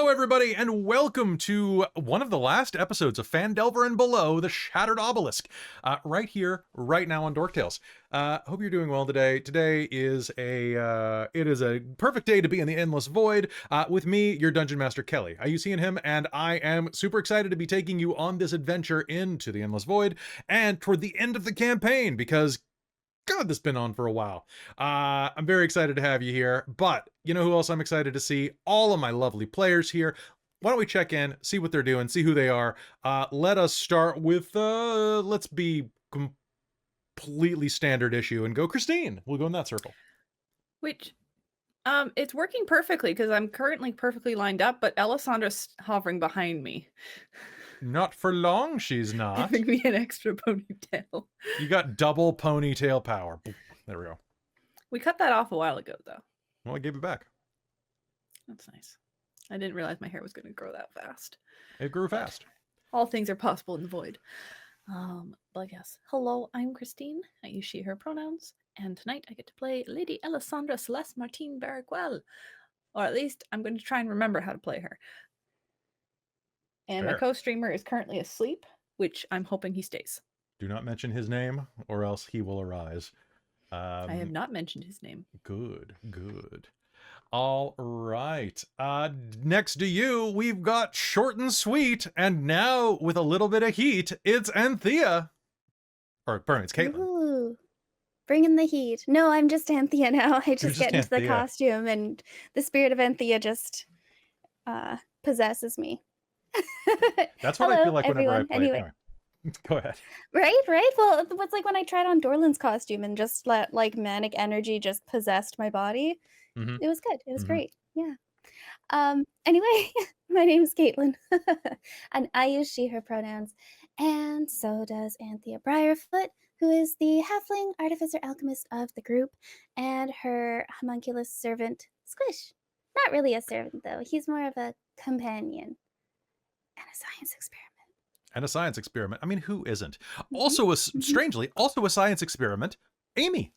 everybody, and welcome to one of the last episodes of Phandelver and Below, the Shattered Obelisk, right here, right now on Dork Tales. Hope you're doing well today. Today is it is a perfect day to be in the Endless Void, with me, your Dungeon Master, Kelly. You seeing him, and I am super excited to be taking you on this adventure into the Endless Void, and toward the end of the campaign, because God, this has been on for a while. I'm very excited to have you here, but you know who else I'm excited to see? All of my lovely players here. Why don't we check in, see what they're doing, see who they are. Let us start with, let's be completely standard issue and go Christine. We'll go in that circle. Which, it's working perfectly because I'm currently perfectly lined up, but Allasandra's hovering behind me. Not for long, she's not. Giving me an extra ponytail. You got double ponytail power. There we go. We cut that off a while ago, though. Well, I gave it back. That's nice. I didn't realize my hair was going to grow that fast. It grew fast. All things are possible in the void. But yes. Hello, I'm Christine. I use she, her pronouns. And tonight I get to play Lady Alessandra Celeste Martine Barraquel. Or at least I'm going to try and remember how to play her. And Fair. my co-streamer is currently asleep, which I'm hoping he stays. Do not mention his name, or else he will arise. I have not mentioned his name. Good, good. All right. Next to you, we've got short and sweet, and now with a little bit of heat, it's Anthea. Or, pardon me, it's Caitlan. Ooh, bringing the heat. No, I'm just Anthea now. I just get into the Anthea. costume, and the spirit of Anthea just possesses me. That's what I Hello, feel like whenever everyone. I play. Anyway. Go ahead. Right? Well, it's like when I tried on Dorland's costume and just let like manic energy just possessed my body. Mhm. It was good. It was Mhm. great. Yeah. Anyway, my name is Caitlan, and I use she, her pronouns, and so does Anthea Briarfoot, who is the halfling artificer alchemist of the group, and her homunculus servant, Squish. Not really a servant, though. He's more of a companion and a science experiment. And a science experiment. I mean, who isn't? Also, strangely, also a science experiment, Amy.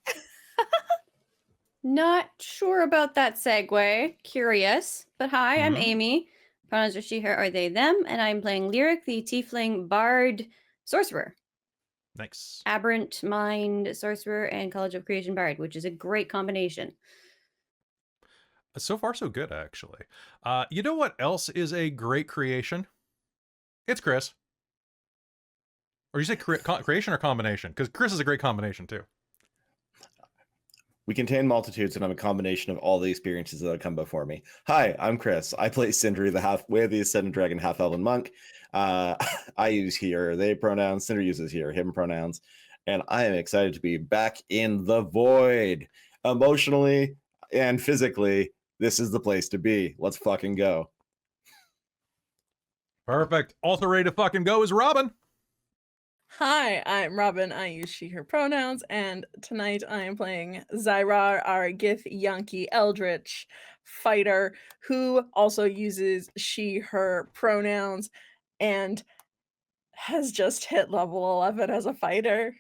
Not sure about that segue. Curious. But hi, I'm Amy. Pronouns are she, her, or they, them. And I'm playing Lyric, the tiefling bard sorcerer. Nice. Aberrant mind sorcerer and College of Creation bard, which is a great combination. So far, so good, actually. You know what else is a great creation? It's Chris. Or you say creation or combination? Because Chris is a great combination, too. We contain multitudes, and I'm a combination of all the experiences that have come before me. Hi, I'm Chris. I play Sindri, the halfway of the Ascended Dragon half-elven monk. I use he or they pronouns. Sindri uses he or him pronouns. And I am excited to be back in the void. Emotionally and physically, this is the place to be. Let's fucking go. Perfect. Also ready to fucking go is Robin. Hi, I'm Robin. I use she, her pronouns, and tonight I am playing Zai'rar, our Gith Yankee Eldritch fighter, who also uses she, her pronouns, and has just hit level 11 as a fighter.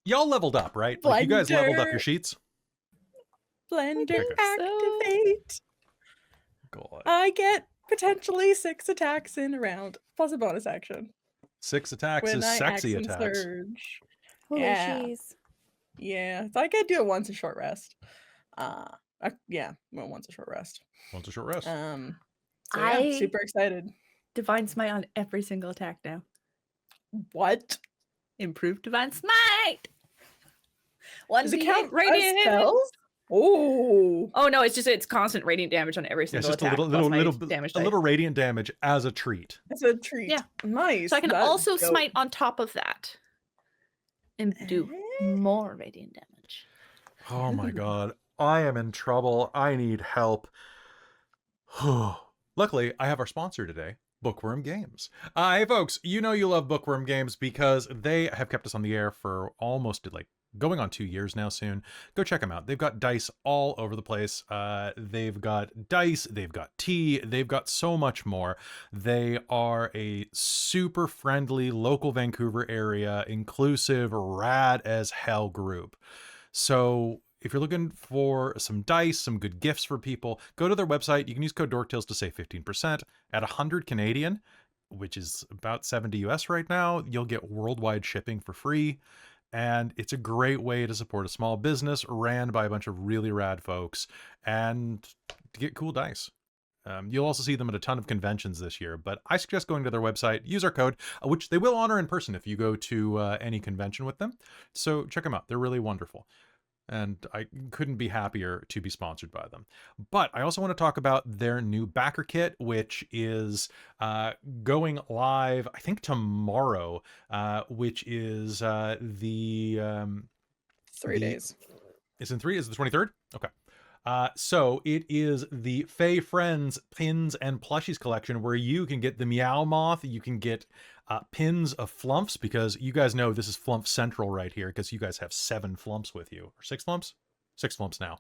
Y'all leveled up, right? Like, you guys leveled up your sheets? Blender Okay. activate. God. I get potentially 6 attacks in a round, plus a bonus action. 6 attacks When is I sexy action attacks. surge. Holy Yeah. cheese. Yeah, so I could do it once a short rest. Yeah, well, once a short rest. Once a short rest. So yeah, super excited. Divine Smite on every single attack now. What? Improved Divine Smite! Does it count radiant as spells? Oh. Oh no, it's constant radiant damage on every Yeah, it's single just a attack. little radiant damage as a treat. It's a treat. Yeah. Nice. So I can That's also dope. smite on top of that. And do more radiant damage. Oh my god. I am in trouble. I need help. Luckily, I have our sponsor today, Bookwyrm Games. Hey folks, you know you love Bookwyrm Games because they have kept us on the air for almost like going on 2 years now soon. Go check them out. They've got dice all over the place. They've got dice, they've got tea, they've got so much more. They are a super friendly local Vancouver area, inclusive, rad as hell group. So if you're looking for some dice, some good gifts for people, go to their website. You can use code DorkTales to save 15% at 100 Canadian, which is about 70 US right now. You'll get worldwide shipping for free. And it's a great way to support a small business ran by a bunch of really rad folks and to get cool dice. You'll also see them at a ton of conventions this year, but I suggest going to their website, use our code, which they will honor in person if you go to any convention with them. So check them out. They're really wonderful. And I couldn't be happier to be sponsored by them. But I also want to talk about their new Backerkit, which is going live, I think, tomorrow, which is the... 3 days. It's in 3? Is it the 23rd? Okay. So it is the Fae Friends pins and plushies collection where you can get the Meowmoth, you can get pins of flumps, because you guys know this is Flump Central right here, because you guys have 7 flumps with you. Or 6 flumps? 6 flumps now.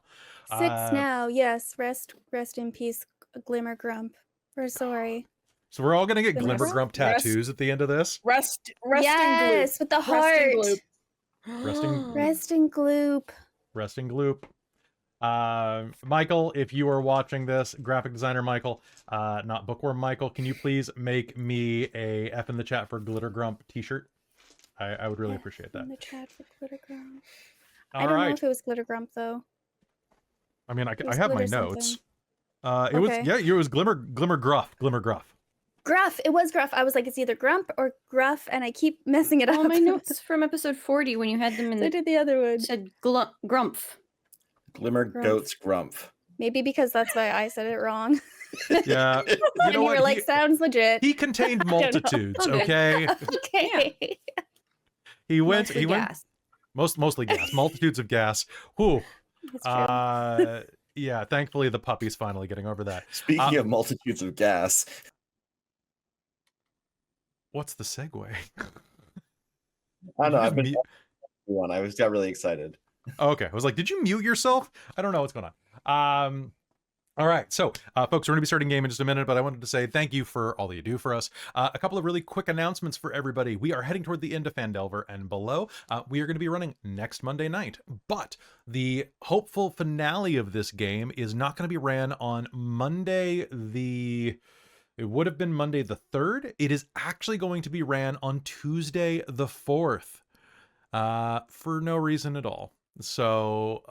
6 now, yes. Rest in peace, Glimmer Grump. We're sorry. So we're all going to get Glimmer Glimmer Grump tattoos at the end of this? Rest Yes, with the heart. Rest in gloop. Rest in gloop. Resting gloop. Michael, if you are watching this, graphic designer Michael, not Bookwyrm Michael, can you please make me a F in the chat for Glitter Grump t-shirt? I would really appreciate that. In the chat for Glitter Grump. All I don't right. know if it was Glitter Grump though. I mean, I was have my glitter notes. something. It was, Okay. yeah, it was Glimmer Gruff. Gruff. It was Gruff. I was like, it's either Grump or Gruff, and I keep messing it up. All my notes from episode 40 when you had them in So I the did the other one. said Grumpf. Glimmer Grumph. Goats Grumph. Maybe because that's why I said it wrong. Yeah. You And know you what? were like, sounds legit. He contained I don't know. multitudes, Okay. okay? Okay. He went Mostly gas. mostly gas, multitudes of gas. Whew. That's true. Yeah, thankfully the puppy's finally getting over that. Speaking of multitudes of gas, What's the segue? I don't know. You I've been just one. I got really excited. Oh, okay. I was like, did you mute yourself? I don't know what's going on. All right. So, folks, we're going to be starting game in just a minute, but I wanted to say thank you for all that you do for us. A couple of really quick announcements for everybody. We are heading toward the end of Phandelver and below. We are going to be running next Monday night, but the hopeful finale of this game is not going to be ran on Monday It would have been Monday the 3rd. It is actually going to be ran on Tuesday the 4th for no reason at all. So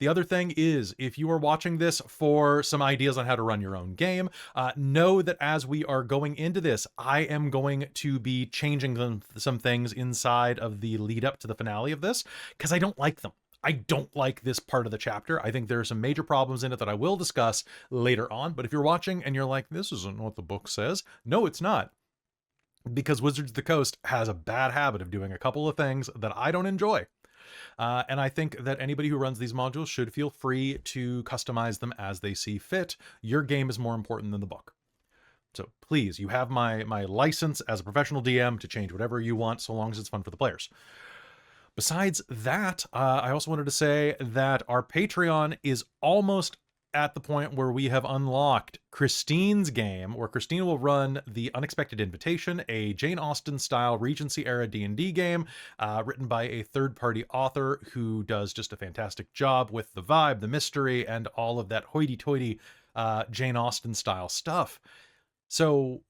the other thing is, if you are watching this for some ideas on how to run your own game, know that as we are going into this, I am going to be changing some things inside of the lead up to the finale of this, because I don't like them. I don't like this part of the chapter. I think there are some major problems in it that I will discuss later on. But if you're watching and you're like, this isn't what the book says, no, it's not. Because Wizards of the Coast has a bad habit of doing a couple of things that I don't enjoy. And I think that anybody who runs these modules should feel free to customize them as they see fit. Your game is more important than the book. So please, you have my license as a professional DM to change whatever you want, so long as it's fun for the players. Besides that, I also wanted to say that our Patreon is almost at the point where we have unlocked Christine's game, where Christine will run The Unexpected Invitation, a Jane Austen-style Regency-era D&D game written by a third-party author who does just a fantastic job with the vibe, the mystery, and all of that hoity-toity Jane Austen-style stuff. So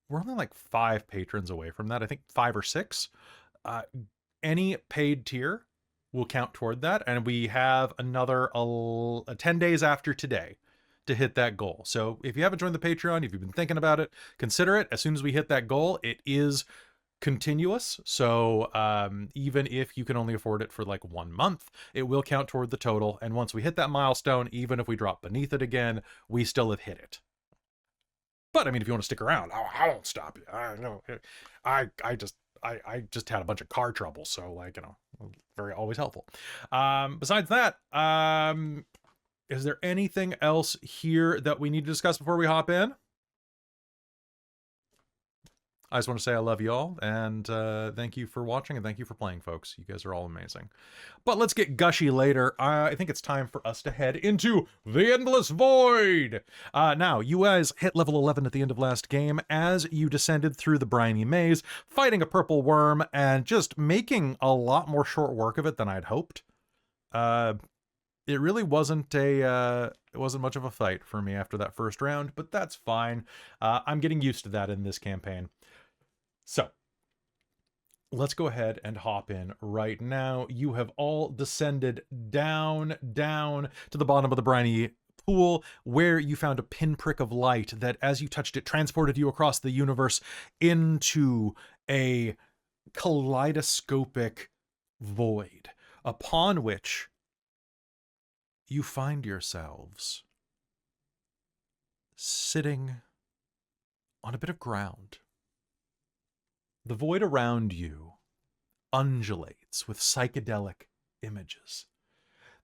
we're only like 5 patrons away from that. I think 5 or 6. Any paid tier will count toward that, and we have another 10 days after today to hit that goal. So if you haven't joined the Patreon, if you've been thinking about it, consider it. As soon as we hit that goal, it is continuous. So even if you can only afford it for like 1 month, it will count toward the total. And once we hit that milestone, even if we drop beneath it again, we still have hit it. But I mean, if you want to stick around, I won't stop you. I know. I just had a bunch of car trouble, so like, you know, very always helpful. Besides that, is there anything else here that we need to discuss before we hop in? I just want to say I love you all, and thank you for watching, and thank you for playing, folks. You guys are all amazing. But let's get gushy later. I think it's time for us to head into the Endless Void. Now, you guys hit level 11 at the end of last game as you descended through the briny maze, fighting a purple worm, and just making a lot more short work of it than I'd hoped. it really wasn't it wasn't much of a fight for me after that first round, but that's fine. I'm getting used to that in this campaign. So let's go ahead and hop in right now. You have all descended down to the bottom of the briny pool, where you found a pinprick of light that, as you touched it, transported you across the universe into a kaleidoscopic void, upon which you find yourselves sitting on a bit of ground. The void around you undulates with psychedelic images.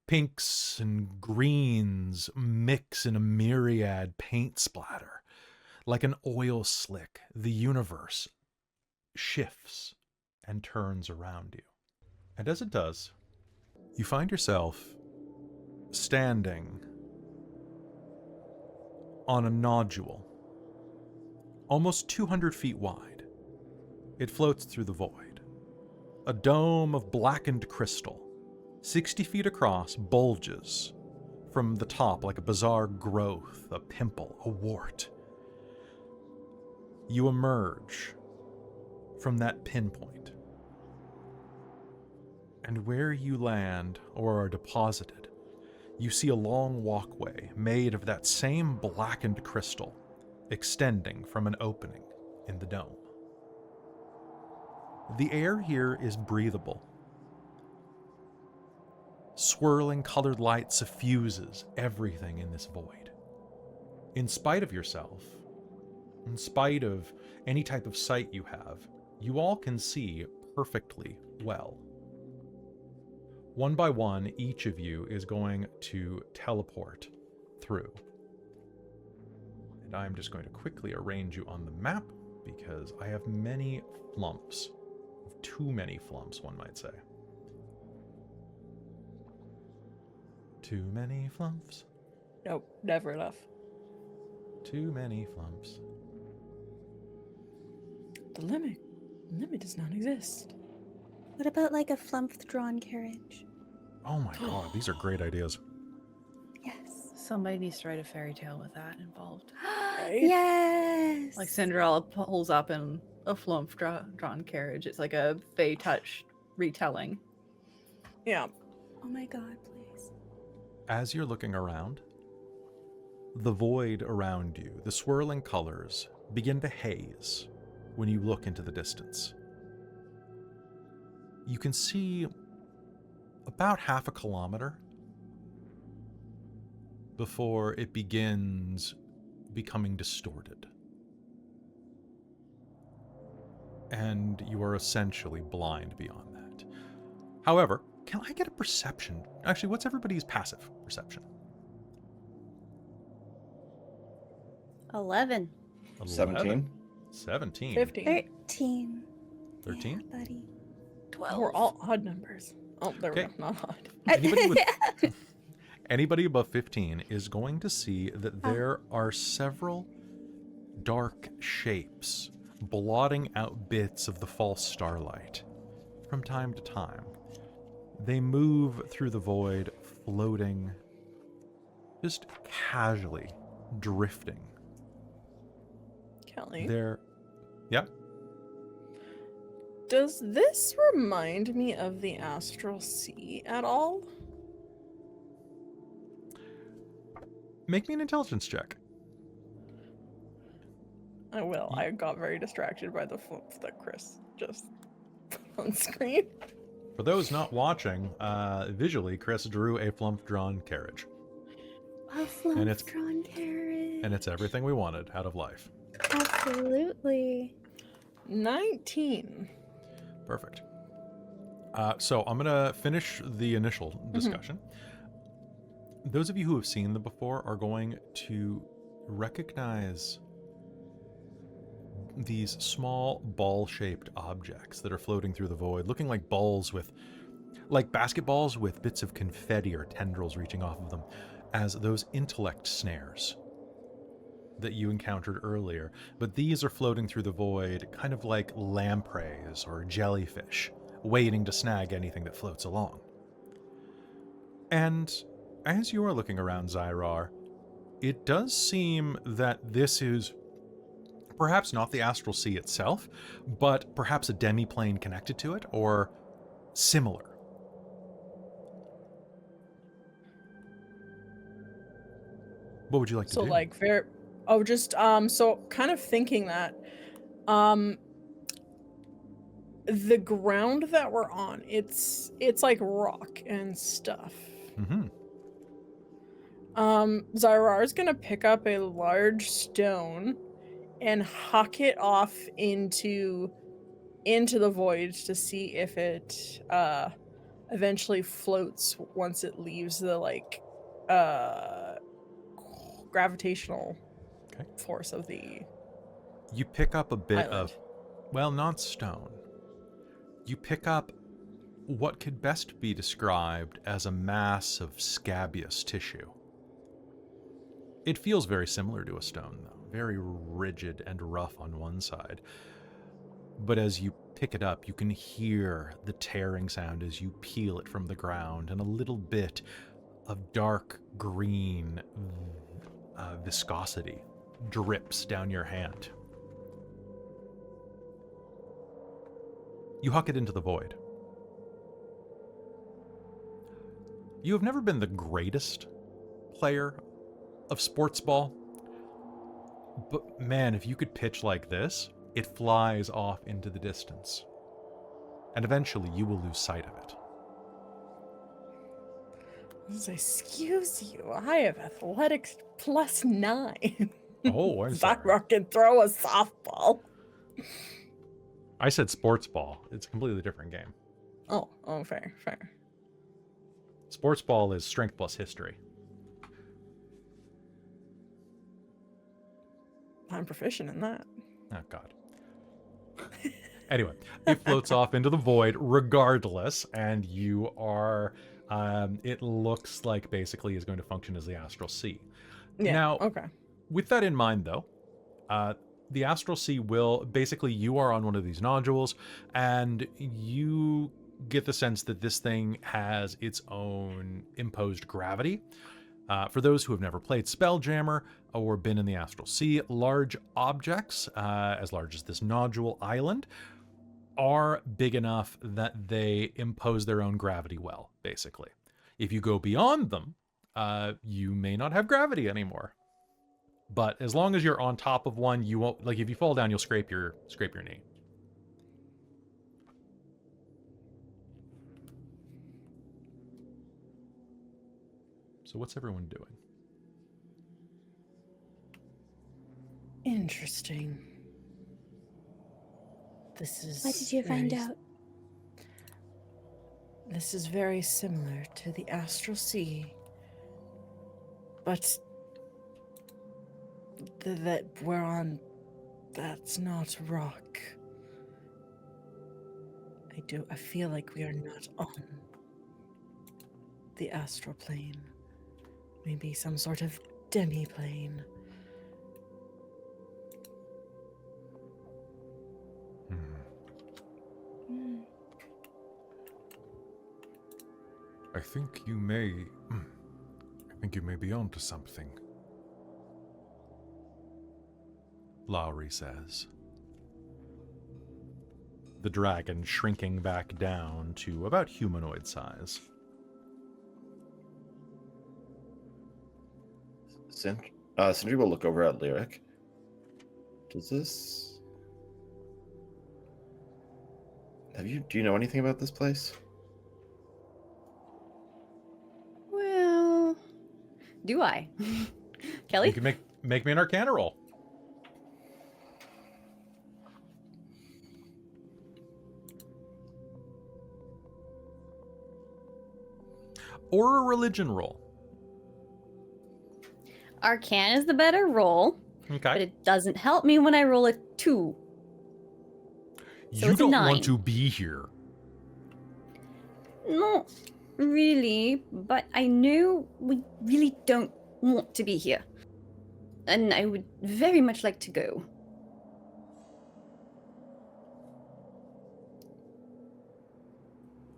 Pinks and greens mix in a myriad paint splatter. Like an oil slick, the universe shifts and turns around you. And as it does, you find yourself standing on a nodule, almost 200 feet wide. It floats through the void. A dome of blackened crystal, 60 feet across, bulges from the top like a bizarre growth, a pimple, a wart. You emerge from that pinpoint, and where you land or are deposited, you see a long walkway made of that same blackened crystal extending from an opening in the dome. The air here is breathable. Swirling colored light suffuses everything in this void. In spite of yourself, in spite of any type of sight you have, you all can see perfectly well. One by one, each of you is going to teleport through. And I'm just going to quickly arrange you on the map because I have many flumps. Too many flumps, one might say. Too many flumps. Nope, never enough. Too many flumps. The limit does not exist. What about like a flump-drawn carriage? Oh my god, these are great ideas. Yes. Somebody needs to write a fairy tale with that involved. Right? Yes. Like Cinderella pulls up in a flump drawn carriage. It's like a Fey touch retelling. Yeah. Oh my god, please. As you're looking around, the void around you, the swirling colors, begin to haze when you look into the distance. You can see about half a kilometer before it begins becoming distorted. And you are essentially blind beyond that. However, can I get a perception? Actually, what's everybody's passive perception? 11. 17. 17. 15. 13. 13? Yeah, buddy. 12. We're all odd numbers. Oh, there we Okay. go. Not odd. Anybody above 15 is going to see that there are several dark shapes blotting out bits of the false starlight from time to time. They move through the void, floating, just casually drifting. Kelly. They're... Yeah? Does this remind me of the Astral Sea at all? Make me an intelligence check. I will. I got very distracted by the flips that Chris just put on screen. For those not watching, visually, Chris drew a flump-drawn carriage. A And it's- flump-drawn carriage. And it's everything we wanted out of life. Absolutely. 19. Perfect. So I'm going to finish the initial discussion. Those of you who have seen them before are going to recognize these small ball-shaped objects that are floating through the void, looking like balls with, like basketballs with bits of confetti or tendrils reaching off of them, as those intellect snares that you encountered earlier. But these are floating through the void, kind of like lampreys or jellyfish, waiting to snag anything that floats along. And as you are looking around Zai'rar, it does seem that this is perhaps not the astral sea itself, but perhaps a demi-plane connected to it, or similar. What would you like to So do? like so kind of thinking that the ground that we're on, it's like rock and stuff. Mm-hmm. Zai'rar is gonna pick up a large stone and huck it off into the void to see if it eventually floats once it leaves the like gravitational force of the You pick up a bit island. of, well, not stone. You pick up what could best be described as a mass of scabious tissue. It feels very similar to a stone, though, very rigid and rough on one side. But as you pick it up, you can hear the tearing sound as you peel it from the ground, and a little bit of dark green viscosity drips down your hand. You huck it into the void. You have never been the greatest player of sports ball, but man, if you could pitch like this, it flies off into the distance. And eventually you will lose sight of it. Excuse you, I have athletics +9. Oh, I'm sorry. Zai'rar can throw a softball. I said sports ball. It's a completely different game. Oh, fair. Sports ball is strength plus history. I'm proficient in that. Oh, God. Anyway, it floats off into the void regardless, and you are... it looks like basically is going to function as the astral sea. Yeah, Now, okay. with that in mind, though, the astral sea will... Basically, you are on one of these nodules, and you get the sense that this thing has its own imposed gravity. For those who have never played Spelljammer or been in the astral sea, large objects, as large as this nodule island, are big enough that they impose their own gravity well, basically. If you go beyond them, you may not have gravity anymore. But as long as you're on top of one, you won't... Like, if you fall down, you'll scrape your knee. So what's everyone doing? Interesting. This is... What did you find out? This is very similar to the astral sea. But... that we're on... That's not rock. I feel like we are not on the astral plane. Maybe some sort of demi-plane. I think you may be onto something. Lowry says. The dragon shrinking back down to about humanoid size. Sindri will look over at Lyric. Does this... Do you know anything about this place? Well, do I? Kelly? You can make me an Arcana roll. Or a religion roll. Arcana is the better roll, Okay. but it doesn't help me when I roll a 2. So You it's a don't 9. want to be here. Not really, but I know we really don't want to be here. And I would very much like to go.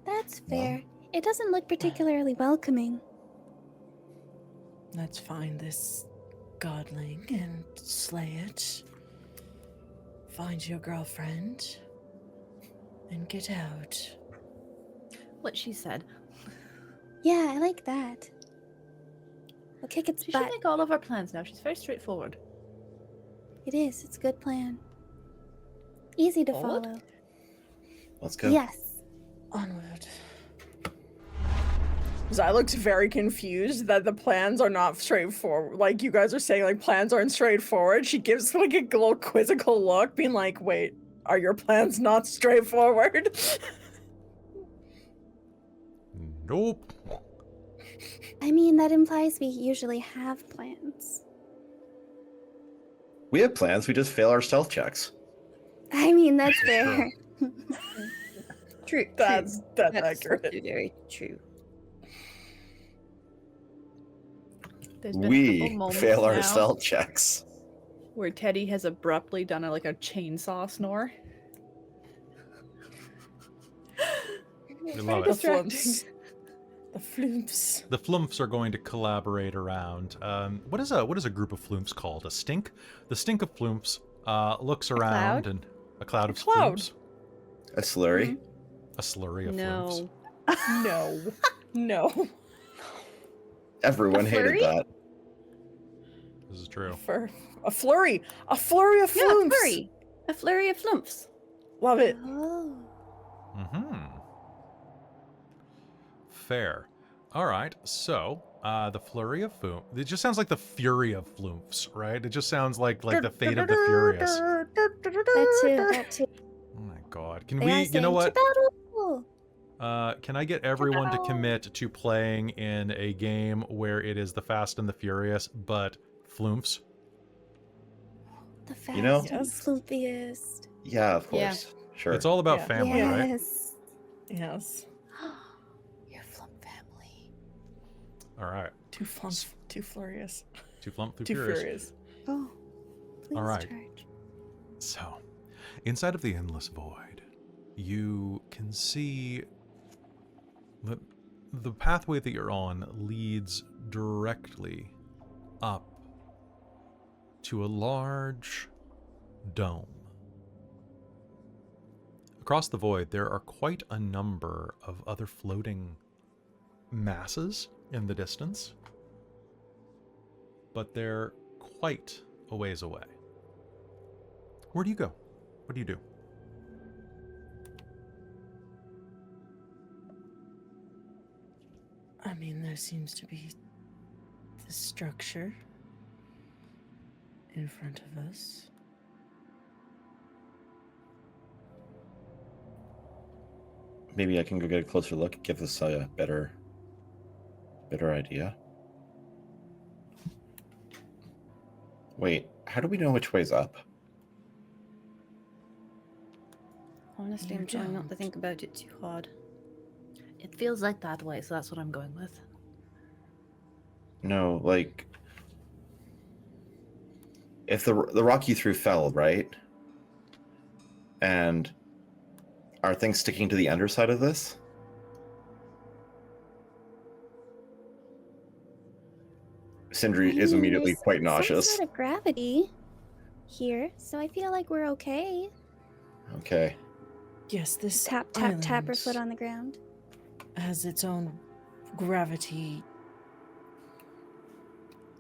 That's fair. It doesn't look particularly welcoming. Let's find this godling and slay it. Find your girlfriend and get out. What she said. Yeah, I like that. We'll kick its She should butt. make all of our plans now. She's very straightforward. It is. It's a good plan. Easy to Forward? follow. Let's go. Yes. Onward. I looked very confused that the plans are not straightforward. Like, you guys are saying, like, plans aren't straightforward. She gives, like, a little quizzical look, being like, wait, are your plans not straightforward? Nope. I mean, that implies we usually have plans. We have plans. We just fail our stealth checks. I mean, that's fair. True. That's That's accurate. very true. There's been a couple We moments fail our now stealth checks. where Teddy has abruptly done like a chainsaw snore. We Very love it. distracting. The flumps. The flumps are going to collaborate around. What is a group of flumps called? A stink? The stink of flumps looks around cloud? and a cloud of cloud. flumps. A slurry. A slurry of flumps. No. No. No. Everyone A hated flurry? that. This is true. For a flurry. A flurry of Yeah, flumps. a flurry. A flurry of flumps. Love it. Oh. Mm-hmm. Fair. All right. So, the flurry of flumps. It just sounds like the fury of flumps, right? It just sounds like the fate of the furious. That too. Oh my god. Can They we? are You know saying, what? "Chibattle!" Can I get everyone to Chibattle. commit to playing in a game where it is the Fast and the Furious, but flumps? The fast You know? and Yes. floopiest. Yeah, of Yeah. course. Sure. It's all about Yeah. family, right? Yes. Yes. Your flump family. All right. Too flumps. Too furious. Two flump, two Too furious. furious. Oh. Please All right. charge. So, inside of the endless void, you can see that the pathway that you're on leads directly up to a large dome. Across the void, there are quite a number of other floating masses in the distance, but they're quite a ways away. Where do you go? What do you do? I mean, there seems to be this structure in front of us. Maybe I can go get a closer look, give this a better idea. Wait, how do we know which way's up? Honestly, You I'm trying not to don't. think about it too hard. It feels like that way, so that's what I'm going with. No, like if the rock you threw fell, right? And are things sticking to the underside of this? Sindri I is mean, immediately there's quite some nauseous. sort of gravity here, so I feel like we're okay. Okay. Yes, this Tap, tap her foot on the ground. has its own gravity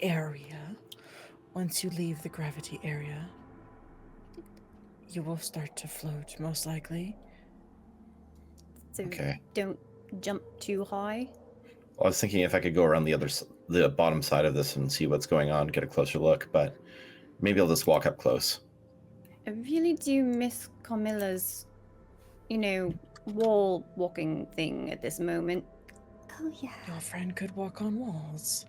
area. Once you leave the gravity area, you will start to float, most likely. So Okay. don't jump too high. I was thinking if I could go around the bottom side of this and see what's going on, get a closer look, but maybe I'll just walk up close. I really do miss Carmilla's, wall walking thing at this moment. Oh, yeah. Your friend could walk on walls.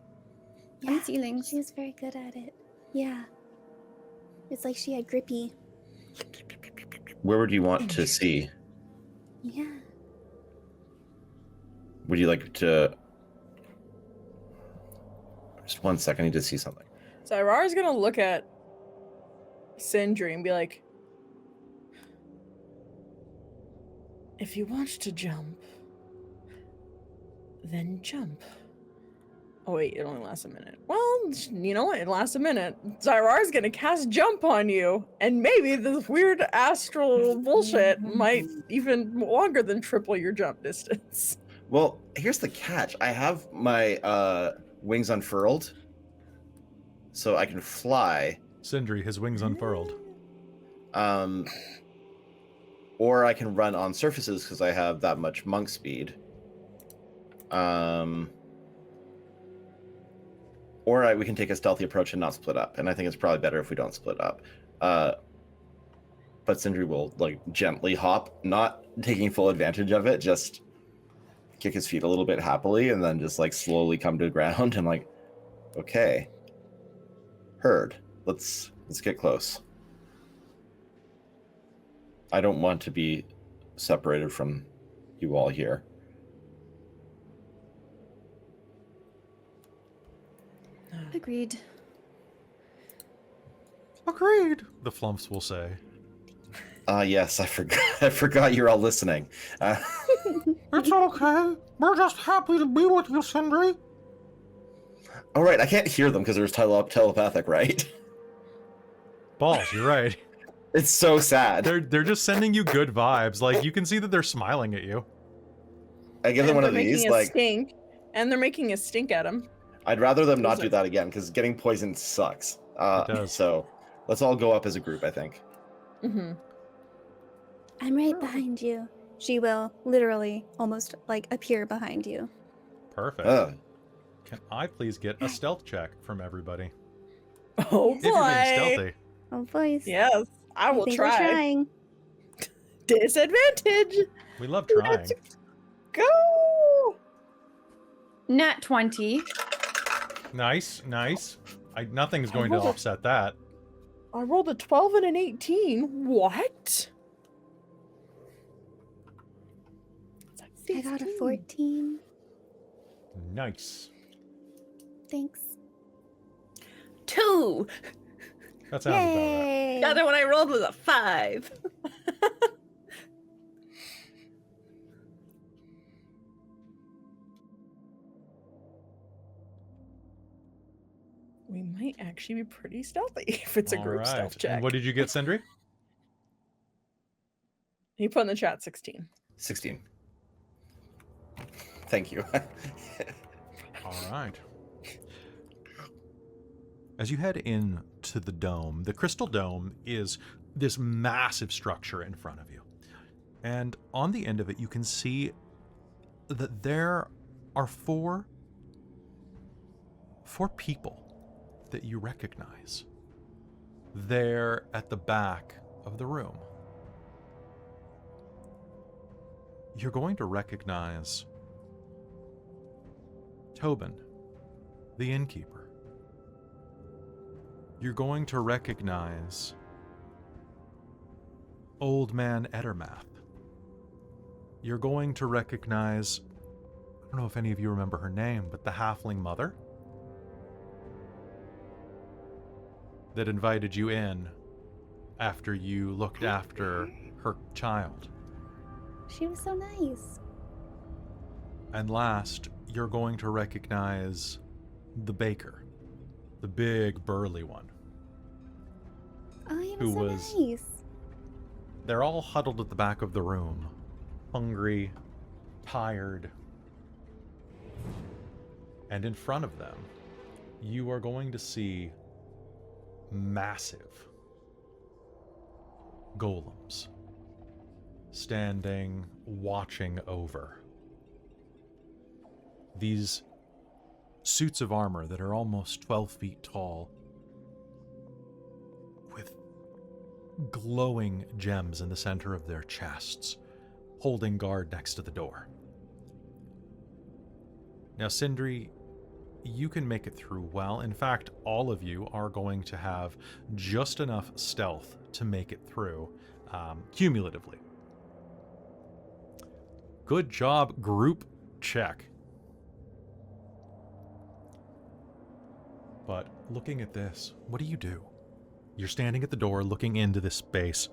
And Yeah, ceilings. she was very good at it. Yeah. It's like she had grippy. Where would you want to see? Yeah. Would you like to... Just one second, I need to see something. Zai'rar is gonna look at Sindri and be like, if you want to jump, then jump. Oh wait, it only lasts a minute. Well, you know what? It lasts a minute. Zai'rar's gonna cast jump on you, and maybe this weird astral bullshit might even longer than triple your jump distance. Well, here's the catch. I have my wings unfurled, so I can fly. Sindri, his wings unfurled. Or I can run on surfaces because I have that much monk speed. Or we can take a stealthy approach and not split up. And I think it's probably better if we don't split up. But Sindri will like gently hop, not taking full advantage of it, just kick his feet a little bit happily, and then just like slowly come to the ground and like, okay, heard. Let's get close. I don't want to be separated from you all here. Agreed. Agreed, the flumps will say. Yes, I forgot. I forgot you're all listening. It's okay. We're just happy to be with you, Sindri. All right, I can't hear them because there's telepathic, right? Balls, you're right. It's so sad. They're just sending you good vibes. Like, you can see that they're smiling at you. I give them one of these, like, stink, and they're making a stink at him. I'd rather them not do that again because getting poisoned sucks. It does. So let's all go up as a group, I think. Mm-hmm. I'm right behind you. She will literally almost like appear behind you. Perfect. Can I please get a stealth check from everybody? Oh If you're being stealthy. Oh, boys. Yes, I will think we're try. trying. Disadvantage. We love trying. Go. Nat 20. Nice, nice. Nothing's going to offset that. I rolled a 12 and an 18. What? I got a 14. Nice. Thanks. 2. That sounds about right. Yay! The other one I rolled was a 5. We might actually be pretty stealthy if it's a All group right. stealth And check. what did you get, Sindri? He put in the chat 16. 16. Thank you. All right. As you head into the dome, the crystal dome is this massive structure in front of you. And on the end of it, you can see that there are four people that you recognize. They're at the back of the room. You're going to recognize Tobin, the innkeeper. You're going to recognize Old Man Ettermath. You're going to recognize, I don't know if any of you remember her name, but the halfling mother that invited you in after you looked after her child. She was so nice. And last, you're going to recognize the baker, the big burly one. Oh, he Who was was- so nice. They're all huddled at the back of the room, hungry, tired. And in front of them, you are going to see massive golems standing, watching over. These suits of armor that are almost 12 feet tall, with glowing gems in the center of their chests, holding guard next to the door. Now, Sindri, you can make it through well. In fact, all of you are going to have just enough stealth to make it through, cumulatively. Good job, group check. But looking at this, what do you do? You're standing at the door looking into this space.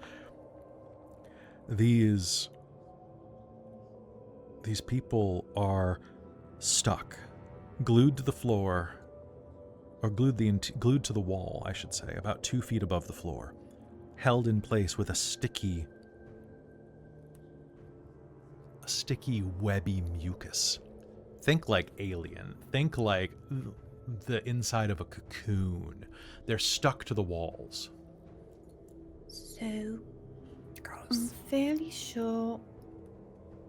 These people are stuck glued to the floor, or glued to the wall, I should say, about 2 feet above the floor, held in place with a sticky, webby mucus. Think like alien. Think like the inside of a cocoon. They're stuck to the walls. So, I'm fairly sure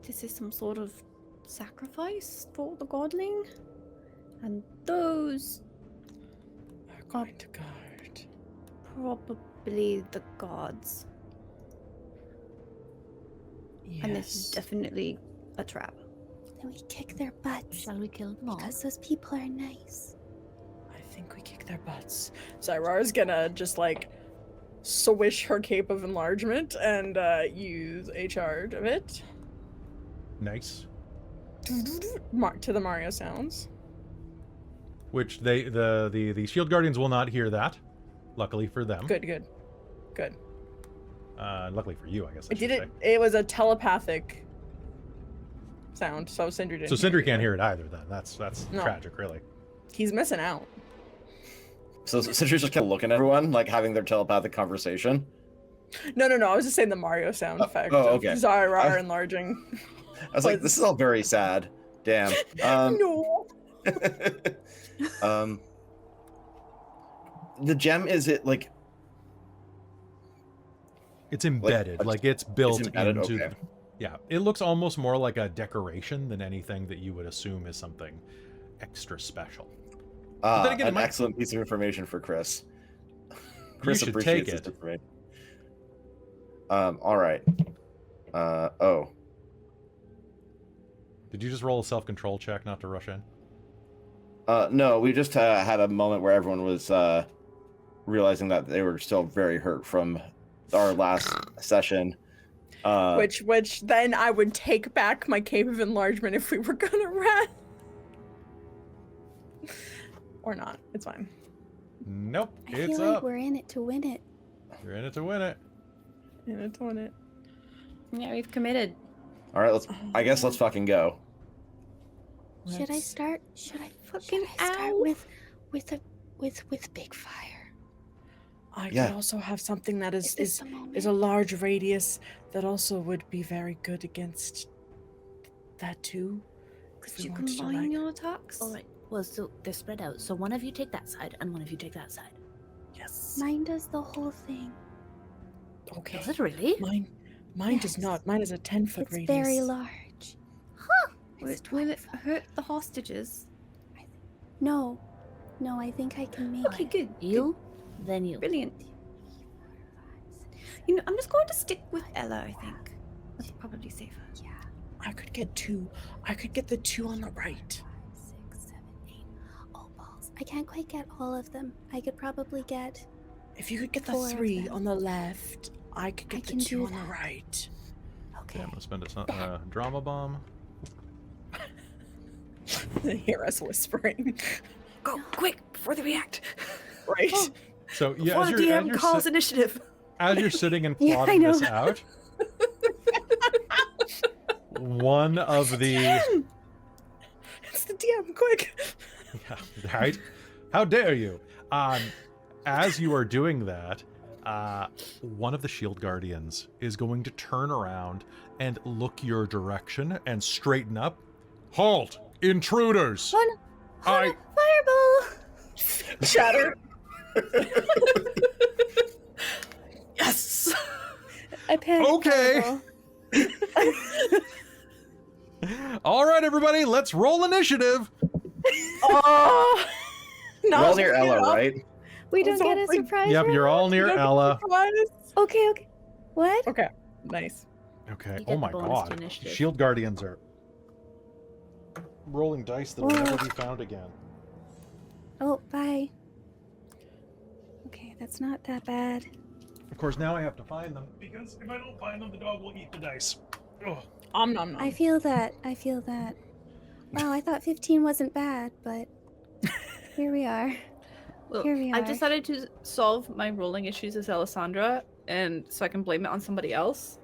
this is some sort of sacrifice for the godling. And those Are going to guard. probably the gods. Yes. And this is definitely a trap. Then we kick their butts. Shall we kill them all? Because those people are nice. I think we kick their butts. Zai'rar's gonna just like swish her cape of enlargement and use a charge of it. Nice. To the Mario sounds. Which the shield guardians will not hear that. Luckily for them. Good. Luckily for you, I guess. I did it. It was a telepathic sound, so Sindri didn't. So Sindri can't it. hear it either. Then that's No. tragic, really. He's missing out. So Sindri's just kind of looking at everyone, like having their telepathic conversation. No. I was just saying the Mario sound effect. oh, of okay. Zai'rar enlarging. I was like, this is all very sad. Damn. No. The gem, is it like It's embedded, like it's built embedded? into. Okay. Yeah, it looks almost more like a decoration than anything that you would assume is something extra special. But then again, it an might- excellent piece of information for Chris. You should take this it. information. All right. Oh. Did you just roll a self-control check not to rush in? No, we just had a moment where everyone was realizing that they were still very hurt from our last session. Which then I would take back my cape of enlargement if we were gonna run. Or not. It's fine. Nope, I it's feel like up. we're in it to win it. You're in it to win it. And it's on it. Yeah, we've committed. All right, I guess let's fucking go. Should I Let's- start? Fucking Should I start ow. with big fire? I Yeah. could also have something that Is this the moment? is a large radius that also would be very good against that too. Could If we you wanted to, combine like- your attacks? All right. Well, so they're spread out. So one of you take that side, and one of you take that side. Yes. Mine does the whole thing. Okay. Does it really? Mine does Yes. not. Mine is a 10-foot It's radius. very large. Will It's it, will it 25. hurt the hostages? No, I think I can make Okay, it. good. You, then you. Brilliant. You know, I'm just going to stick with Ella, I think. That's probably safer. Yeah. I could get 2. I could get the 2 on the right. 5, 6, 7, 8. Oh balls! I can't quite get all of them. I could probably get. If you could get the 4 of 3 them. on the left, I could I get the can 2 do on the that. right. Okay. Okay, I'm gonna spend a drama bomb. They hear us whispering. Go quick before they react. Right. So yeah, Before as the you're, DM calls initiative. as you're sitting and Yeah, I plotting this know. out, one of the It's the DM, quick. yeah, right? How dare you? As you are doing that, one of the shield guardians is going to turn around and look your direction and straighten up. Halt! Intruders! Oh no! I Fireball! Shatter. Yes. I panicked. Okay. All right, everybody, let's roll initiative. Oh. We're all Not near bringing it Ella, up. right? We don't get a Something- surprise. Yep, you're all You near don't get Ella. surprised? Okay. What? Okay. Nice. Okay. You Oh get my the bonus to god. initiative. Shield guardians are rolling dice that will Whoa. never be found again. Oh, bye. Okay, that's not that bad. Of course, now I have to find them because if I don't find them, the dog will eat the dice. Ugh. Nom nom. I feel that. Wow, I thought 15 wasn't bad, but here we are. Well, Here we I've are. decided to solve my rolling issues as Alessandra, and so I can blame it on somebody else.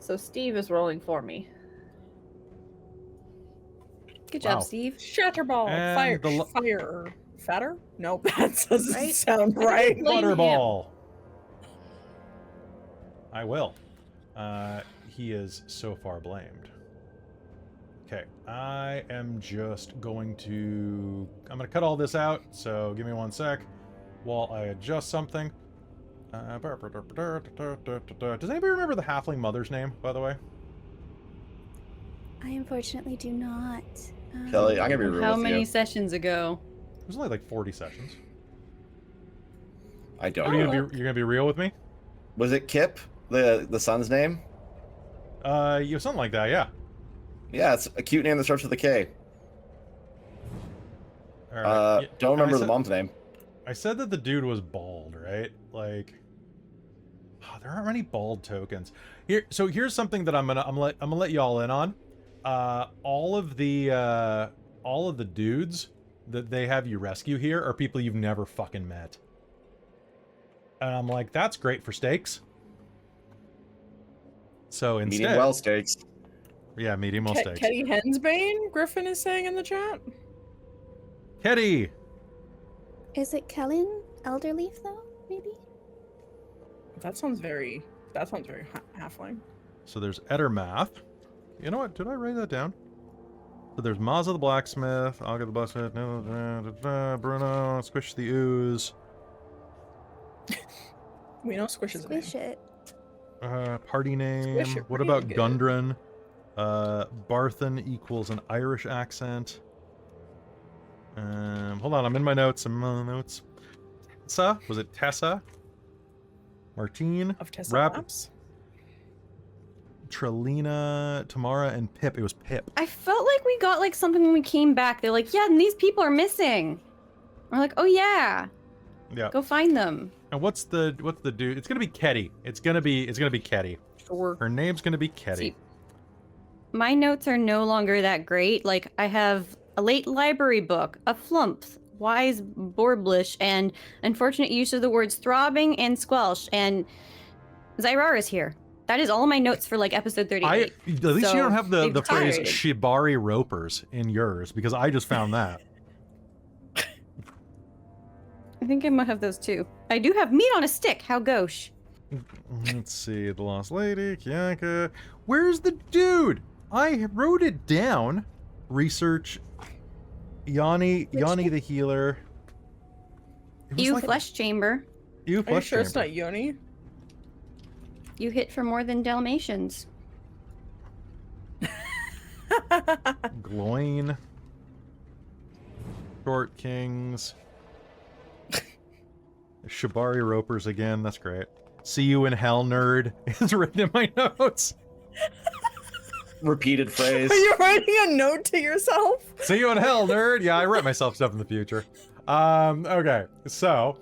So Steve is rolling for me. Good Wow. job, Steve. Shatterball. And the Fire. Fatter? Nope, that doesn't Right? sound right. Blame him. Butterball. I will. He is so far blamed. Okay, I am just going to... I'm going to cut all this out, so give me 1 sec while I adjust something. Does anybody remember the halfling mother's name, by the way? I unfortunately do not. Kelly, I'm gonna be real How with many you. sessions ago? It was only like 40 sessions. I don't Are you know. you're gonna be real with me? Was it Kip, the son's name? You have something like that, yeah. Yeah, it's a cute name that starts with a K. All right. Don't And I remember the said- mom's name. I said that the dude was bald, right? Like, there aren't many bald tokens here. So here's something that I'm gonna let y'all in on. All of the dudes that they have you rescue here are people you've never fucking met. And I'm like, that's great for stakes. So instead, Medium well steaks. yeah, medium well stakes. Ketty Hensbane, Griffin is saying in the chat. Ketty. Is it Kellen Elderleaf though? Maybe. That sounds very halfling. So there's Ettermath. You know what? Did I write that down? So there's Mazza the Blacksmith, Aga the Blacksmith, Bruno, Squish the Ooze. We know Squish is a name. Squish it. Party name. Squish it What real about good. Gundren? Barthen equals an Irish accent. Hold on, I'm in my notes. Tessa? Was it Tessa? Martine? Of Tessa Rap- Laps? Trelina, Tamara, and Pip. It was Pip. I felt like we got like something when we came back. They're like, yeah, and these people are missing. We're like, oh yeah, Yeah. go find them. And what's the dude? It's gonna be Ketty. It's gonna be Ketty. Sure. Her name's gonna be Ketty. See, my notes are no longer that great. Like, I have a late library book, a flump, wise borblish, and unfortunate use of the words throbbing and squelch, and Zai'rar is here. That is all my notes for like episode 38. At least you don't have the they've phrase retired. Shibari Ropers in yours, because I just found that. I think I might have those too. I do have meat on a stick. How gauche. Let's see, the Lost Lady, Kianka. Where's the dude? I wrote it down. Research. Yanni the healer. It was You like- flesh chamber. You Are you flesh sure it's chamber. not Yoni? You hit for more than Dalmatians. Gloin. Short Kings. Shibari Ropers again. That's great. See you in hell, nerd. It's written in my notes. Repeated phrase. Are you writing a note to yourself? See you in hell, nerd. Yeah, I write myself stuff in the future. Okay. So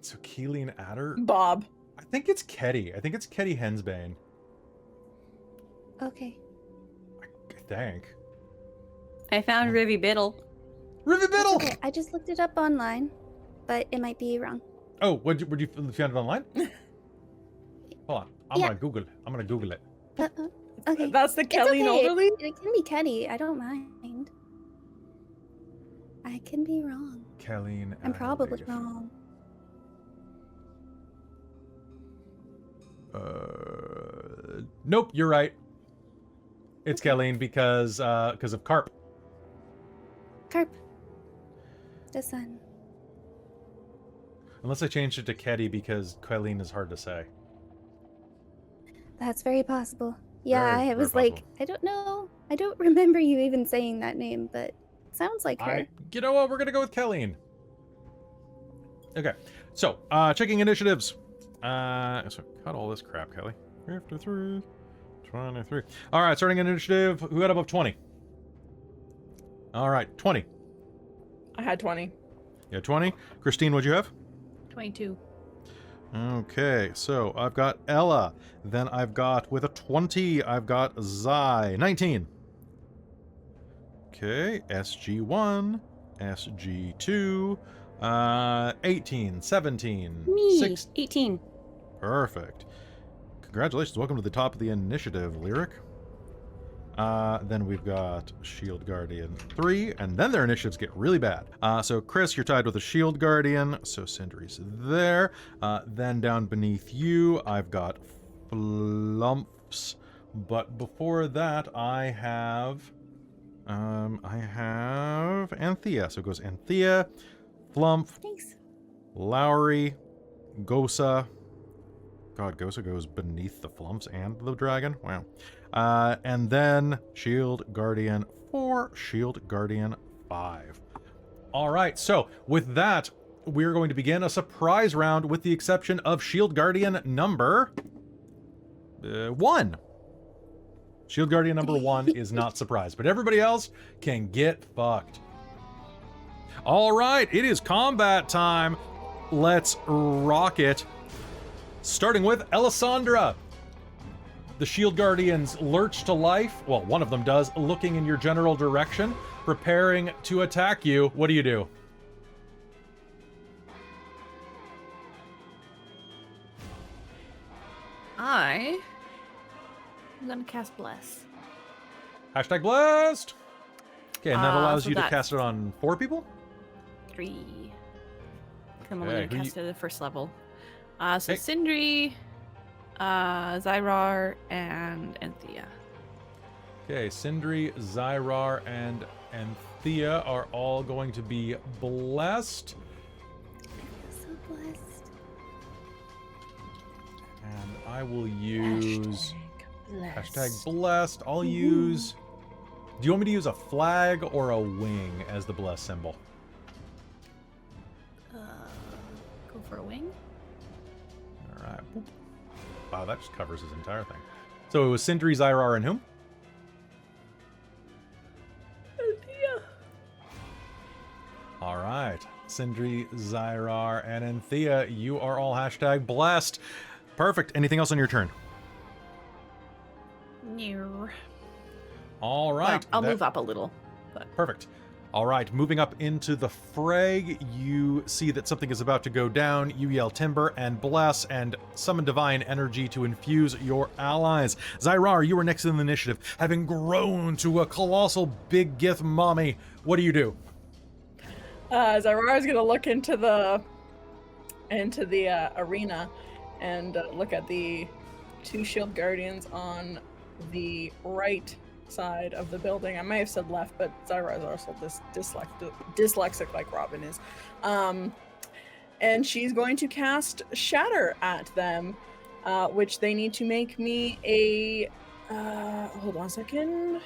Caitlan Adder. Bob. I think it's Ketty. I think it's Ketty Hensbane. Okay. I think. I found Rivy Biddle. Rivet Biddle! Okay, I just looked it up online, but it might be wrong. Oh, would you found it online? Hold on. I'm Yeah. gonna Google it. Okay. That's the It's Kelly okay. Overly? It can be Kenny. I don't mind. I can be wrong. Caitlan I'm probably Adder. wrong. Nope, you're right. It's Caitlan because of Carp. Carp. The sun. Unless I changed it to Ketty because Caitlan is hard to say. That's very possible. Yeah, Very, I very was like, possible. I don't know. I don't remember you even saying that name, but it sounds like her. You know what? We're gonna go with Caitlan. Okay, so checking initiatives. So cut all this crap, Kelly. 53, 23. All right, starting initiative. Who got above 20? All right, 20. I had 20. Yeah, 20. Christine, what'd you have? 22. Okay, so I've got Ella. Then I've got, with a 20, I've got Zai. 19. Okay, SG1, SG2, 18, 17, Me. 6. 18. Perfect. Congratulations. Welcome to the top of the initiative, Lyric. Then we've got Shield Guardian 3, and then their initiatives get really bad. So Chris, you're tied with a Shield Guardian, so Sindri's there. Then down beneath you, I've got Flumps. But before that, I have Anthea. So it goes Anthea, Flump, Thanks. Lowry, Gosa. God, Gosa goes beneath the Flumps and the dragon. Wow. And then Shield Guardian 4, Shield Guardian 5. All right, so with that, we're going to begin a surprise round with the exception of Shield Guardian number 1. Shield Guardian number 1 is not surprised, but everybody else can get fucked. All right, it is combat time. Let's rock it. Starting with Ellasandra. The Shield Guardians lurch to life. Well, one of them does, looking in your general direction, preparing to attack you. What do you do? I'm gonna cast Bless. Hashtag blessed. Okay, and that allows so you to that's- cast it on 4 people? 3. I'm only Okay, gonna who cast it at the first level. So Hey. Sindri, Zai'rar, and Anthea. Okay, Sindri, Zai'rar, and Anthea are all going to be blessed. So blessed. And I will use Blessed. hashtag blessed. I'll use... Do you want me to use a flag or a wing as the bless symbol? Go for a wing. All right. Boop. Wow, that just covers his entire thing. So it was Sindri, Zai'rar, and whom? Anthea. All right. Sindri, Zai'rar, and Anthea, you are all hashtag blessed. Perfect. Anything else on your turn? No. All right. I'll that- move up a little. But Perfect. All right, moving up into the fray, you see that something is about to go down. You yell timber and bless and summon divine energy to infuse your allies. Zai'rar, you are next in the initiative, having grown to a colossal big gith mommy. What do you do? Zai'rar is gonna look into the arena and look at the 2 shield guardians on the right side of the building. I may have said left, but Zai'rar is also dyslexic like Robin is. And she's going to cast Shatter at them, which they need to make me a... hold on a second.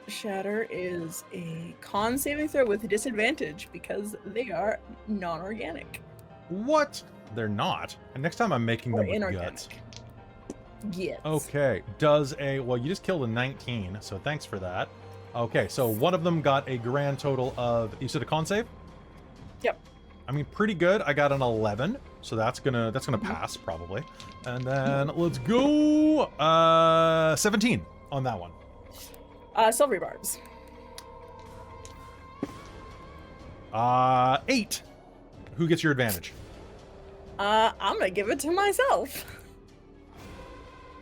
Shatter is a con saving throw with disadvantage because they are non-organic. What? They're not. And next time I'm making Or them with inorganic. guts. Yes. Okay, does a... Well, you just killed a 19, so thanks for that. Okay, so one of them got a grand total of... You said a con save? Yep. I mean, pretty good. I got an 11, so that's gonna pass, probably. And then let's go... 17 on that one. Silvery barbs. 8. Who gets your advantage? I'm gonna give it to myself.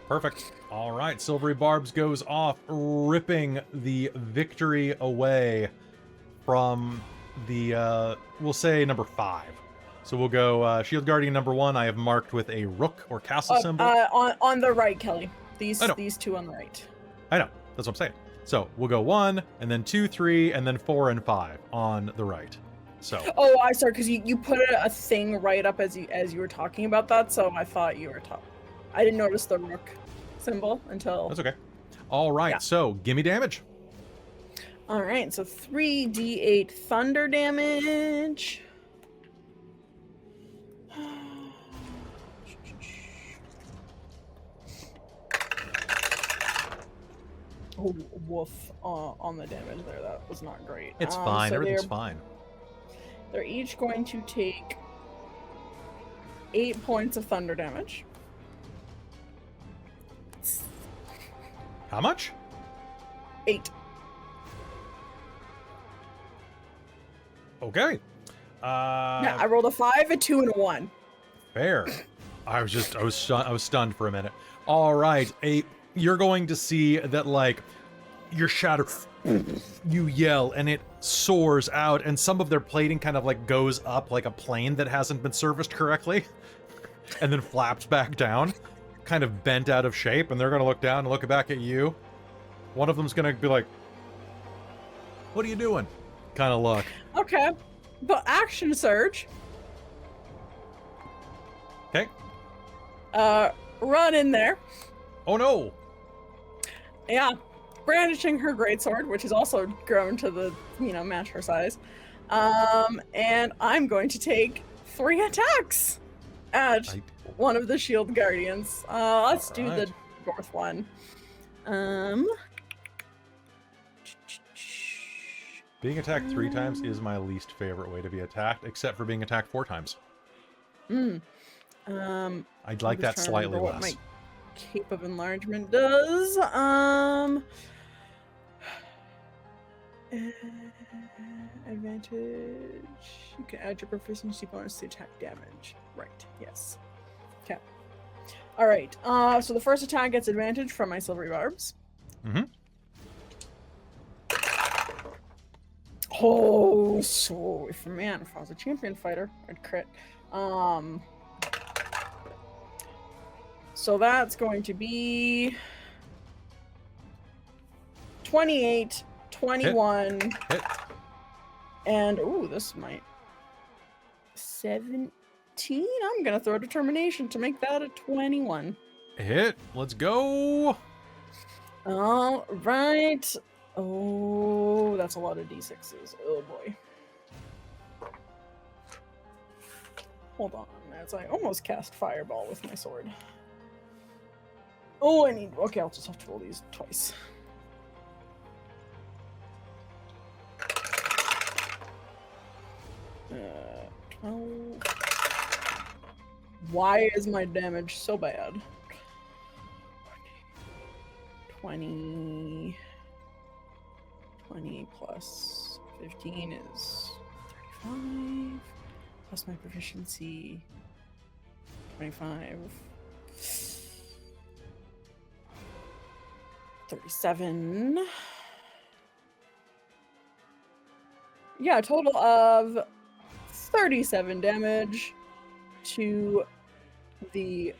Perfect. All right, Silvery Barbs goes off, ripping the victory away from the, we'll say number 5. So we'll go Shield Guardian number 1. I have marked with a rook or castle symbol. On the right, Kelly. I know. These 2 on the right. I know. That's what I'm saying. So we'll go 1, and then 2, 3, and then 4 and 5 on the right. So. Oh, I sorry, because you put a thing right up as you were talking about that, so I thought you were top. I didn't notice the rook symbol until. That's okay. All right, Yeah. so give me damage. All right, so 3d8 thunder damage. Oh, woof on the damage there. That was not great. It's fine. So Everything's they're- fine. They're each going to take 8 points of thunder damage. How much? 8. Okay. Yeah, I rolled a 5, a 2, and a 1. Fair. I was stunned for a minute. All right, 8 you're going to see that, like, your shatter, you yell, and it soars out, and some of their plating kind of, like, goes up like a plane that hasn't been serviced correctly, and then flaps back down, kind of bent out of shape, and they're going to look down and look back at you. One of them's going to be like, what are you doing? Kind of look. Okay. But action surge. Okay. Run in there. Oh, no. Yeah. Brandishing her greatsword, which is also grown to the, match her size. And I'm going to take 3 attacks at one of the shield guardians. Let's do the fourth one. Being attacked 3 times is my least favorite way to be attacked, except for being attacked 4 times. I'd like that slightly less. What my Cape of Enlargement does. Advantage. You can add your proficiency bonus to attack damage. Right. Yes. Okay. All right. So the first attack gets advantage from my silvery barbs. Mm-hmm. Oh, so if I was a champion fighter, I'd crit. So that's going to be 28, 21, Hit. and this might 17. I'm gonna throw determination to make that a 21. Hit. Let's go. All right. Oh, that's a lot of d6s. Oh boy. Hold on, as I almost cast Fireball with my sword. Oh, okay, I'll just have to roll these twice. Uh, 12. Why is my damage so bad? 20 plus 15 is 35. Plus my proficiency, 25. 37. Yeah, a total of 37 damage to the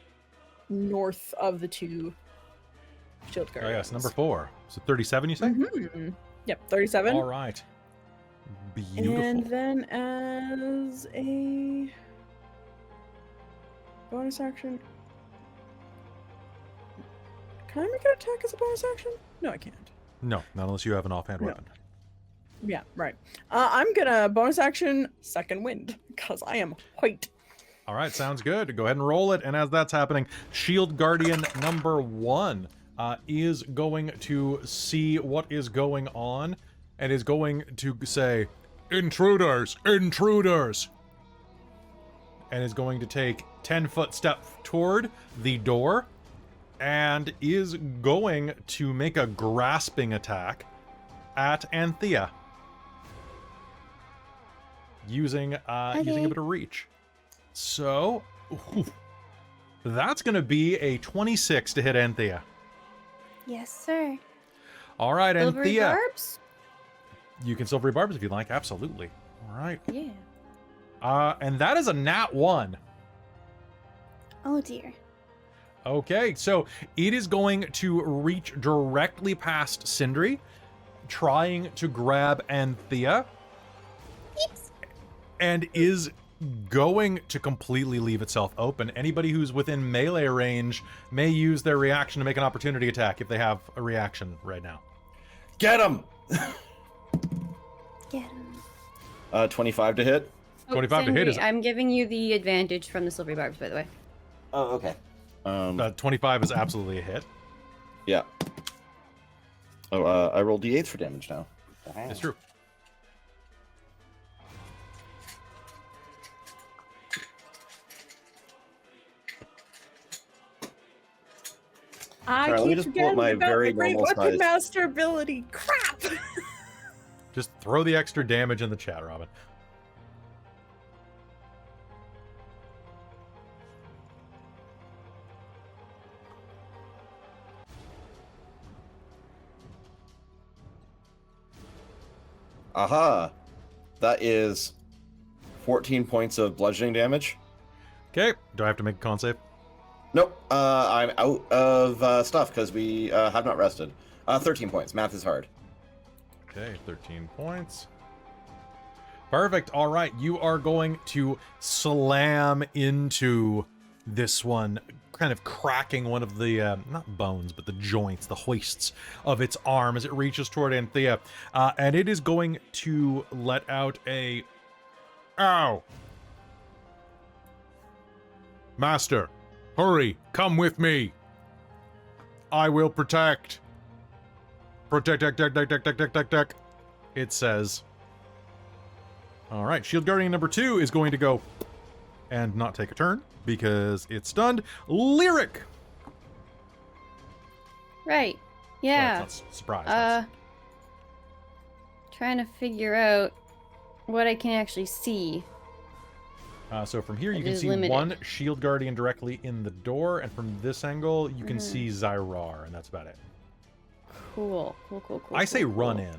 north of the 2 shield Oh, guardians. yes, number 4. So 37, you say? Mm-hmm. Yep, 37. All right. Beautiful. And then as a bonus action, can I make an attack as a bonus action? No, I can't. No, not unless you have an offhand No. weapon. Yeah, right. I'm gonna bonus action second wind because I am white. All right, sounds good. Go ahead and roll it. And as that's happening, Shield Guardian number 1 is going to see what is going on and is going to say, "Intruders! Intruders!" And is going to take 10-foot step toward the door and is going to make a grasping attack at Anthea. Using a bit of reach. So, that's going to be a 26 to hit Anthea. Yes, sir. All right, Silvery Anthea. barbs? You can silvery barbs if you like, absolutely. All right. Yeah. And that is a nat 1. Oh dear. Okay, so it is going to reach directly past Sindri, trying to grab Anthea, and is going to completely leave itself open. Anybody who's within melee range may use their reaction to make an opportunity attack if they have a reaction right now. Get him! Get him. 25 to hit. 25 to hit is... I'm giving you the advantage from the silvery barbs, by the way. Oh, okay. 25 is absolutely a hit. Yeah. Oh, I rolled d8s for damage now. It's true. I Alright, let me keep just pull up forgetting my about very the great normal weapon size. master ability. Crap! Just throw the extra damage in the chat, Robin. Aha! That is 14 points of bludgeoning damage. Okay. Do I have to make a con save? Nope. I'm out of stuff because we have not rested. 13 points. Math is hard. Okay, 13 points. Perfect. All right, you are going to slam into this one, kind of cracking one of the, not bones, but the joints, the hoists of its arm as it reaches toward Anthea. And it is going to let out a... Ow! Master, hurry, come with me. I will protect. Protect, it says. All right, Shield Guardian number 2 is going to go and not take a turn because it's stunned. Lyric! Right. Well, Yeah. it's not surprise. Trying to figure out what I can actually see. So from here, you It can is see limited. one Shield Guardian directly in the door, and from this angle, you can see Zai'rar, and that's about it. Cool. I say run cool. in.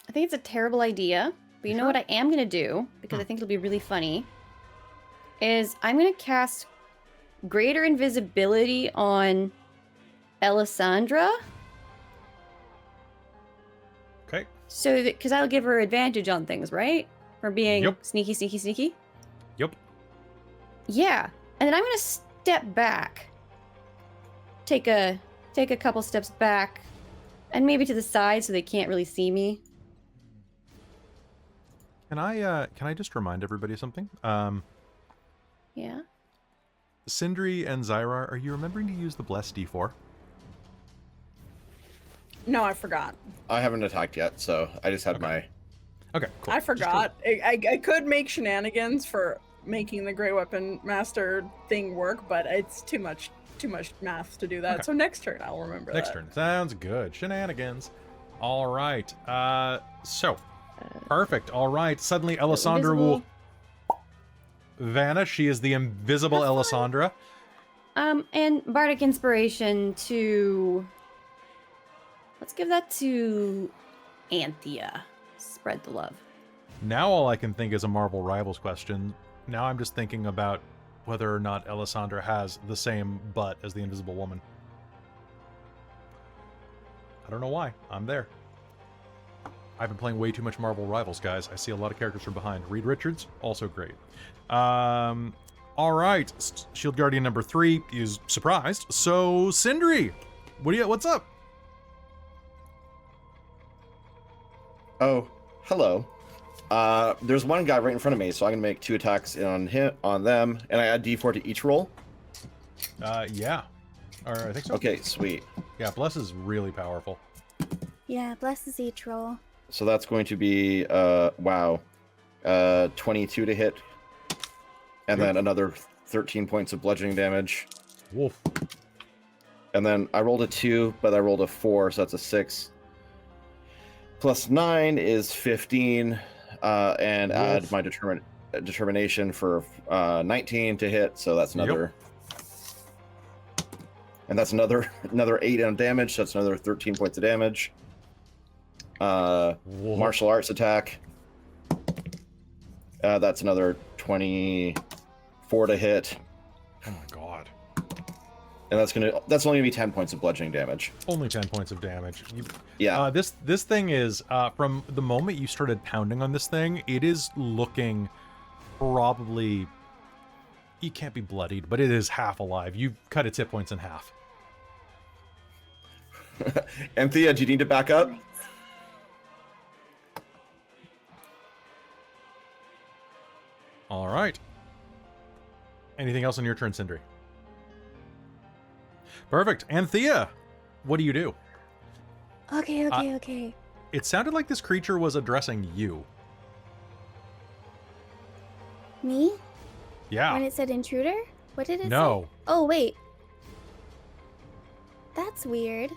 I think it's a terrible idea, but you know what I am going to do, because I think it'll be really funny, is I'm going to cast Greater Invisibility on Ellasandra. Okay. So, because that'll give her advantage on things, right? For being Yep. sneaky. Yep. Yeah. And then I'm going to step back. Take a couple steps back. And maybe to the side so they can't really see me. Can I just remind everybody of something? Yeah. Sindri and Zai'rar, are you remembering to use the Bless D4? No, I forgot. I haven't attacked yet, so I just had my... Okay, cool. I Just forgot. I could make shenanigans for making the Grey Weapon Master thing work, but it's too much math to do that. Okay. So next turn I'll remember Next that. turn. Sounds good. Shenanigans. All right. So perfect. All right. Suddenly, Ellasandra will vanish. She is the invisible Ellasandra. And Bardic Inspiration to... Let's give that to Anthea. Spread the love. Now all I can think is a Marvel Rivals question. Now I'm just thinking about whether or not Ellasandra has the same butt as the Invisible Woman. I don't know why. I'm there. I've been playing way too much Marvel Rivals, guys. I see a lot of characters from behind. Reed Richards, also great. All right. Shield Guardian number 3 is surprised. So, Sindri, what's up? Oh, hello. There's one guy right in front of me, so I'm gonna make 2 attacks on them, and I add D4 to each roll. Yeah. Or I think so. Okay, sweet. Yeah, Bless is really powerful. Yeah, blesses each roll. So that's going to be 22 to hit, and then another 13 points of bludgeoning damage. Wolf. And then I rolled a 2, but I rolled a 4, so that's a 6. Plus 9 is 15, and add my determination for 19 to hit, so that's another. And that's another 8 on damage, so that's another 13 points of damage. Martial arts attack. That's another 24 to hit. Oh my god. And that's only gonna be 10 points of bludgeoning damage. Only 10 points of damage. Yeah. This thing is from the moment you started pounding on this thing, it is looking probably, it can't be bloodied, but it is half alive. You've cut its hit points in half. Anthea, do you need to back up? All right. Anything else on your turn, Sindri? Perfect. Anthea, what do you do? Okay. It sounded like this creature was addressing you. Me? Yeah. When it said intruder? What did it say? No. Oh, wait. That's weird.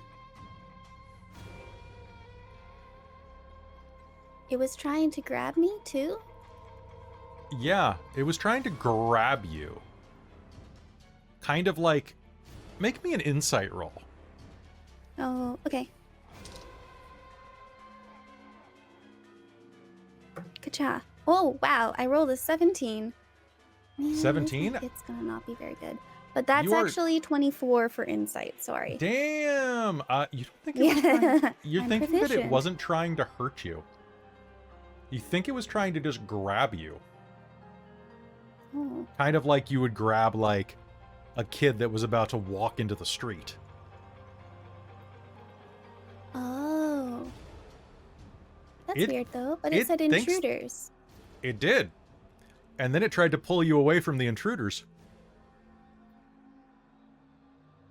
It was trying to grab me, too? Yeah, it was trying to grab you. Kind of like, make me an insight roll. Oh, okay. Ka-cha. Oh, wow. I rolled a 17. Man, 17? It's gonna not be very good. But that's You are- actually 24 for insight. Sorry. Damn! You don't think it was trying... You're I'm thinking that it proficient. wasn't trying to hurt you. You think it was trying to just grab you. Oh. Kind of like you would grab, like, a kid that was about to walk into the street. Oh. That's It- weird though, but it it said thinks- intruders. It did. And then it tried to pull you away from the intruders.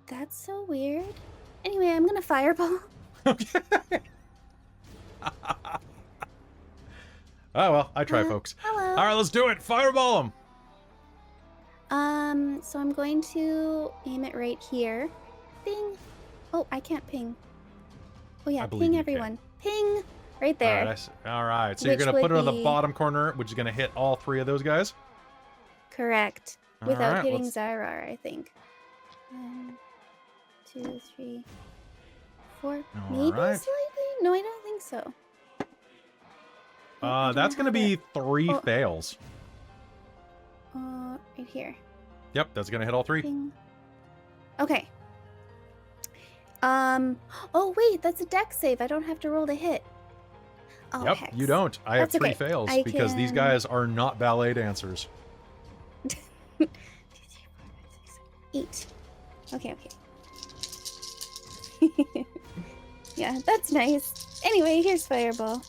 That's so weird. Anyway, I'm gonna fireball. Okay. Oh, well, I try, folks. Hello. All right, let's do it. Fireball them. So I'm going to aim it right here. Ping. Oh, I can't ping. Oh yeah, I believe ping you everyone. Ping. Right there. All right. So you're Which going to put it would on the be- bottom corner, which is going to hit all three of those guys. Correct. All Without right, hitting let's- Zai'rar, I think. 1, 2, 3, 4. All Maybe right. slightly? No, I don't think so. I That's don't going to have be 3 Oh. fails. Right here. Yep, that's going to hit all 3. Ping. Okay. Oh wait, that's a dex save. I don't have to roll to hit. Oh, Yep, hex. you don't. I have That's 3 okay. fails I because these can- guys are not ballet dancers. 8. Okay. Yeah, that's nice. Anyway, here's fireball.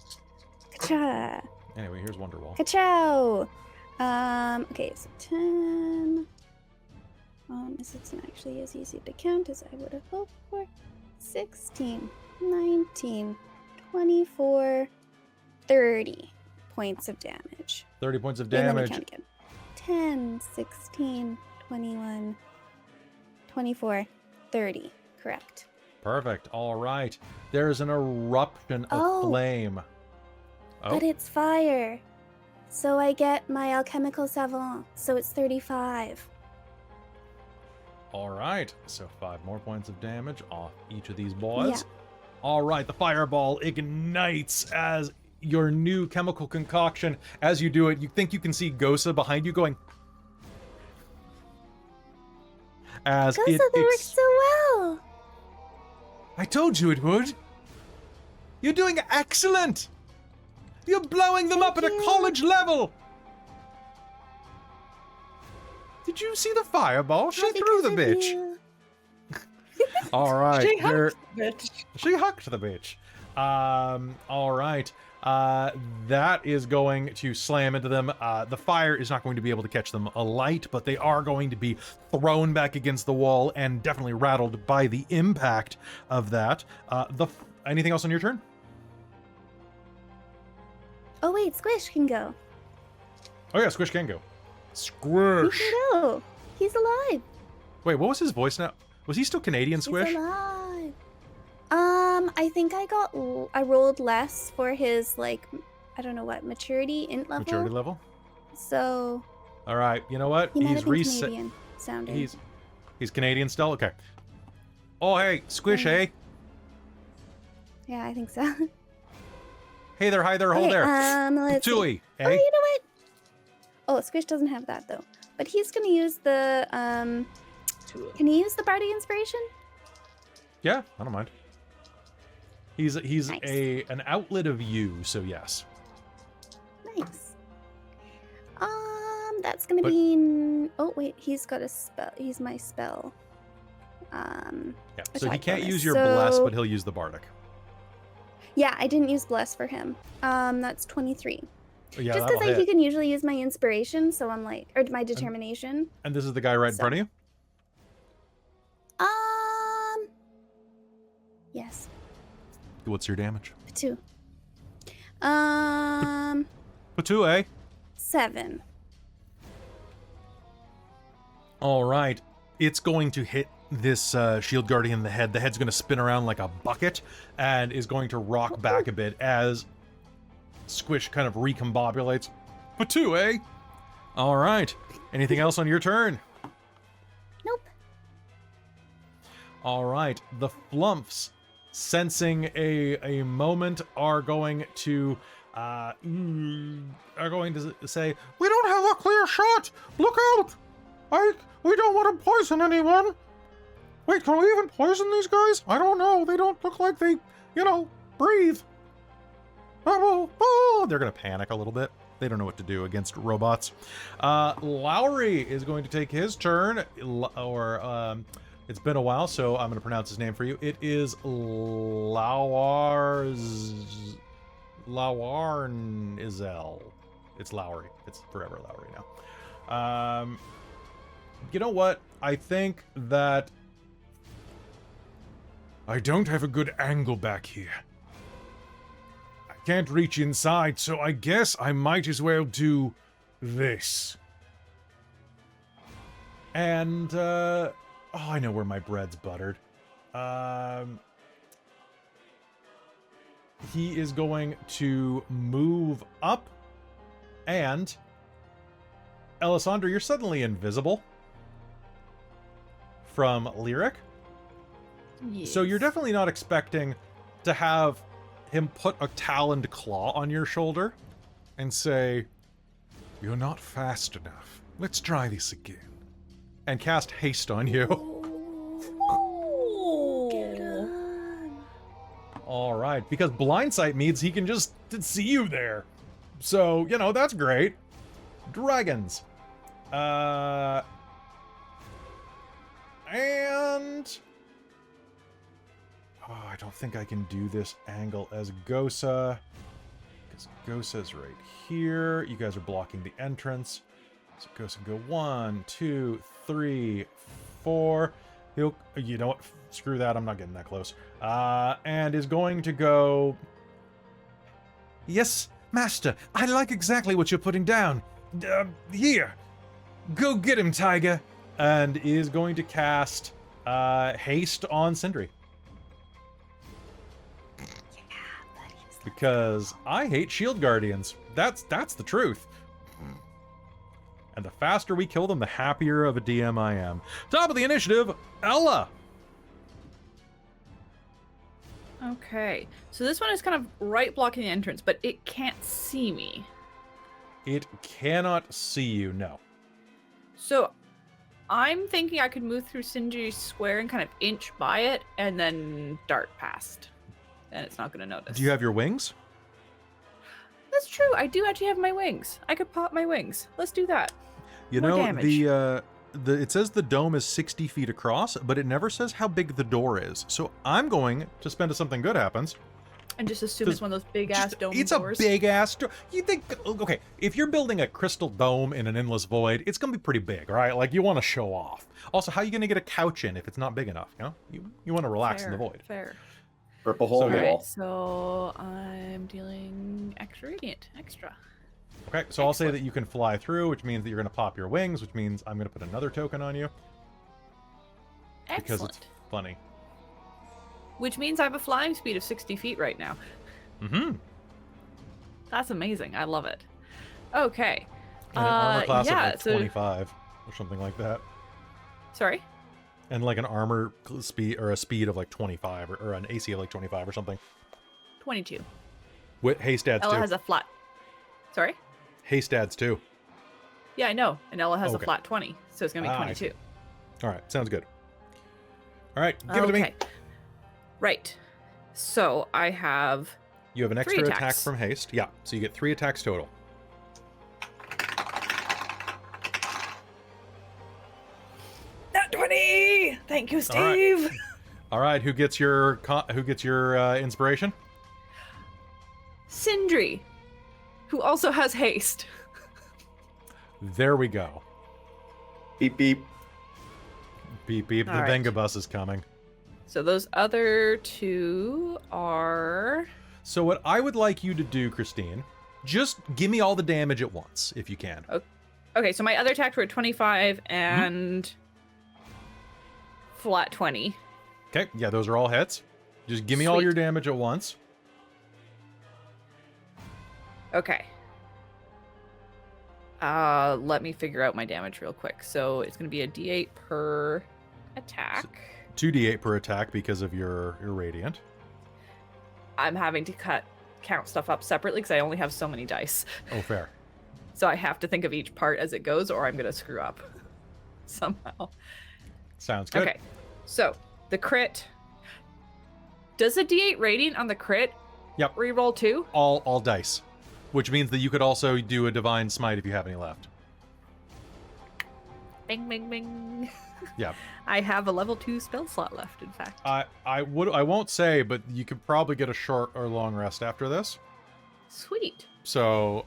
Ka-cha. Anyway, here's Wonderwall. Ka-chow. Okay, so 10. This isn't actually as easy to count as I would have hoped for. 16, 19, 24, 30 points of damage. 30 points of Wait, let me damage. count again. 10, 16, 21, 24, 30. Correct. Perfect. All right. There's an eruption of Oh. flame. Oh, But it's fire. So I get my alchemical savant. So it's 35. all right. So 5 more points of damage off each of these boys. Yeah. All right. The fireball ignites as your new chemical concoction. As you do it, you think you can see Gosa behind you going. As Gosa, it that works so well. I told you it would. You're doing excellent. You're blowing them up at a Thank you. college level. Did you see the fireball? She All threw the because of bitch. you. All right. She there- hucked the bitch. She hucked the bitch. All right. That is going to slam into them. The fire is not going to be able to catch them alight, but they are going to be thrown back against the wall and definitely rattled by the impact of that. Anything else on your turn? Oh wait, Squish can go. Oh yeah, Squish can go. He Squish. can go. He's alive. Wait, what was his voice now? Was he still Canadian, Squish? He's alive. I think I rolled less for his like, I don't know what maturity int level. Maturity level. So All right. You know what? he might He's have been reset. Canadian sounding. He's Canadian still. Okay. Oh hey, Squish. Yeah. Hey. Yeah, I think so. Hey there. Hi there. Hold Okay, there. let's see. Tui. Oh, Hey. you know what? Oh, Squish doesn't have that though. But he's gonna use the Can he use the Bardic Inspiration? Yeah, I don't mind. He's Nice. an outlet of you, so yes. Nice. That's gonna But- be. Oh wait, he's got a spell. He's my spell. Yeah. So he Attack can't bonus. use your bless, So- but he'll use the bardic. Yeah, I didn't use bless for him. That's 23. Oh, yeah, Just that'll because hit. he can usually use my inspiration, so I'm like, or my determination. And this is the guy right in So- front of you. Yes, What's your damage? 2. 2, eh? 7. All right. It's going to hit this shield guardian in the head. The head's going to spin around like a bucket and is going to rock back a bit as Squish kind of recombobulates. 2, eh? All right. Anything else on your turn? Nope. All right. The flumps sensing a moment, are going to say, "We don't have a clear shot! Look out! We don't want to poison anyone! Wait, can we even poison these guys? I don't know. They don't look like they, breathe. Oh, they're going to panic a little bit. They don't know what to do against robots. Lowry is going to take his turn, it's been a while, so I'm going to pronounce his name for you. It is Lawarnizel. It's Lowry. It's forever Lowry now. You know what? I think that I don't have a good angle back here. I can't reach inside, so I guess I might as well do this. And, I know where my bread's buttered. He is going to move up, and Ellasandra, you're suddenly invisible from Lyric. Yes. So you're definitely not expecting to have him put a taloned claw on your shoulder and say, "You're not fast enough. Let's try this again." And cast haste on you. Get on. All right, because blind sight means he can just see you there. So, that's great. Dragons. And I don't think I can do this angle as Gosa, because Gosa's right here. You guys are blocking the entrance. So Gosa can go 1, 2, 3, 4. You know what? Screw that. I'm not getting that close. And is going to go. "Yes, Master. I like exactly what you're putting down. Here. Go get him, Tiger." And is going to cast haste on Sindri. Because I hate shield guardians. That's the truth. And the faster we kill them, the happier of a DM I am. Top of the initiative, Ella. Okay, so this one is kind of right blocking the entrance, but it can't see me. It cannot see you, no. So I'm thinking I could move through Sindri's square and kind of inch by it and then dart past. And it's not going to notice. Do you have your wings? That's true. I do actually have my wings. I could pop my wings. Let's do that. You More know, damage. it says the dome is 60 feet across, but it never says how big the door is. So I'm going to spend if something good happens. And just assume it's one of those big ass dome It's doors. a big ass door. You think, okay, if you're building a crystal dome in an endless void, it's going to be pretty big, right? Like, you want to show off. Also, how are you going to get a couch in if it's not big enough? You want to relax in the void. Fair. Purple hole So, yeah. wall. Alright, so I'm dealing extra radiant. Extra. Okay, so I'll say that you can fly through, which means that you're going to pop your wings, which means I'm going to put another token on you. Because Excellent. it's funny. Which means I have a flying speed of 60 feet right now. Mm-hmm. That's amazing. I love it. Okay. And an armor class yeah, of like 25 or something like that. Sorry? And like an armor speed or a speed of like 25 or an AC of like 25 or something. 22. With haste adds Ella too. has a flat. Sorry? Haste adds too. Yeah, I know. And Ella has Okay. a flat 20. So it's going to be Ah, I 22. All right, sounds good. All right, give it to me. Right. So I have You have an 3 extra attack attacks. from haste. Yeah, so you get 3 attacks total. Nat 20! Thank you, All right. Steve! All right, who gets your inspiration? Sindri, who also has haste. There we go. Beep beep. Beep beep. The All right. Venga bus is coming. So those other 2 are... So what I would like you to do, Christine, just give me all the damage at once, if you can. Okay, so my other attacks were 25 and flat 20. Okay, yeah, those are all hits. Just give me all Sweet. your damage at once. Okay. Let me figure out my damage real quick. So it's going to be a d8 per attack. 2d8 per attack because of your radiant. I'm having to count stuff up separately because I only have so many dice. Oh, fair. So I have to think of each part as it goes, or I'm going to screw up somehow. Sounds good. Okay, so the crit. Does a D8 radiant on the crit Yep. reroll too? All dice, which means that you could also do a divine smite if you have any left. Bing, bing, bing. Yeah. I have a level 2 spell slot left, in fact. I won't say, but you could probably get a short or long rest after this. Sweet. So,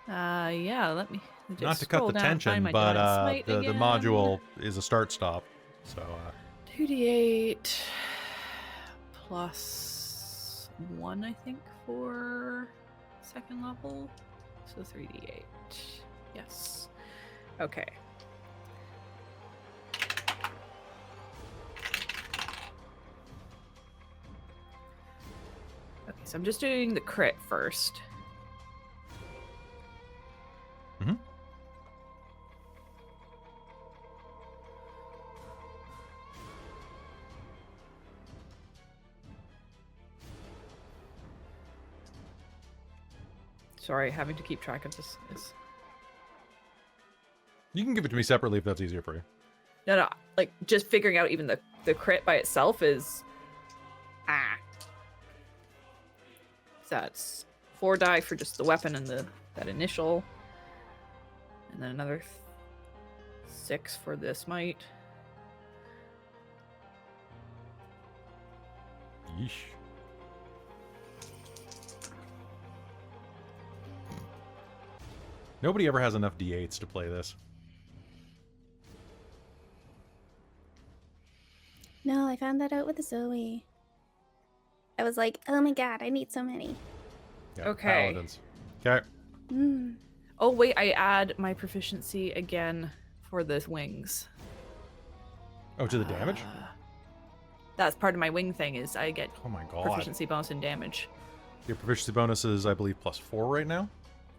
Yeah, let me just not to cut scroll the down and tension, find my but divine smite the again. module is a start stop. So, 2d8 plus 1, I think, for second level. So 3d8. Yes. Okay. Okay, so I'm just doing the crit first. Mm-hmm. Sorry, having to keep track of this is... You can give it to me separately if that's easier for you. No, like, just figuring out even the crit by itself is... So that's 4 die for just the weapon and that initial. And then another 6 for the smite. Yeesh. Nobody ever has enough D8s to play this. No, I found that out with Zoe. I was like, oh my god, I need so many. Yeah, Okay. Paladins. Okay. Mm. Oh, wait, I add my proficiency again for the wings. Oh, to the damage? That's part of my wing thing is I get Oh my god. proficiency bonus in damage. Your proficiency bonus is, I believe, +4 right now?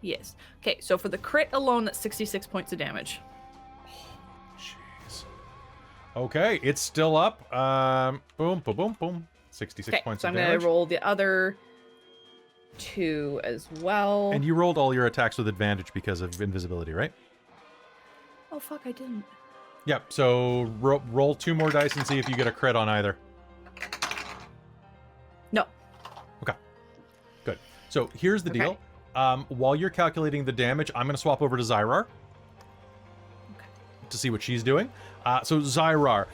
Yes. Okay, so for the crit alone, that's 66 points of damage. Jeez. Okay, it's still up. Boom, boom, boom, boom. 66 Okay, points so of I'm damage. going to roll the other 2 as well. And you rolled all your attacks with advantage because of invisibility, right? Oh, fuck, I didn't. Yep, so roll 2 more dice and see if you get a crit on either. No. Okay, good. So here's the deal. While you're calculating the damage, I'm going to swap over to Zai'rar to see what she's doing. So Zai'rar,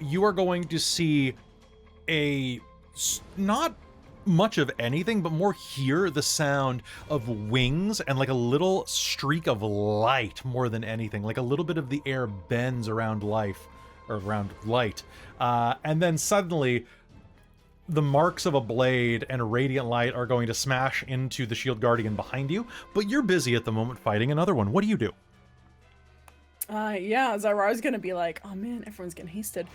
you are going to see not much of anything, but more hear the sound of wings and like a little streak of light more than anything. Like a little bit of the air bends around life, or around light. And then suddenly the marks of a blade and a radiant light are going to smash into the shield guardian behind you, but you're busy at the moment fighting another one. What do you do? Yeah, Zai'rar's gonna be like, oh man, everyone's getting hasted.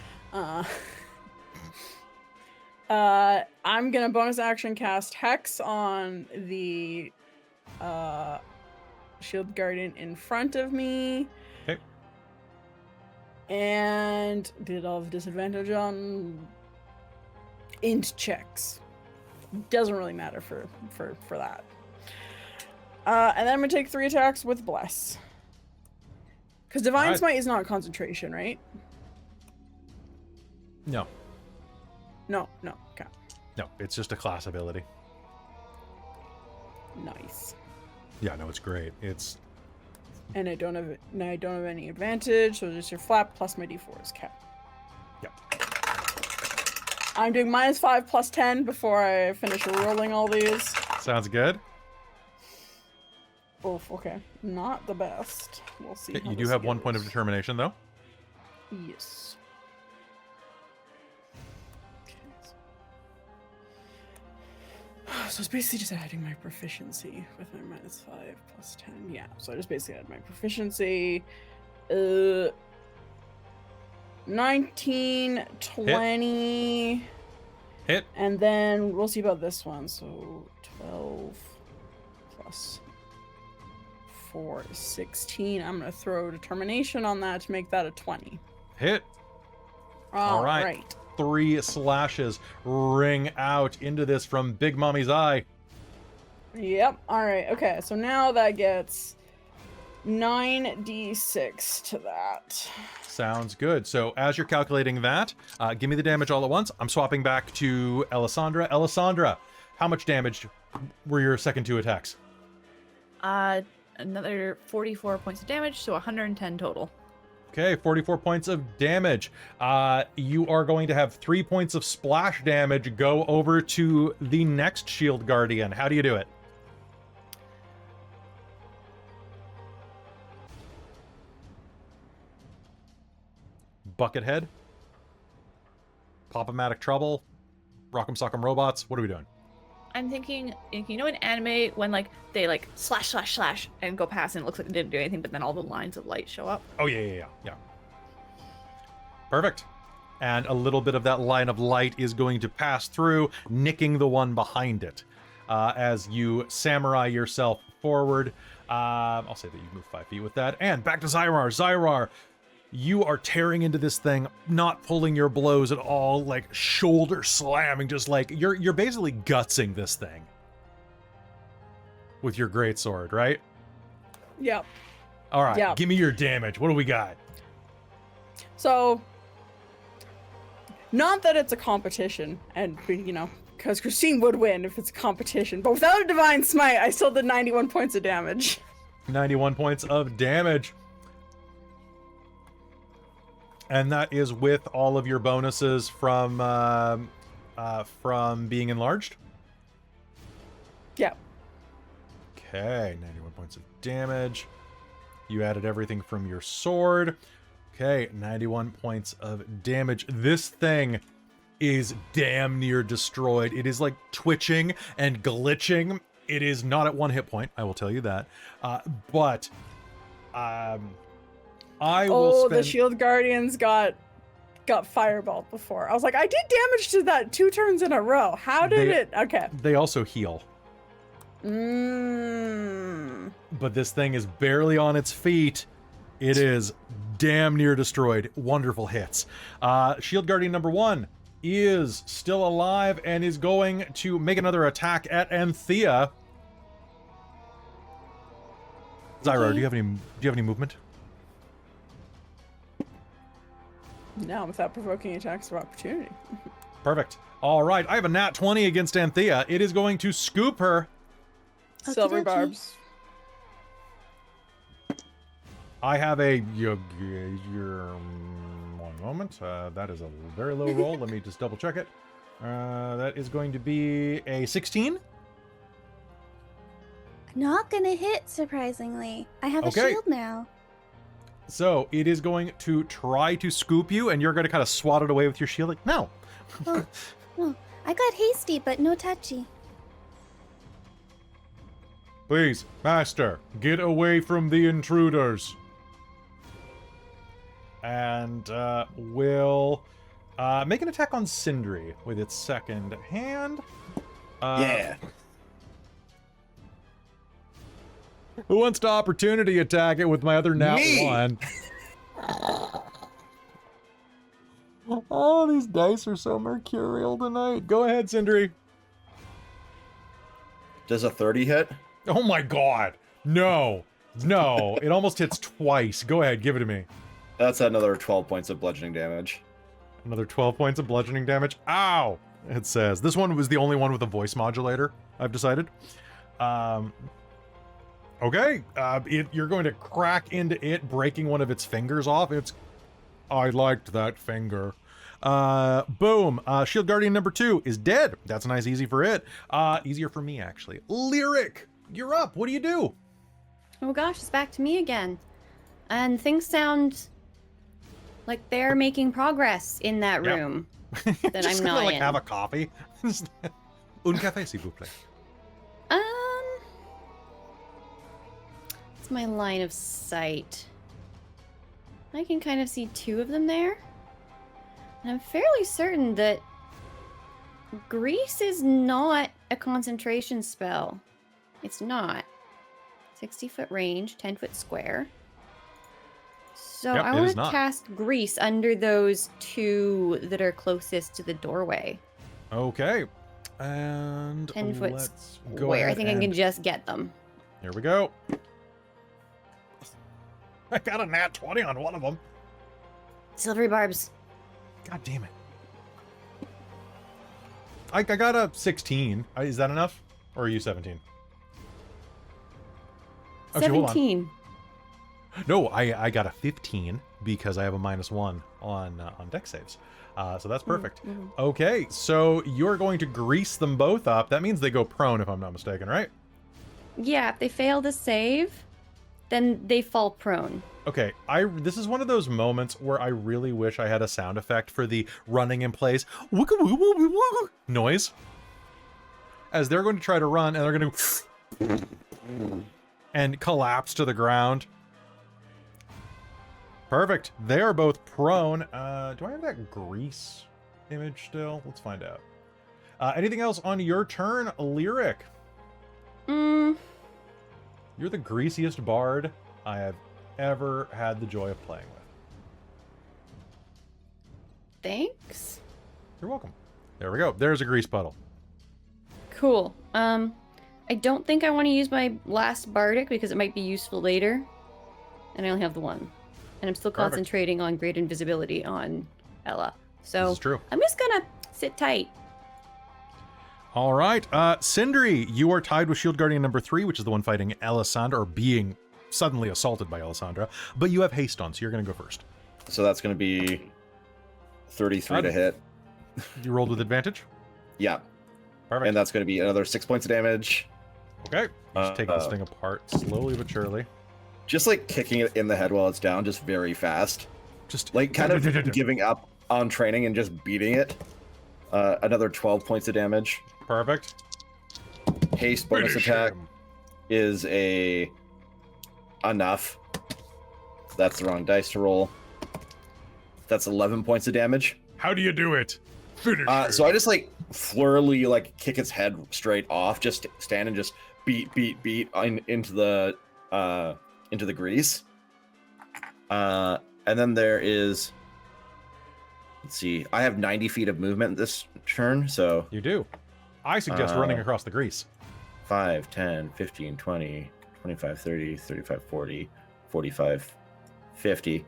I'm gonna bonus action cast Hex on the shield guardian in front of me. Okay. And did all have disadvantage on int checks. Doesn't really matter for that. And then I'm gonna take 3 attacks with Bless. Because Divine Alright. Smite is not concentration, right? No, No, okay. no, it's just a class ability. Nice. Yeah, no, it's great. It's And I don't have any advantage, so just your flap plus my d4s. Okay. Yep. I'm doing -5 plus 10 before I finish rolling all these. sounds good. Oof, okay. Not the best. We'll see. Okay, how you do this have 1 point of goes. determination, though. Yes. So it's basically just adding my proficiency with my -5 plus 10. Yeah, so I just basically add my proficiency. 19, 20. Hit. And then we'll see about this one. So 12 plus 4 is 16. I'm going to throw determination on that to make that a 20. Hit. All right. 3 slashes ring out into this from Big Mommy's eye. Yep. All right. Okay. So now that gets 9d6 to that. Sounds good. So as you're calculating that, give me the damage all at once. I'm swapping back to Ellasandra. Ellasandra, how much damage were your second 2 attacks? Another 44 points of damage, so 110 total. Okay, 44 points of damage. You are going to have 3 points of splash damage go over to the next Shield Guardian. How do you do it? Buckethead? Pop-O-Matic Trouble? Rock'em Sock'em Robots? What are we doing? I'm thinking, you know, in anime when like they like slash slash slash and go past and it looks like they didn't do anything, but then all the lines of light show up. Oh yeah. Perfect. And a little bit of that line of light is going to pass through, nicking the one behind it. As you samurai yourself forward. I'll say that you move 5 feet with that. And back to Zai'rar. Zai'rar, you are tearing into this thing, not pulling your blows at all, like shoulder slamming, just like you're basically gutsing this thing with your greatsword, right? Yep. All right, Yep. Give me your damage. What do we got? So, not that it's a competition, and you know, because Christine would win if it's a competition, but without a divine smite, I still did 91 points of damage. 91 points of damage. And that is with all of your bonuses from being enlarged? Yeah. Okay, 91 points of damage. You added everything from your sword. Okay, 91 points of damage. This thing is damn near destroyed. It is like twitching and glitching. It is not at 1 hit point, I will tell you that. But I will spend... the Shield Guardians got fireballed before. I was like, I did damage to that 2 turns in a row. How did it? Okay. They also heal. But this thing is barely on its feet. It is damn near destroyed. Wonderful hits. Shield Guardian number 1 is still alive and is going to make another attack at Anthea. Zai'rar, do you have any movement? No, without provoking attacks of opportunity. Perfect. All right, I have a nat 20 against Anthea. It is going to scoop her. Silver Okey-dokey. barbs. I have a... one moment. That is a very low roll. Let me just double check it. That is going to be a 16. Not gonna hit, surprisingly. I have a Okay. shield now. So it is going to try to scoop you, and you're going to kind of swat it away with your shield. Like, no. Oh, I got hasty, but no touchy. Please, master, get away from the intruders. And will make an attack on Sindri with its second hand. Yeah. Who wants to opportunity attack it with my other nat Me! 1? Oh, these dice are so mercurial tonight. Go ahead, Sindri. Does a 30 hit? Oh my god. No. No. It almost hits twice. Go ahead, give it to me. That's another 12 points of bludgeoning damage. Another 12 points of bludgeoning damage. Ow! It says. This one was the only one with a voice modulator, I've decided. Okay. You're going to crack into it, breaking one of its fingers off. I liked that finger. Boom. Shield Guardian number 2 is dead. That's nice, easy for it. Easier for me, actually. Lyric, you're up. What do you do? Oh gosh, it's back to me again. And things sound like they're making progress in that Yep. room that Just I'm gonna, not like, in. have a coffee. Un café, s'il vous plaît. It's my line of sight. I can kind of see 2 of them there. And I'm fairly certain that grease is not a concentration spell. It's not. 60-foot range, 10-foot square. So Yep, I it want is to not. cast grease under those 2 that are closest to the doorway. Okay. And 10 foot let's go square. I ahead think I can and- just get them. Here we go. I got a nat 20 on one of them. Silvery barbs. God damn it. I got a 16. Is that enough? Or are you 17? Actually, hold on. 17. No, I got a 15 because I have a -1 on deck saves. So that's perfect. Mhm. Okay, so you're going to grease them both up. That means they go prone, if I'm not mistaken, right? Yeah, if they fail to save, then they fall prone. Okay, this is one of those moments where I really wish I had a sound effect for the running in place noise. As they're going to try to run, and they're going to and collapse to the ground. Perfect. They are both prone. Do I have that grease image still? Let's find out. Anything else on your turn, Lyric? You're the greasiest bard I have ever had the joy of playing with. Thanks. You're welcome. There we go. There's a grease puddle. Cool. I don't think I want to use my last bardic because it might be useful later. And I only have the one. And I'm still Perfect. concentrating on great invisibility on Ella. This So is true. I'm just gonna sit tight. All right. Sindri, you are tied with Shield Guardian number 3, which is the one fighting Alessandra, or being suddenly assaulted by Alessandra. But you have haste on, so you're going to go first. So that's going to be 33 to hit. You rolled with advantage? Yeah. Perfect. And that's going to be another 6 points of damage. Okay. You just take this thing apart slowly but surely. Just like kicking it in the head while it's down, just very fast. Just Like kind of giving up on training and just beating it. Another 12 points of damage. Perfect. Haste bonus Finish attack him. is enough. That's the wrong dice to roll. That's 11 points of damage. How do you do it? Finish So I just like flurily like kick its head straight off, just stand and just beat into the grease. And then there is, let's see, I have 90 feet of movement this turn, so You do. I suggest running across the grease. 5, 10, 15, 20, 25, 30, 35, 40, 45, 50.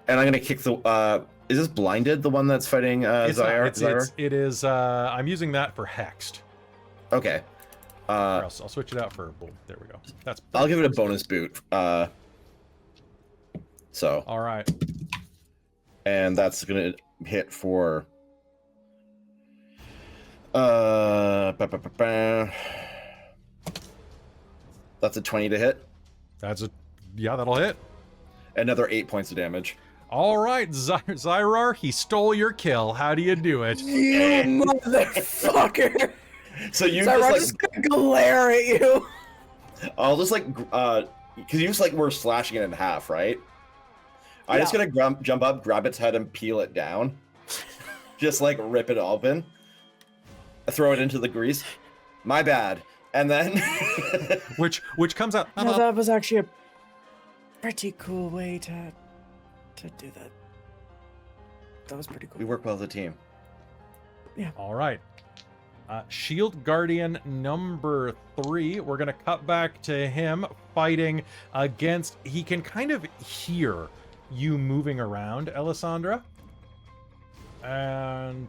And I'm gonna kick the is this blinded, the one that's fighting Zai'rar? It is I'm using that for hexed. Okay. Or else I'll switch it out for boom. There we go. That's I'll give it a bonus boot. So all right. and that's gonna hit for that's a 20 to hit. Yeah, that'll hit. Another 8 points of damage. All right, Zai'rar, he stole your kill. How do you do it? You motherfucker! So you Zai'rar just just gonna glare at you. I'll just like because you just like were slashing it in half, right? I'm just gonna jump up, grab its head, and peel it down. Just like rip it open, throw it into the grease. My bad. And then Which comes out. No, that was actually a pretty cool way to do that. That was pretty we cool. work well as a team. All right. Shield Guardian number 3. We're going to cut back to him fighting against... He can kind of hear you moving around, Alessandra. And...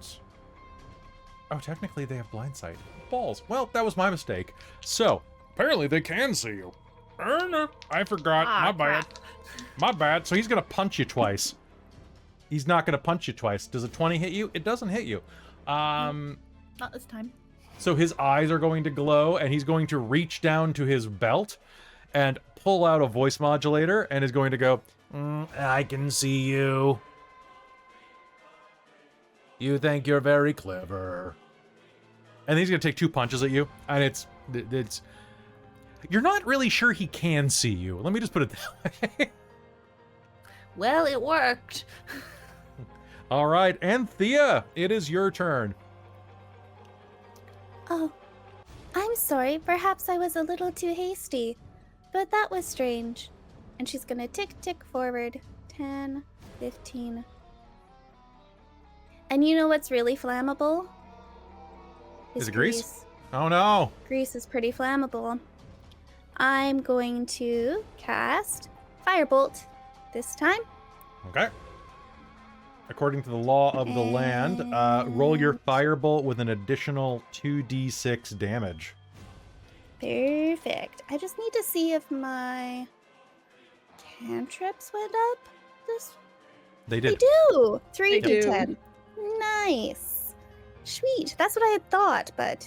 Oh, technically they have blind sight. Balls. Well, that was my mistake. So, apparently they can see you. No, I forgot. My bad. My bad. So he's going to punch you twice. He's not going to punch you twice. Does a 20 hit you? It doesn't hit you. Not this time. So his eyes are going to glow, and he's going to reach down to his belt and pull out a voice modulator, and is going to go, I can see you. You think you're very clever. And he's going to take 2 punches at you, and it's... You're not really sure he can see you. Let me just put it that way. Well, it worked. All right, Anthea, it is your turn. Oh, I'm sorry. Perhaps I was a little too hasty. But that was strange. And she's gonna tick forward 10, 15. And you know what's really flammable? Is it grease? Oh no! Grease is pretty flammable. I'm going to cast Firebolt this time. Okay. According to the law of the land, roll your firebolt with an additional 2d6 damage. Perfect. I just need to see if my cantrips went up. They They did. do. 3 They do. d10. Nice. Sweet. That's what I had thought, but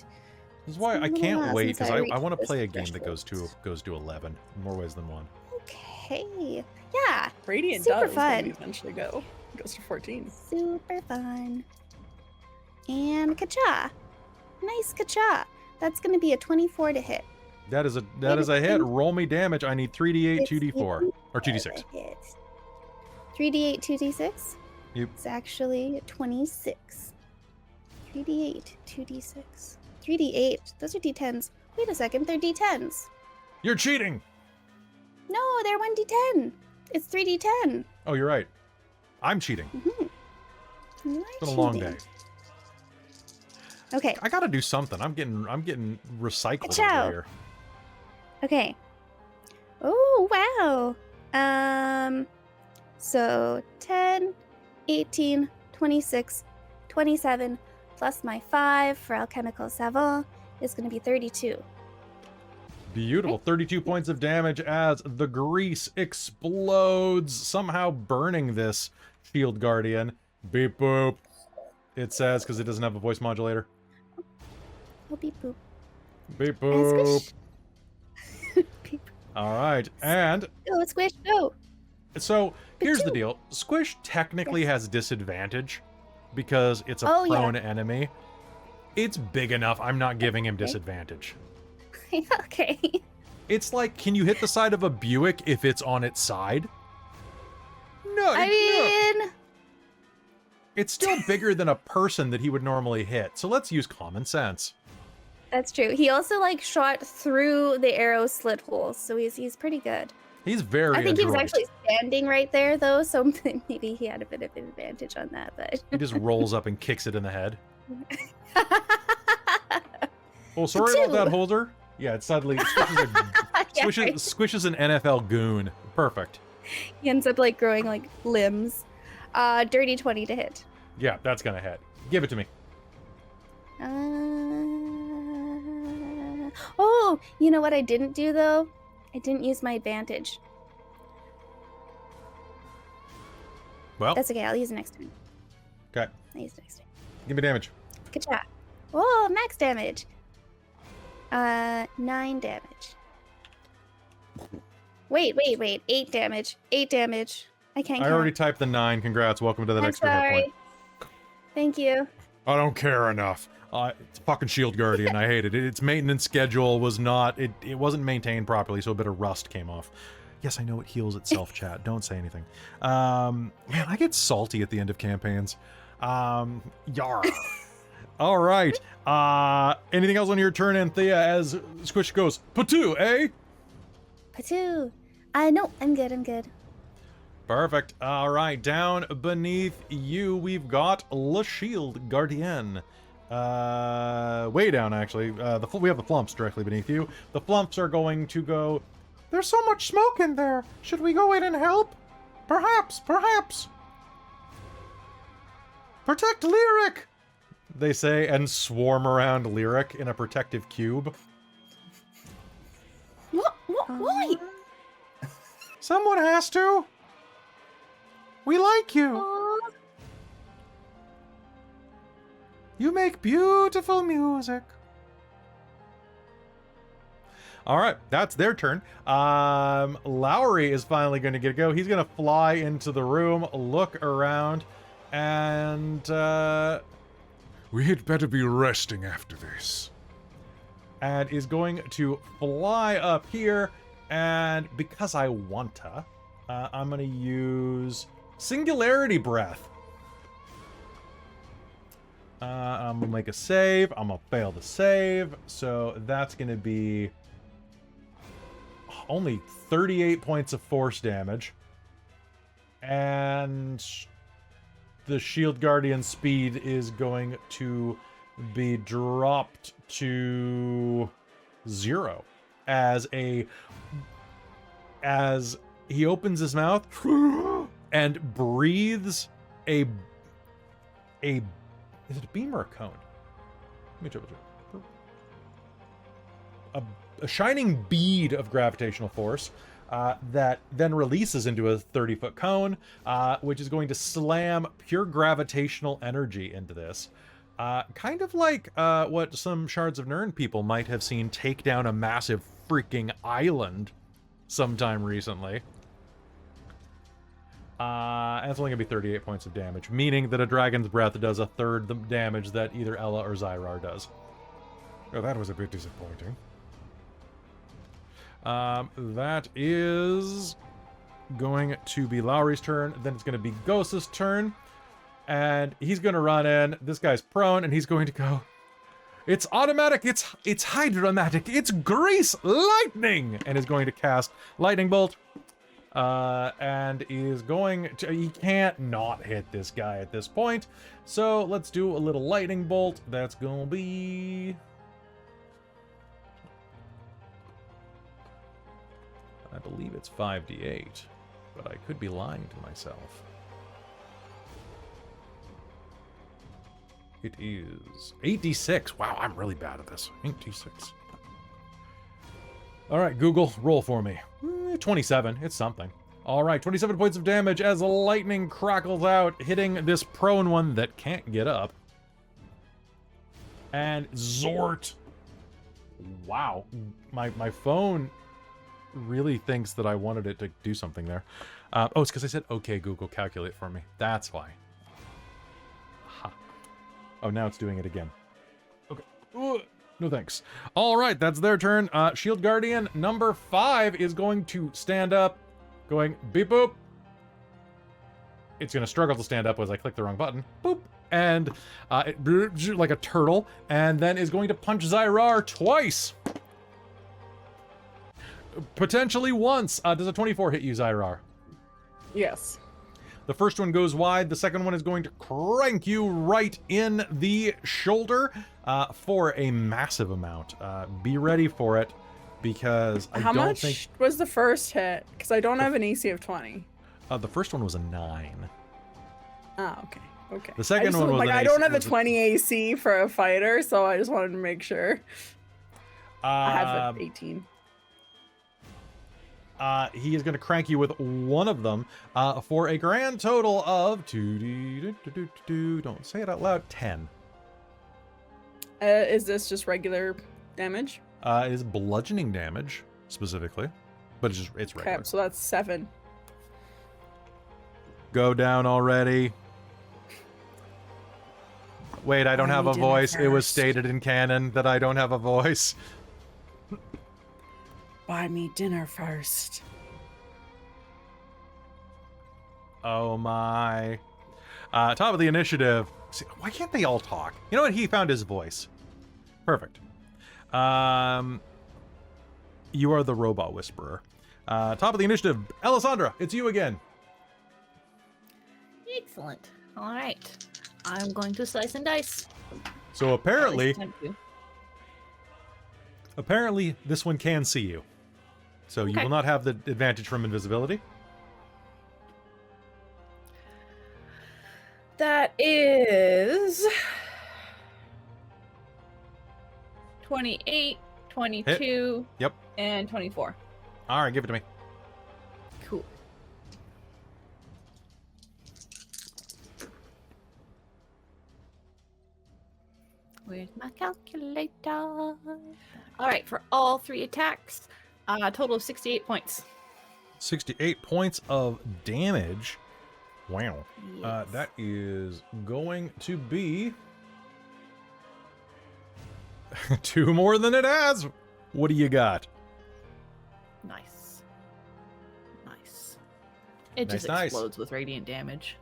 This is why I It's been a can't while wait, since because I I reached want to this play a game that threshold. goes to 11 in more ways than one. okay. Yeah. Radiant Super does when we fun. eventually go. It goes to 14. Super fun. And Kacha. Nice Kacha. That's going to be a 24 to hit. That is a hit. Roll me damage. I need 3d8, 2d4, or 2d6. 3d8, 2d6? Yep. It's actually 26. 3d8, 2d6. 3d8. Those are d10s. Wait a second, they're d10s. You're cheating. No, they're 1d10. It's 3d10. Oh, you're right. I'm cheating. You are It's been a long cheating. day. Okay, I gotta do something. I'm getting recycled Ka-chow. over here. okay. Oh, wow. So 10, 18, 26, 27, plus my 5 for Alchemical Savant is going to be 32. Beautiful. 32 points of damage as the grease explodes, somehow burning this shield guardian. Beep boop. It says, because it doesn't have a voice modulator. Oh, beep boop. Beep And boop. squish. Beep. All right. And Go, squish, go. so here's the Ka-choo. deal. Squish technically has disadvantage because it's a Oh, yeah. prone enemy. It's big enough. I'm not giving him Okay. disadvantage. Okay. It's like, can you hit the side of a Buick if it's on its side? No, I no. mean, It's still bigger than a person that he would normally hit. So let's use common sense. that's true. He also like shot through the arrow slit holes, so he's pretty good. He's very I think he was adroit. actually standing right there though, so maybe he had a bit of an advantage on that. But He just rolls up and kicks it in the head. Oh, sorry about that, Achoo. Holder. Yeah, it suddenly Yeah, right. squishes an NFL goon. Perfect. He ends up like growing like limbs. Dirty 20 to hit. Yeah, that's gonna hit. Give it to me. Oh, you know what I didn't do though? I didn't use my advantage. Well, That's okay. I'll use it next time. okay. I'll use it next time. Give me damage. Good job. Oh, max damage. 9 damage. Wait. 8 damage. 8 damage. I can't I count. already typed the 9. Congrats. Welcome to that I'm extra hit sorry. point. Thank you. I don't care enough. It's a fucking shield guardian. I hate it. Its maintenance schedule was not. It wasn't maintained properly, so a bit of rust came off. Yes, I know it heals itself, chat. Don't say anything. Man, I get salty at the end of campaigns. Yar. All right. Anything else on your turn, Anthea, as Squish goes, Patu, eh? Patoo. No, I'm good. Perfect. All right, down beneath you, we've got Le Shield Guardian. Way down, actually. We have the Flumps directly beneath you. The Flumps are going to go, there's so much smoke in there. Should we go in and help? Perhaps. Protect Lyric, they say, and swarm around Lyric in a protective cube. What? Why? Someone has to. We like you. Aw. You make beautiful music. All right, that's their turn. Lowry is finally going to get a go. He's going to fly into the room, look around, and we had better be resting after this. And is going to fly up here, and because I want to, I'm going to use Singularity Breath. I'm gonna make a save. I'm gonna fail the save. So that's gonna be only 38 points of force damage. And the Shield Guardian speed is going to be dropped to 0 as he opens his mouth and breathes is it a beam or a cone? Let me double check. A shining bead of gravitational force that then releases into a 30-foot cone, which is going to slam pure gravitational energy into this. Kind of like what some Shards of Nirn people might have seen take down a massive freaking island sometime recently. And it's only going to be 38 points of damage, meaning that a Dragon's Breath does a third the damage that either Ella or Zai'rar does. Oh, that was a bit disappointing. That is going to be Lowry's turn. Then it's going to be Ghost's turn. And he's going to run in. This guy's prone, and he's going to go... It's automatic, it's hydromatic, it's grease lightning! And is going to cast Lightning Bolt. And is going to... He can't not hit this guy at this point. So let's do a little Lightning Bolt. That's going to be... I believe it's 5d8, but I could be lying to myself. It is 8d6. Wow, I'm really bad at this. 8d6. All right, Google, roll for me. 27. It's something. All right, 27 points of damage as lightning crackles out, hitting this prone one that can't get up. And Zort. Wow. My phone really thinks that I wanted it to do something there. Oh, it's because I said, okay, Google, calculate for me. That's why. Ha. Oh, now it's doing it again. Okay. No thanks. All right, that's their turn. Shield Guardian number 5 is going to stand up, going beep boop. It's going to struggle to stand up as I click the wrong button. Boop. And like a turtle, and then is going to punch Zai'rar twice. Potentially once. Does a 24 hit you, Zai'rar? Yes. The first one goes wide. The second one is going to crank you right in the shoulder for a massive amount. Be ready for it, because I How don't much think... was the first hit? Because I don't have an AC of 20. The first one was a 9. Oh, okay. Okay. The second one was like, an I don't AC have a 20 AC for a fighter, so I just wanted to make sure. I have an 18. He is going to crank you with one of them for a grand total of don't say it out loud, 10. Is this just regular damage? It is bludgeoning damage specifically, but it's regular. Okay, so that's 7. Go down already. Wait, I don't have a voice. It was stated in canon that I don't have a voice. Buy me dinner first. Oh my. Top of the initiative. See, why can't they all talk? You know what? He found his voice. Perfect. You are the robot whisperer. Top of the initiative. Ellasandra, it's you again. Excellent. All right. I'm going to slice and dice. So apparently, At least attempt to. apparently this one can see you. So you Okay. will not have the advantage from invisibility. That is 28, 22, Yep. and 24. All right, give it to me. Cool. Where's my calculator? All right, for all 3 attacks, a total of 68 points. 68 points of damage. Wow. Yes. That is going to be 2 more than it has. What do you got? Nice. Nice. It Nice, just nice. explodes with radiant damage.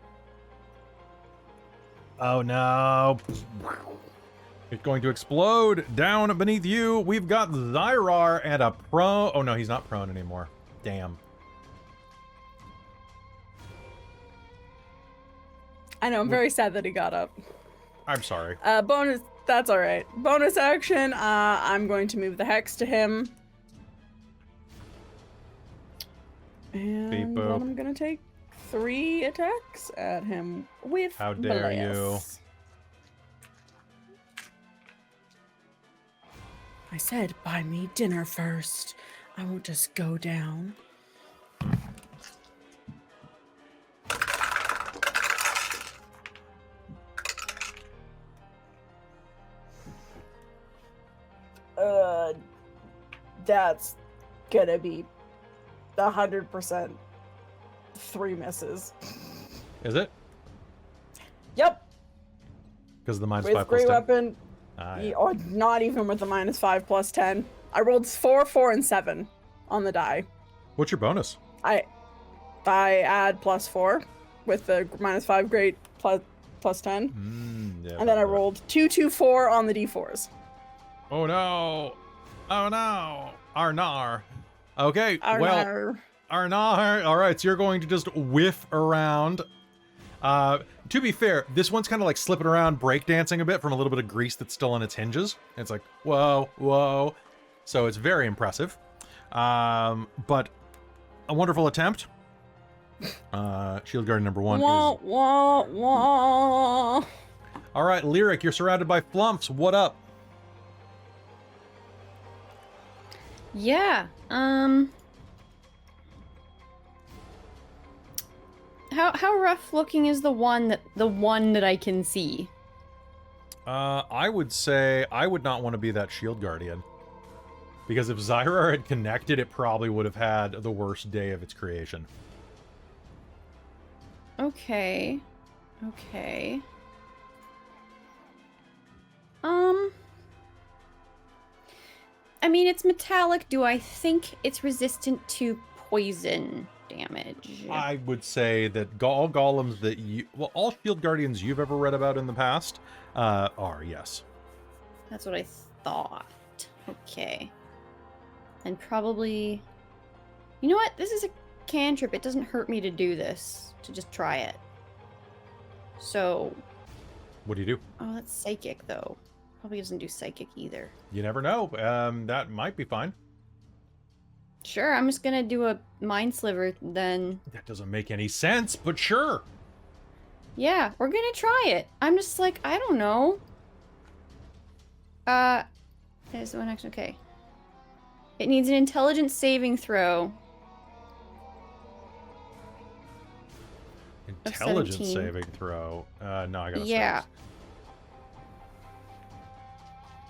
Oh no. It's going to explode down beneath you. We've got Zai'rar and a prone. Oh no, he's not prone anymore. Damn. I know, I'm very sad that he got up. I'm sorry. Bonus, that's all right. Bonus action, I'm going to move the hex to him. And Beep then boop. I'm gonna take 3 attacks at him with How dare you. Bless. I said, buy me dinner first. I won't just go down. That's gonna be 100% 3 misses. Is it? Yep, Because of the minus with 5 plus great 10? weapon. Yeah. Or not even with the -5 plus 10. I rolled 4, 4, and 7 on the die. What's your bonus? I add +4 with the -5 great plus 10. Yeah, And then I that'll do it. rolled 2, 2, 4 on the d4s. Oh no! Oh no! Arnar. Okay, well, Arr. Arnar. All right, so you're going to just whiff around. To be fair, this one's kind of like slipping around, breakdancing a bit from a little bit of grease that's still on its hinges. It's like, whoa, whoa. So it's very impressive. But a wonderful attempt. Shield Guardian number 1 Wah, is... wah, wah. All right, Lyric, you're surrounded by flumps. What up? Yeah. How rough looking is the one that I can see? I would say I would not want to be that Shield Guardian. Because if Zai'rar had connected, it probably would have had the worst day of its creation. Okay. Okay. I mean, it's metallic. Do I think it's resistant to poison damage? I would say that all golems that you... Well, all Shield Guardians you've ever read about in the past are, yes. That's what I thought. Okay. And probably... You know what? This is a cantrip. It doesn't hurt me to do this. To just try it. So... What do you do? Oh, that's psychic, though. Probably doesn't do psychic either. You never know. That might be fine. Sure, I'm just gonna do a mind sliver then. That doesn't make any sense, but sure. Yeah, we're gonna try it. I'm just like, I don't know. There's one action. Okay. It needs an intelligence saving throw. Intelligence 17. saving throw. No, I got a Yeah. 6.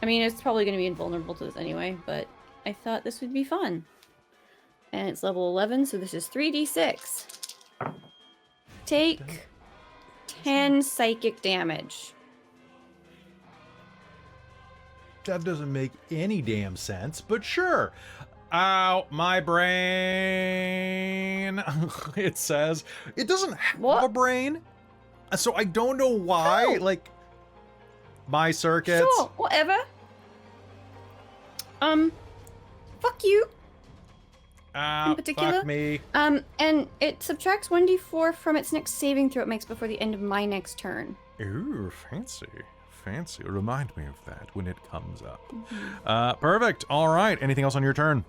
I mean, it's probably gonna be invulnerable to this anyway, but I thought this would be fun. And it's level 11, so this is 3d6. Take 10 psychic damage. That doesn't make any damn sense, but sure. Ow, my brain. It says it doesn't have What? a brain, so I don't know why. How? Like my circuits. Sure, whatever. Fuck you. Ow, particular? fuck me. And it subtracts 1d4 from its next saving throw it makes before the end of my next turn. Ooh, fancy. Fancy. Remind me of that when it comes up. Perfect. All right. Anything else on your turn?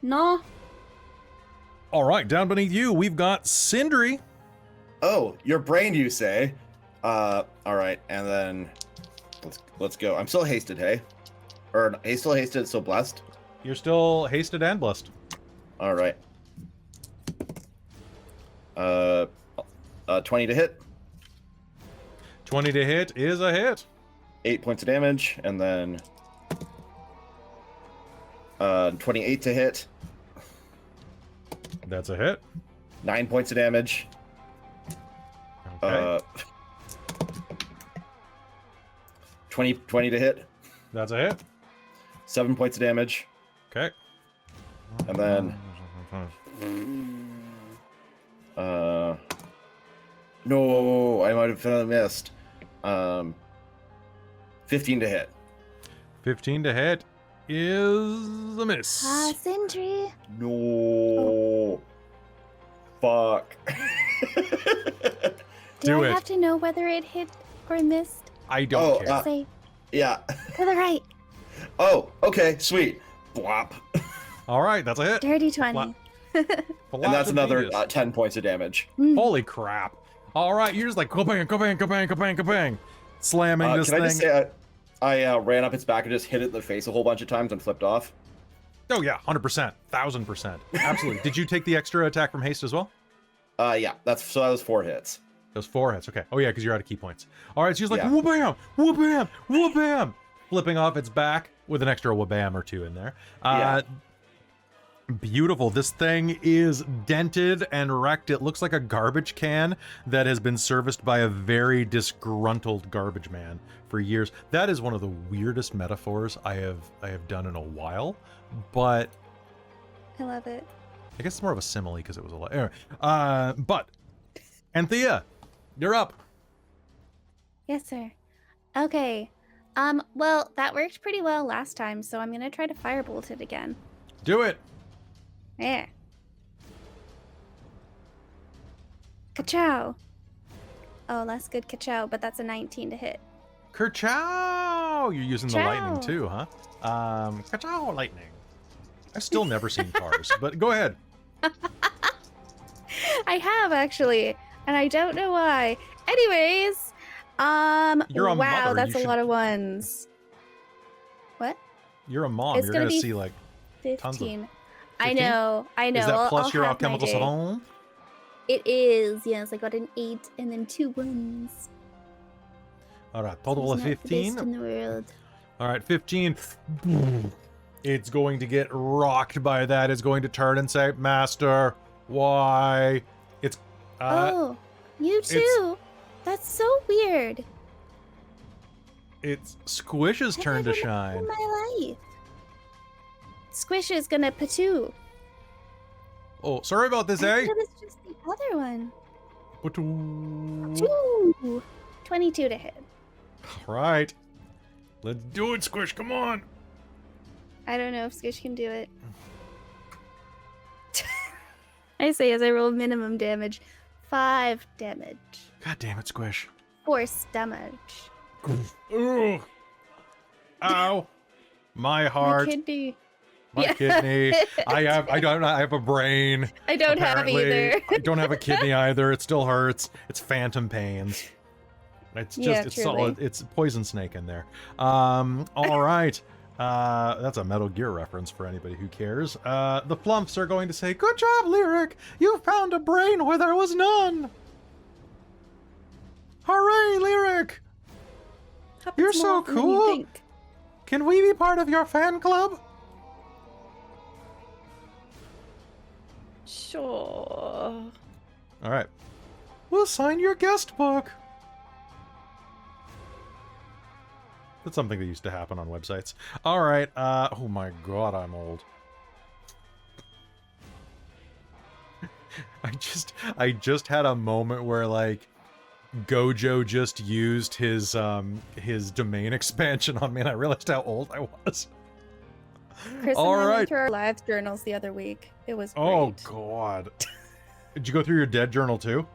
No. All right. Down beneath you, we've got Sindri. Oh, your brain, you say? All right, and then let's go. I'm still hasted, hey? Or still hasted, still blessed? You're still hasted and blessed. All right. 20 to hit. 20 to hit is a hit. 8 points of damage, and then 28 to hit. That's a hit. 9 points of damage. Okay. 20 to hit. That's a hit. 7 points of damage. Okay. And then no, I might have missed. 15 to hit. 15 to hit is a miss. Sindri. No. Fuck. Do I it. have to know whether it hit or missed? I don't care. Say Yeah. to the right. Oh, okay, sweet. Blop. All right, that's a hit. Dirty 20. Flat. And that's another Flat 10 points of damage. Holy crap. All right, you're just like, kabang, kabang, kabang, kabang, kabang. Slamming this Can thing. I just say I ran up its back and just hit it in the face a whole bunch of times and flipped off? Oh, yeah, 100%. 1,000%. Absolutely. Did you take the extra attack from haste as well? Yeah, that was 4 hits. Those 4 hits. Okay. Oh, yeah, because you're out of key points. All right, so she's like, Yeah. whoop-bam, whoop-bam, whoop-bam. Flipping off its back with an extra wha-bam or 2 in there. Yeah. Beautiful. This thing is dented and wrecked. It looks like a garbage can that has been serviced by a very disgruntled garbage man for years. That is one of the weirdest metaphors I have done in a while, but I love it. I guess it's more of a simile because it was a lot. Anyway, but Anthea, you're up. Yes, sir. Okay. Well, that worked pretty well last time, so I'm gonna try to firebolt it again. Do it. There. Ka-chow. Oh, that's good ka-chow, but that's a 19 to hit. Kerchow! You're using the lightning Chow. too, huh? Kerchow lightning. I've still never seen cars, but go ahead. I have actually, and I don't know why. Anyways, You're a wow, mother, that's you a should- lot of ones. What? You're a mom. It's You're gonna gonna be see like 15. 15? I know. Is that I'll plus your have my alchemical day. savant? It is. Yes, I got an 8 and then 2 ones. All right, total of It's not the best 15. in the world. All right, 15. It's going to get rocked by that. It's going to turn and say, "Master, why?" It's Oh, you too. That's so weird. it's Squish's I've turn to never met you shine. In my life. Squish is gonna patoo. Oh, sorry about this, I eh? thought it was just the other one. Patoo. 2. 22 to hit. All right, let's do it, Squish. Come on. I don't know if Squish can do it. I say as I roll minimum damage. 5 damage. God damn it, Squish. Force damage. Ugh. Ow. My My heart. kidney. My Yeah. kidney. I have a brain. I don't have Apparently. either. I don't have a kidney either. It still hurts. It's phantom pains. It's just Yeah, it's truly. solid. It's poison snake in there. All right. That's a Metal Gear reference for anybody who cares. The Flumps are going to say, "Good job, Lyric. You found a brain where there was none." Hooray, Lyric! Happens You're more so often than you cool. think. Can we be part of your fan club? Sure. All right. We'll sign your guest book. That's something that used to happen on websites. All right. Oh my god, I'm old. I just had a moment where like Gojo just used his domain expansion on me, and I realized how old I was. Chris All and I right. went through our live journals the other week. It was great. Oh god. Did you go through your dead journal too?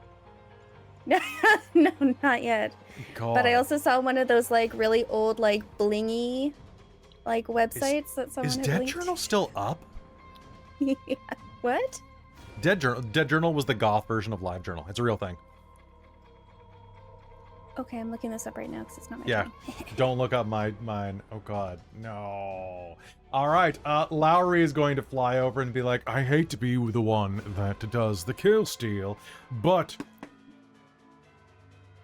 No, not yet. God. But I also saw one of those like really old like blingy like websites that someone Is had Dead linked. Journal still up? Yeah. What? Dead Journal was the goth version of Live Journal. It's a real thing. Okay, I'm looking this up right now because it's not my Yeah. turn. Don't look up mine. Oh god, no. All right, Lowry is going to fly over and be like, "I hate to be the one that does the kill steal, but..."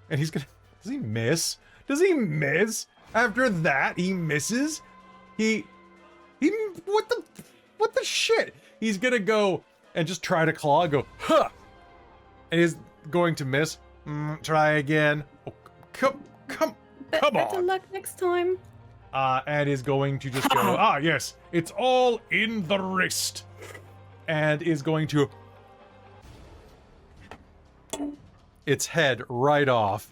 And he's gonna... Does he miss? Does he miss? After that, he misses? He... What the shit? He's gonna go and just try to claw, go, huh! And he's going to miss. Try again. Oh, come Better on. luck next time. And is going to just go, yes, it's all in the wrist. And is going to... its head right off.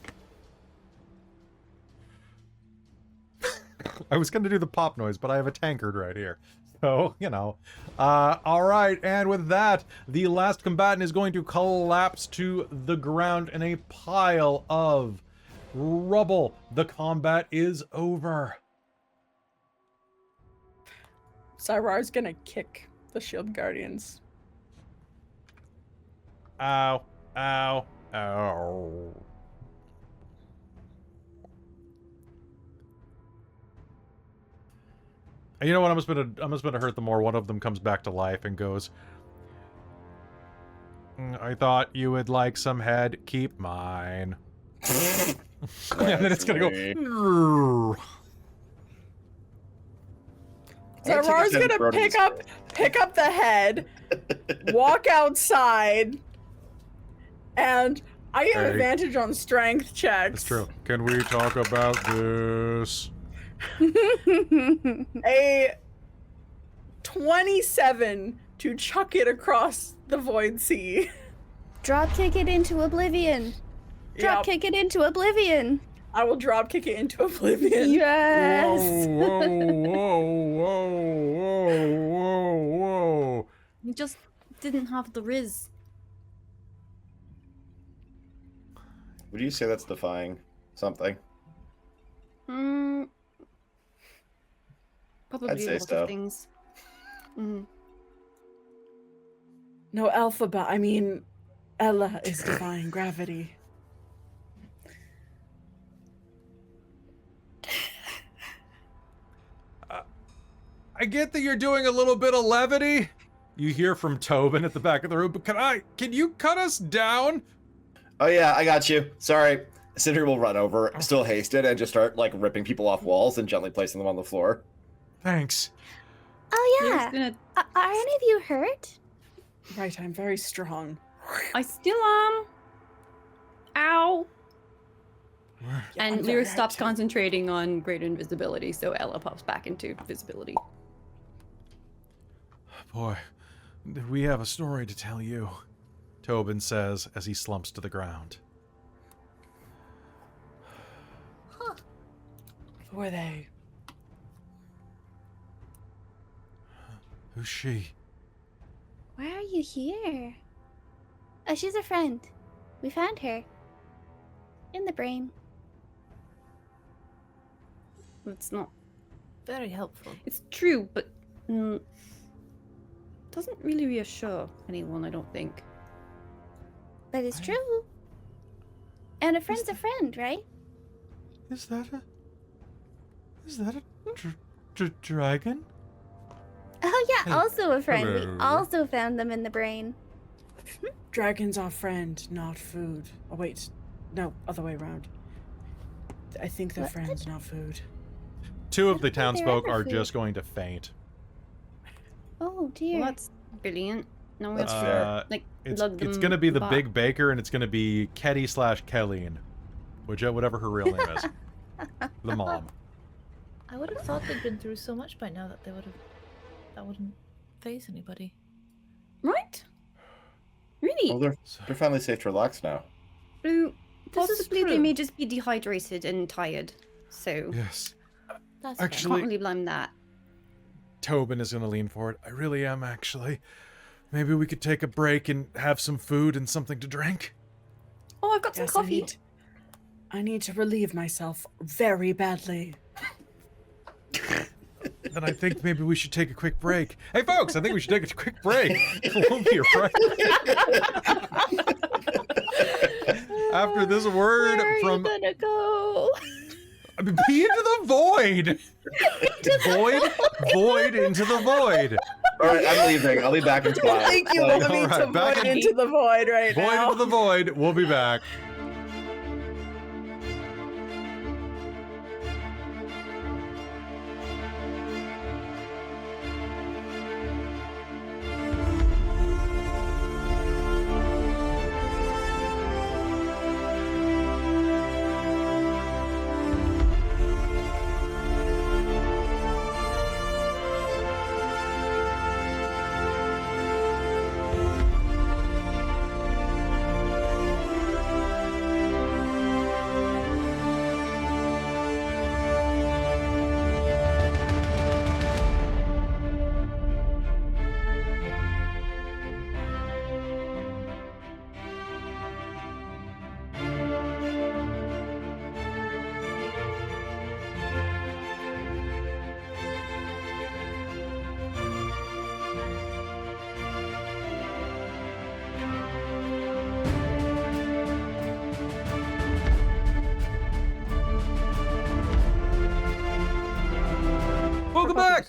I was going to do the pop noise, but I have a tankard right here. So, you know. All right, and with that, the last combatant is going to collapse to the ground in a pile of rubble. The combat is over. Zai'rar's gonna kick the shield guardians. Ow. Ow. Ow. And you know what? I'm just gonna hurt them more. One of them comes back to life and goes, I thought you would like some head. Keep mine. And then it's gonna go. Zai'rar's gonna pick up the head, walk outside, and I get advantage on strength checks. That's true. Can we talk about this? A 27 to chuck it across the void sea. Drop kick it into oblivion. Drop kick it into oblivion. I will drop kick it into oblivion. Yes. Whoa, whoa, whoa, whoa, whoa, whoa. You just didn't have the Riz. Would you say that's defying something? Probably I'd say a lot so. of things. No, alphabet. I mean, Ella is defying gravity. I get that you're doing a little bit of levity. You hear from Tobin at the back of the room, but can you cut us down? Oh yeah, I got you. Sorry. Sindri will run over, still hasted, and just start like ripping people off walls and gently placing them on the floor. Thanks. Oh You're yeah. just gonna... Are any of you hurt? Right, I'm very strong. I still am. Ow. Yeah, And I'm Lyra very stops hurt. concentrating on greater invisibility, so Ella pops back into visibility. Boy, we have a story to tell you, Tobin says as he slumps to the ground. Who are they? Who's she? Why are you here? Oh, she's a friend. We found her. In the brain. It's not... Very helpful. It's true, but... doesn't really reassure anyone, I don't think. But it's true. And a friend's a friend, right? Is that a dragon? Oh yeah, also a friend. Hello. We also found them in the brain. Dragons are friend, not food. Oh wait, no, other way around. I think they're What? friends, not food. Two of the think they're townsfolk ever are food. just going to faint. Oh dear. Well, that's brilliant. No, That's it's fair. like It's lug them going to be the back. big baker, and it's going to be Ketty/Kelleen, whatever her real name is. The mom. I would have thought they'd been through so much by now that that wouldn't faze anybody. Right? Really? Oh, they're finally safe to relax now. Possibly they true. may just be dehydrated and tired. So Yes. That's Actually- can't really blame that. Tobin is going to lean forward. I really am, actually. Maybe we could take a break and have some food and something to drink. Oh, I've got some Yes, coffee. I need to relieve myself very badly. Then I think maybe we should take a quick break. Hey, folks, I think we should take a quick break. We'll be right after this word Where are from you gonna go? be into the void. Void into the void. All right, I'm leaving. I'll be back in 5. Thank you, Like, we'll need alright, to back void in- into the void right Void now. into the void. We'll be back. Welcome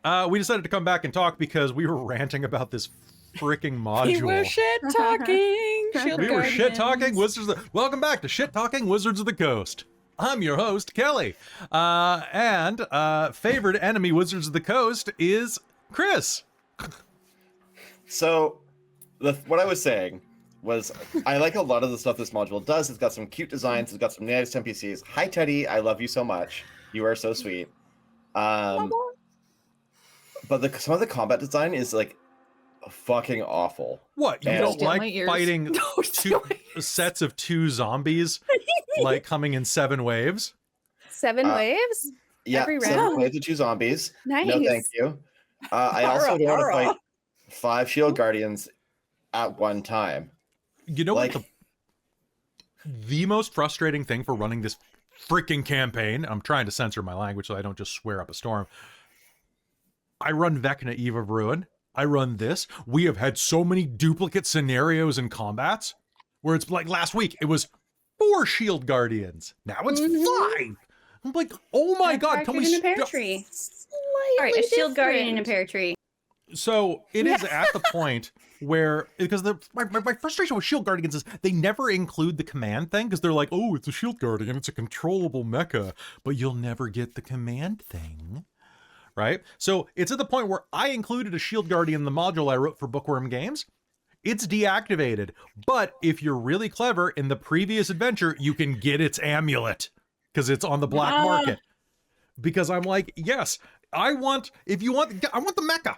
back. We decided to come back and talk because we were ranting about this freaking module. We were shit talking. We were shit talking Wizards of the. Welcome back to Shit Talking Wizards of the Coast. I'm your host, Kelly, and favored enemy Wizards of the Coast is Chris. So, what I was saying was, I like a lot of the stuff this module does. It's got some cute designs. It's got some nice NPCs. Hi, Teddy. I love you so much. You are so sweet. But some of the combat design is like fucking awful. What, you And- don't Steal my like ears. fighting two sets of 2 zombies like coming in 7 waves? 7 Uh, waves? Yeah, Every 7 round? waves of 2 zombies. Nice. No, thank you. I also don't want to fight 5 shield guardians at one time. You know Like- what the most frustrating thing for running this freaking campaign, I'm trying to censor my language so I don't just swear up a storm. I run Vecna Eve of Ruin. I run this. We have had so many duplicate scenarios and combats where it's like last week, it was 4 shield guardians. Now it's 5. I'm like, oh my God, can we in a pear stop? tree? Slightly All right, a shield guardian in a different. pear tree. So it is at the point where, because my frustration with shield guardians is they never include the command thing because they're like, oh, it's a shield guardian, it's a controllable mecha, but you'll never get the command thing, right? So it's at the point where I included a shield guardian in the module I wrote for Bookwyrm games. It's deactivated, but if you're really clever in the previous adventure, you can get its amulet because it's on the black market. Because I'm like, yes, I want the mecha.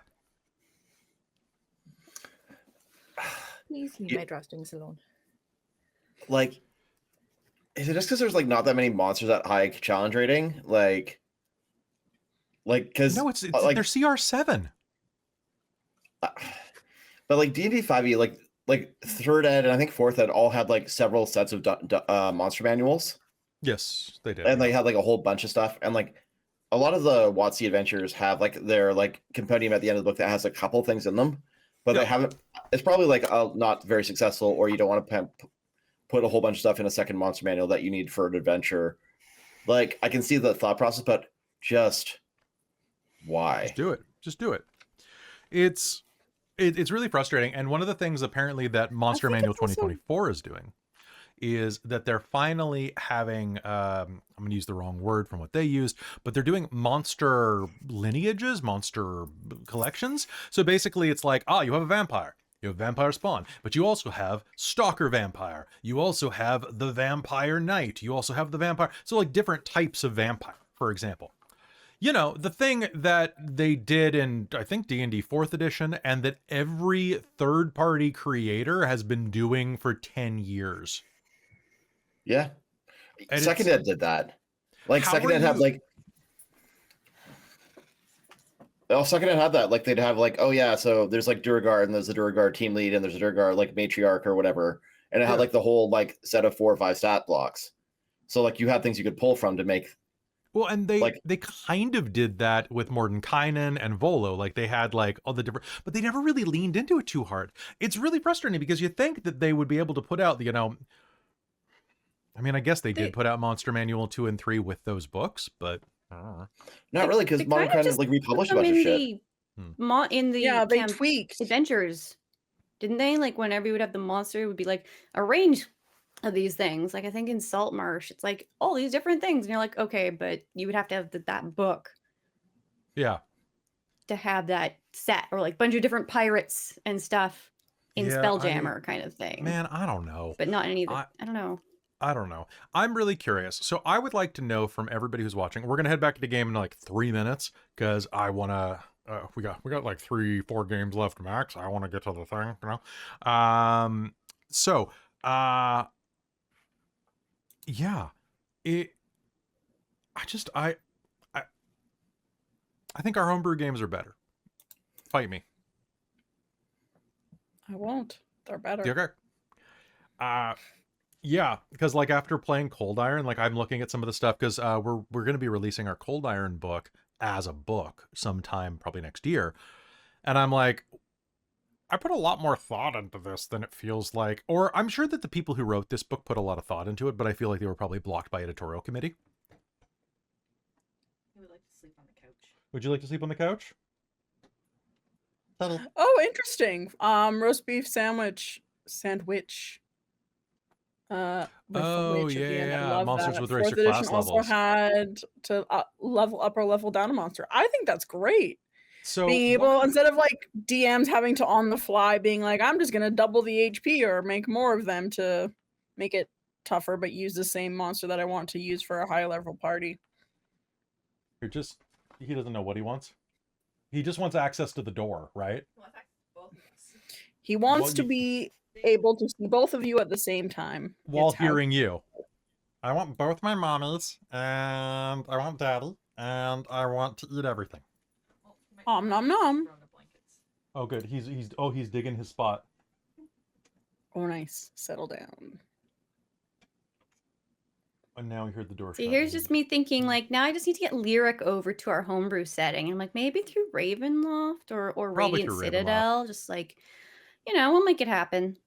Please leave my dressings alone. Like, is it just because there's like not that many monsters at high challenge rating? Like because No, it's like, they're CR7. but like D&D 5e, like 3rd ed and I think 4th ed all had like several sets of monster manuals, Yes, they did. and they had like a whole bunch of stuff, and like a lot of the WotC adventures have like their like compendium at the end of the book that has a couple things in them, but Yeah. they haven't. It's probably like not very successful, or you don't want to put a whole bunch of stuff in a second monster manual that you need for an adventure. Like, I can see the thought process, but just why? Just do it. It's really frustrating. And one of the things apparently that Monster think Manual it's also- 2024 is doing is that they're finally having, I'm going to use the wrong word from what they used, but they're doing monster lineages, monster collections. So basically it's like, you have a vampire. You have vampire spawn, but you also have stalker vampire. You also have the vampire knight. You also have the vampire. So like different types of vampire, for example. You know, the thing that they did in, I think, D&D 4th edition, and that every third-party creator has been doing for 10 years. Yeah, And second it's- ed did that. Like How second are ed had you- like. Oh, second ed had that. Like they'd have like, oh yeah, so there's like Duragard, and there's a Duragard team lead, and there's a Duragard like matriarch or whatever, and it had Yeah. like the whole like set of 4 or 5 stat blocks. So like you had things you could pull from to make. Well, and they Like- kind of did that with Mordenkainen and Volo. Like they had like all the different, but they never really leaned into it too hard. It's really frustrating because you think that they would be able to put out, you know, I mean, I guess they did put out Monster Manual 2 and 3 with those books, but I don't know. Not really, because They Modern kinda kind of just like republished a Them bunch of in shit. in the Yeah, they camp tweaked. adventures, didn't they? Like whenever you would have the monster, it would be like a range of these things. Like I think in Salt Marsh, it's like all these different things, and you're like, okay, but you would have to have that book Yeah. to have that set, or like bunch of different pirates and stuff in Yeah, Spelljammer kind of thing. Man, I don't know. But not in any of the, I- I don't know. I don't know. I'm really curious. So I would like to know from everybody who's watching. We're gonna head back to the game in like 3 minutes because I wanna. We got like 3-4 games left max. I want to get to the thing, you know. So yeah, I think our homebrew games are better. Fight me. I won't. They're better. Okay. Yeah, because like after playing Cold Iron, like I'm looking at some of the stuff because we're going to be releasing our Cold Iron book as a book sometime probably next year, and I'm like, I put a lot more thought into this than it feels like, or I'm sure that the people who wrote this book put a lot of thought into it, but I feel like they were probably blocked by editorial committee. would like to sleep on the couch. Would you like to sleep on the couch? Settle. Oh, interesting. Roast beef sandwich. With Oh, witch at the end. I yeah. love Monsters that. with 4th racer edition class also levels. had to level up or level down a monster. I think that's great. So Being able, instead of like DMs having to on the fly being like, I'm just gonna double the HP or make more of them to make it tougher, but use the same monster that I want to use for a high level party. he doesn't know what he wants. He just wants access to the door, right? He wants Well, to be able to see both of you at the same time. While It's how- hearing you. I want both my mommies, and I want daddy, and I want to eat everything. Nom nom nom. Oh, good. He's digging his spot. Oh, nice. Settle down. And now he heard the door See, shut. here's just me thinking, like, now I just need to get Lyric over to our homebrew setting. And like, maybe through Ravenloft or Probably Radiant through Citadel. Just like, we'll make it happen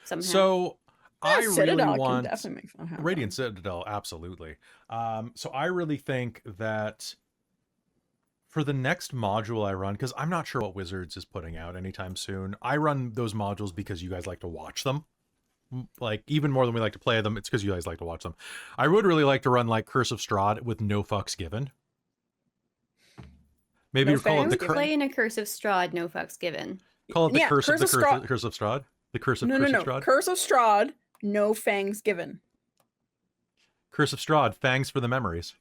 somehow. So I Citadel really can want definitely make that happen. Radiant Citadel, absolutely. So I really think that for the next module I run, because I'm not sure what Wizards is putting out anytime soon, I run those modules because you guys like to watch them. Like, even more than we like to play them, it's because you guys like to watch them. I would really like to run, like, Curse of Strahd with no fucks given. Maybe No call it the fucks Play in a Curse of Strahd, no fucks given. Call it the Yeah, Curse of Curse of Strahd. Curse of Strahd? The Curse of No. Strahd? Curse of Strahd, no fangs given. Curse of Strahd, fangs for the memories.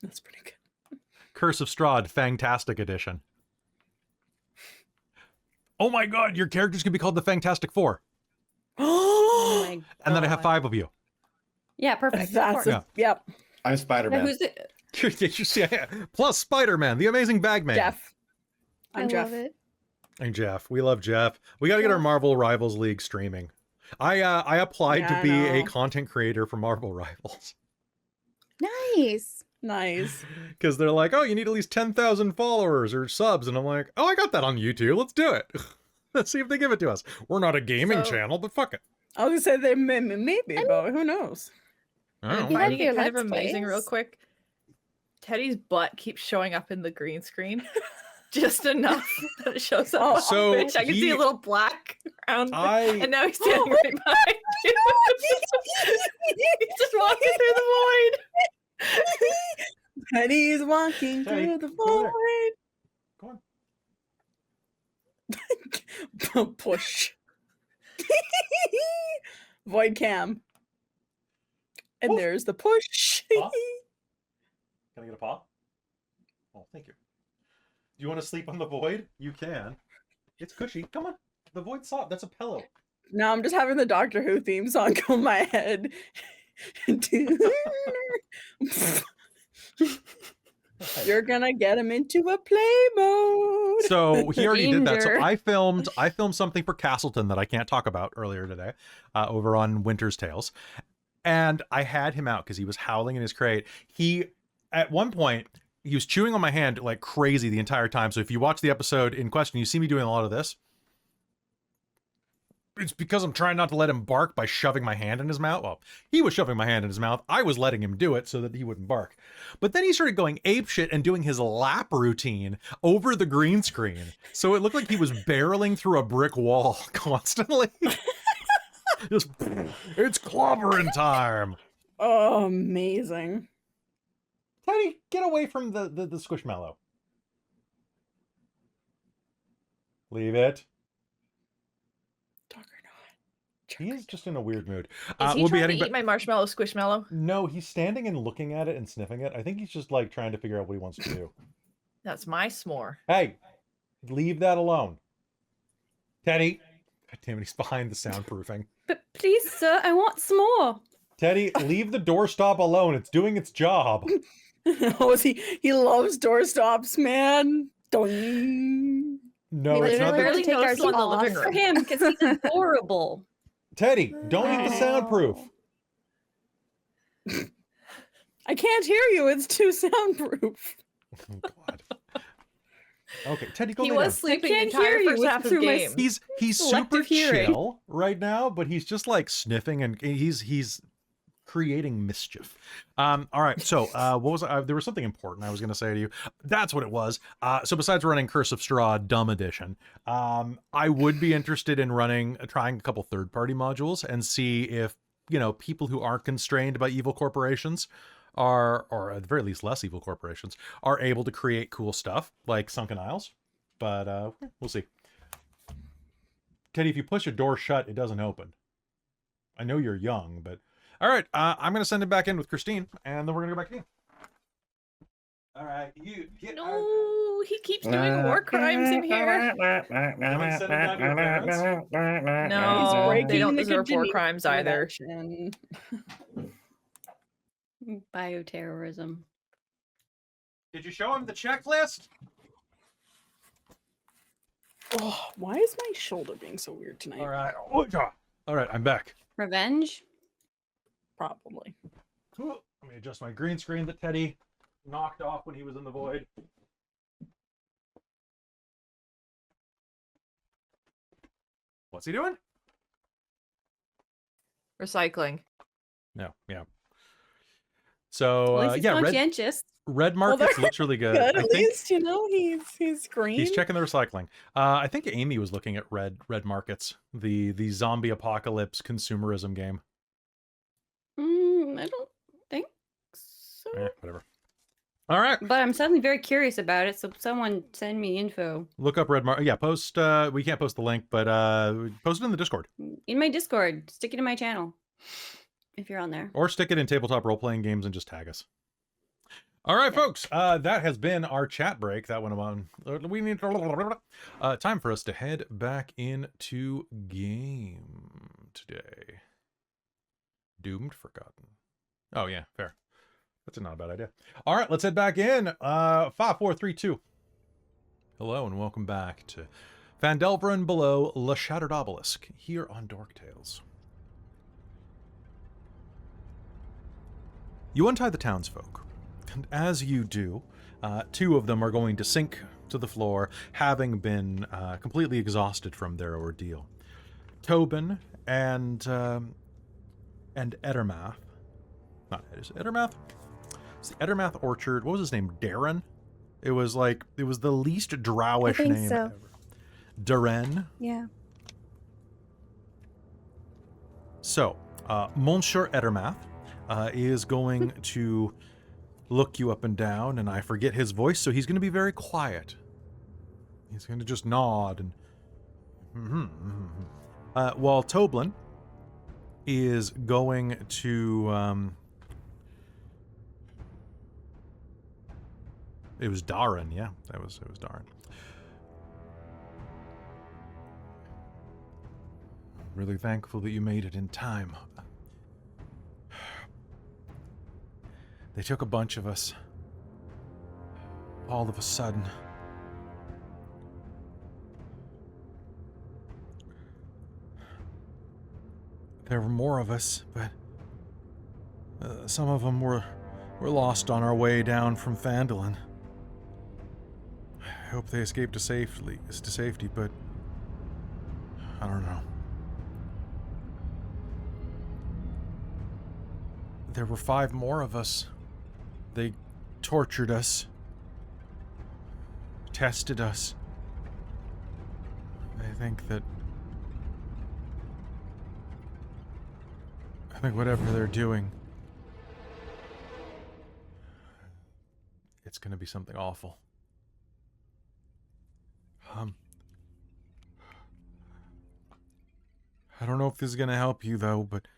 That's pretty good. Curse of Strahd, Fantastic Edition. Oh my god, your character's gonna be called the Fantastic Four. Oh my And then I have God. 5 of you. Yeah, perfect. of That's course. Yeah. Yep. I'm Now, Spider-Man. who's the, Plus Spider-Man, the Amazing Bagman. Jeff. I I'm Jeff. love it. And Jeff. We love Jeff. We gotta get our Marvel Rivals League streaming. I applied Yeah, to I be a know. content creator for Marvel Rivals. Nice. Nice. Because they're like, oh, you need at least 10,000 followers or subs. And I'm like, oh, I got that on YouTube. Let's do it. Let's see if they give it to us. We're not a gaming So- channel, but fuck it. I was gonna say they maybe, but who knows? I don't And know. have finding your it kind of Let's amazing real Plays? quick. Teddy's butt keeps showing up in the green screen. Just enough that it shows up. Oh, on so Twitch. I can see he- a little black around. I- And now he's standing right behind you. He's just walking through the void. Teddy's walking Teddy, through the go there. void. Go on. Push. Void cam. And Woof. there's the push. Paw? Can I get a paw? Oh, thank you. Do you want to sleep on the void? You can. It's cushy. Come on. The void's soft. That's a pillow. Now I'm just having the Doctor Who theme song go in my head. You're gonna get him into a play mode. So he already did that. So Danger. I filmed something for Castleton that I can't talk about earlier today, over on Winter's Tales, and I had him out because he was howling in his crate. He, at one point, he was chewing on my hand like crazy the entire time. So if you watch the episode in question, you see me doing a lot of this. It's because I'm trying not to let him bark by shoving my hand in his mouth. Well, he was shoving my hand in his mouth. I was letting him do it so that he wouldn't bark. But then he started going apeshit and doing his lap routine over the green screen. So it looked like he was barreling through a brick wall constantly. Just, it's clobbering time. Oh, amazing. Teddy, get away from the squishmallow. Leave it. Dog or not. He is just in a weird mood. Is he we'll be trying heading to eat my marshmallow squishmallow? No, he's standing and looking at it and sniffing it. I think he's just like trying to figure out what he wants to do. That's my s'more. Hey, leave that alone. Teddy. God damn it, he's behind the soundproofing. But please, sir, I want some more. Teddy, leave the doorstop alone. It's doing its job. Oh, he loves doorstops, man. Doing. No, We it's not literally the... have to take our noticed one in the off. living For room. him, because he's adorable. Teddy, don't eat the soundproof. I can't hear you. It's too soundproof. Oh, God. Okay, Teddy, go He lay was down. sleeping the can't entire hear you first with- half of the through my game. He's super selective hearing. chill right now, but he's just like sniffing and he's creating mischief. All right, so what was there was something important I was going to say to you. That's what it was. So besides running Curse of Straw Dumb Edition, I would be interested in trying a couple third-party modules and see if, you know, people who aren't constrained by evil corporations are, or at the very least less evil corporations, are able to create cool stuff like Sunken Isles. But we'll see. Teddy, if you push a door shut, it doesn't open. I know you're young, but... All right, I'm going to send him back in with Christine, and then we're going to go back to you. All right, you get out. No, he keeps doing war crimes in here. No, breaking they don't the deserve war Geneva crimes either. Convention. Bioterrorism. Did you show him the checklist? Oh, why is my shoulder being so weird tonight? All right. All right, I'm back. Revenge? Probably. Let me adjust my green screen that Teddy knocked off when he was in the void. What's he doing? Recycling. No, yeah. So, At least he's yeah, conscientious. red market's they're literally good. Good, I at think least, you know, he's green. he's checking the recycling. I think Amy was looking at red markets, the zombie apocalypse consumerism game. I don't think so. Whatever. All right. But I'm suddenly very curious about it, so someone send me info. Look up red market. Yeah, post. We can't post the link, but post it in the Discord. In my Discord. Stick it in my channel. If you're on there. Or stick it in tabletop role-playing games and just tag us. All right, folks. That has been our chat break. That went on. We need time for us to head back into game today. Doomed, forgotten. Oh yeah, fair. That's not a bad idea. All right, let's head back in. 5, 4, 3, 2. Hello and welcome back to Phandelver and Below, Le Shattered Obelisk, here on Dork Tales. You untie the townsfolk, and as you do, 2 of them are going to sink to the floor, having been completely exhausted from their ordeal. Tobin and Ettermath. Not is it Ettermath? It's the Ettermath Orchard. What was his name? Darren? It was the least drowish name ever. Darren? Yeah. So, Monsieur Ettermath is going to look you up and down, and I forget his voice, so he's going to be very quiet. He's going to just nod and... while Toblin is going to... It was Darren, yeah. It was Darren. I'm really thankful that you made it in time. They took a bunch of us. All of a sudden. There were more of us, but some of them were lost on our way down from Phandelver. I hope they escaped to safety, but I don't know. There were 5 more of us. They tortured us, tested us. I think whatever they're doing, it's going to be something awful. I don't know if this is going to help you, though, but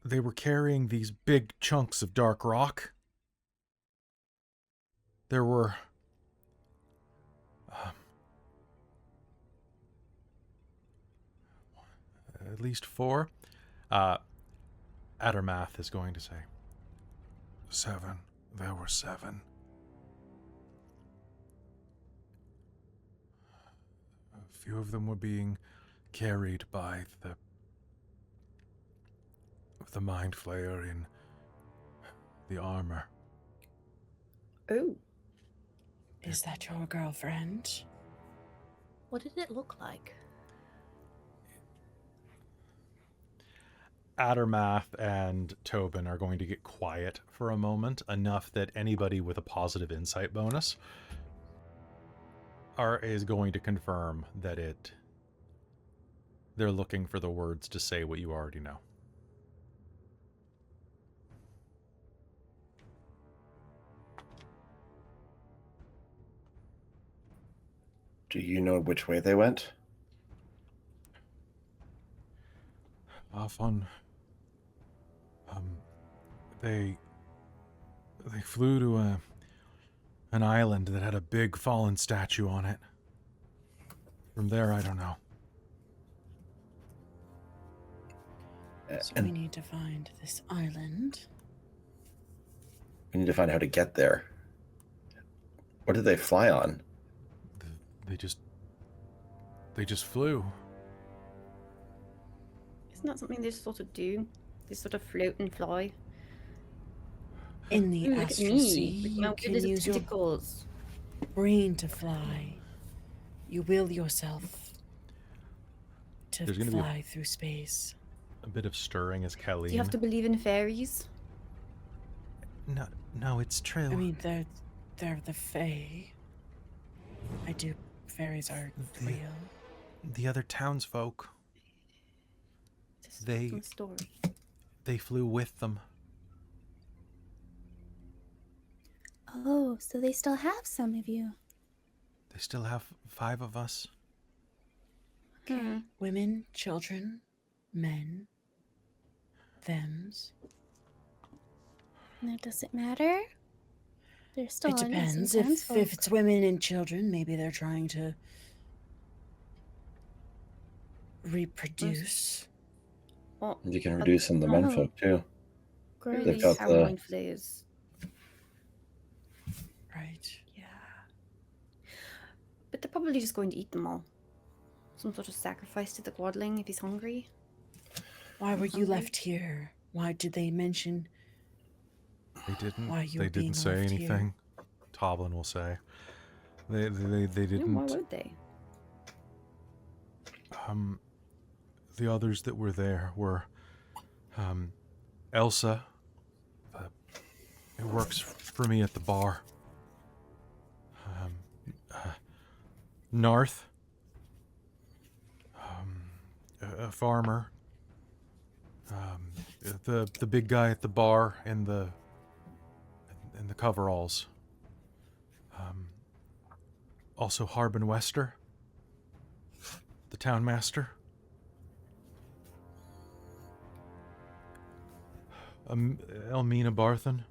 they were carrying these big chunks of dark rock. There were... at least 4. Ettermath is going to say. 7. There were 7. A few of them were being carried by the Mind Flayer in the armor. Oh. Is that your girlfriend? What did it look like? Addermath and Tobin are going to get quiet for a moment, enough that anybody with a positive insight bonus is going to confirm that they're looking for the words to say what you already know. Do you know which way they went? Off on... They flew to an island that had a big fallen statue on it. From there, I don't know. So we need to find this island. We need to find out how to get there. What did they fly on? They just flew. Isn't that something they sort of do? They sort of float and fly. In the Ooh, look at astral me, sea, with you my can little use your tentacles. brain to fly. You will yourself to There's gonna be fly through space. a bit of stirring as Caitlan. Do you have to believe in fairies? No, it's true. I mean, they're the Fae. I do. Fairies are real. The other townsfolk, It's a They- different story. they flew with them. Oh, so they still have some of you. They still have 5 of us. Hmm. Women, children, men, thems. Now, does it matter? They're still It on depends. innocent If it's women and children, maybe they're trying to reproduce. Well, You can reduce in the menfolk too. Great. They've got how the- mindful is. Right. Yeah. But they're probably just going to eat them all. Some sort of sacrifice to the Quadling if he's hungry. Why were you Hungry? left here? Why did they mention? They didn't. Why you They being didn't say left here? anything. Toblin will say. They No, didn't. why would they? The others that were there were Elsa, who works for me at the bar. Narth, a farmer. The big guy at the bar and the coveralls. Also Harbin Wester, the townmaster. Elmina Barthen.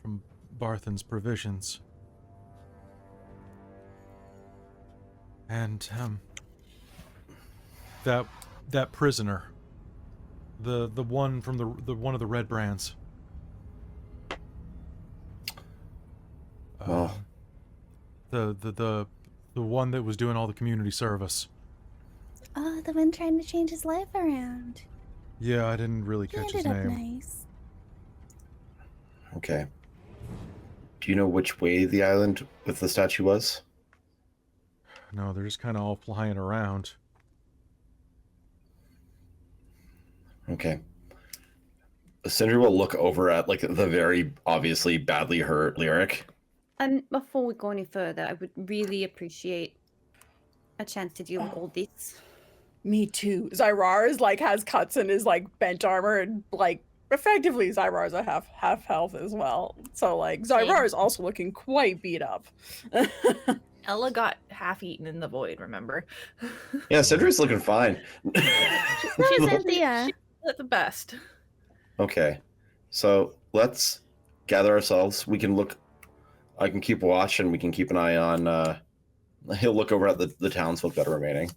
From Barthen's Provisions. And that prisoner. The one from the one of the red brands. Well, The one that was doing all the community service. Oh, the one trying to change his life around. Yeah, I didn't really He catch his ended up name. nice. okay. Do you know which way the island with the statue was? No, they're just kind of all flying around. Okay. Sindri will look over at like the very obviously badly hurt lyric. Before we go any further, I would really appreciate a chance to deal with all this. Me too. Zai'rar is like has cuts in his like bent armor and like effectively Zai'rar is a half health as well. So like Zai'rar is also looking quite beat up. Ella got half eaten in the void, remember? Yeah, Sindri's looking fine. Where's Anthea? At the best. Okay. So let's gather ourselves. We can look. I can keep watch and we can keep an eye on. He'll look over at the townsfolk that are remaining.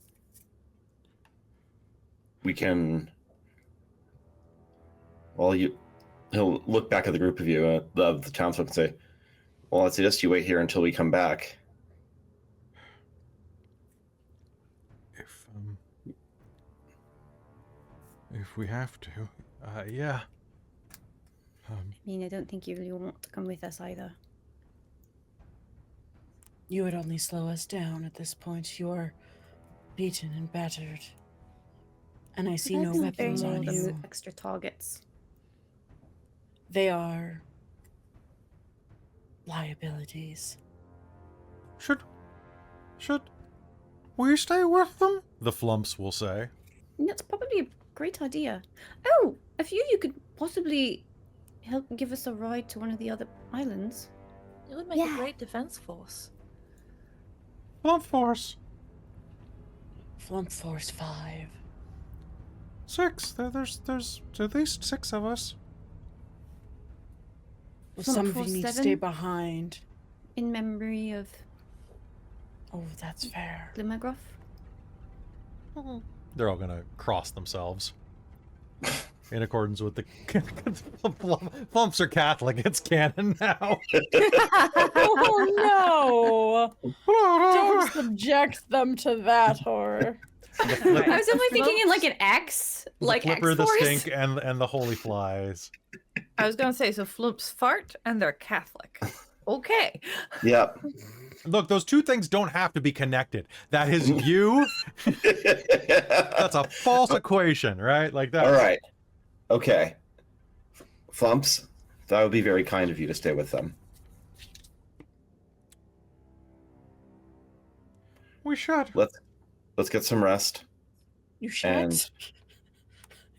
We can. Well, he'll look back at the group of you, the townsfolk, and say, "Well, I suggest you wait here until we come back." If we have to, yeah. I mean, I don't think you really want to come with us either. You would only slow us down at this point. Your beaten and battered. And I see That's no not weapons very on nice. you. Extra targets. They are liabilities. Should we stay with them? The Flumps will say. That's probably a great idea. Oh, a few of you could possibly help give us a ride to one of the other islands. It would make Yeah. a great defense force. Flump Force. Flump Force 5. 6. There's at least 6 of us. Well, Flump some of Force you need to 7? stay behind. In memory of Oh, that's fair. Glimmergruff. They're all gonna cross themselves. In accordance with the Flumps are Catholic, it's canon now. Oh no! Don't subject them to that horror. I was only thinking in like an X, like the Flipper, the X-Force. Stink, and the Holy Flies. I was gonna say, so Flumps fart and they're Catholic. Okay. Yep. Look, those two things don't have to be connected. That is you. That's a false equation, right? Like that. All right. Okay. Flumps, that would be very kind of you to stay with them. We should. Let's get some rest. You shat? And-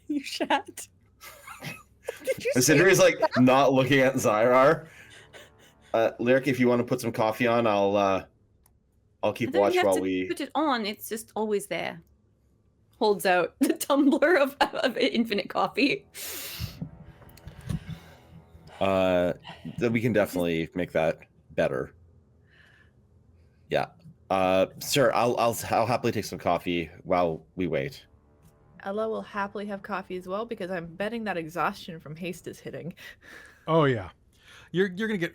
You shat? Did you And say Sindri's like not looking at Zai'rar. Lyric, if you want to put some coffee on, I'll keep I don't watch have while to we. put it on. It's just always there. Holds out the tumbler of infinite coffee. Then we can definitely make that better. Yeah. Sir, I'll happily take some coffee while we wait. Ella will happily have coffee as well because I'm betting that exhaustion from haste is hitting. Oh yeah. You're gonna get.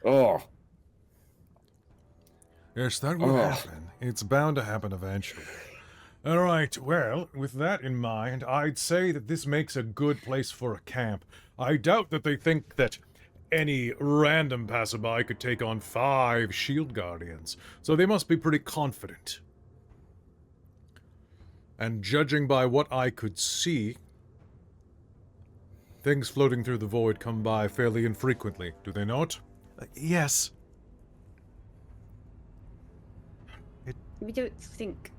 Oh. Yes, that will Oh. happen. It's bound to happen eventually. All right, well, with that in mind, I'd say that this makes a good place for a camp. I doubt that they think that any random passerby could take on 5 shield guardians, so they must be pretty confident. And judging by what I could see, things floating through the void come by fairly infrequently, do they not? Yes. We don't think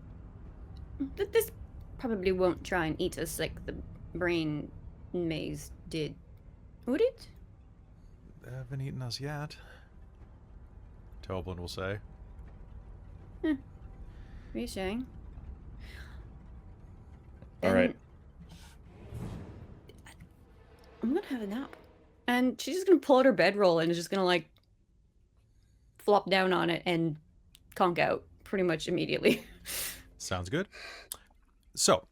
that this probably won't try and eat us like the brain maze did, would it? They haven't eaten us yet. Toblin will say. Reassuring. All right. I'm gonna have a nap. And she's just gonna pull out her bedroll and is just gonna like flop down on it and conk out pretty much immediately. Sounds good. So,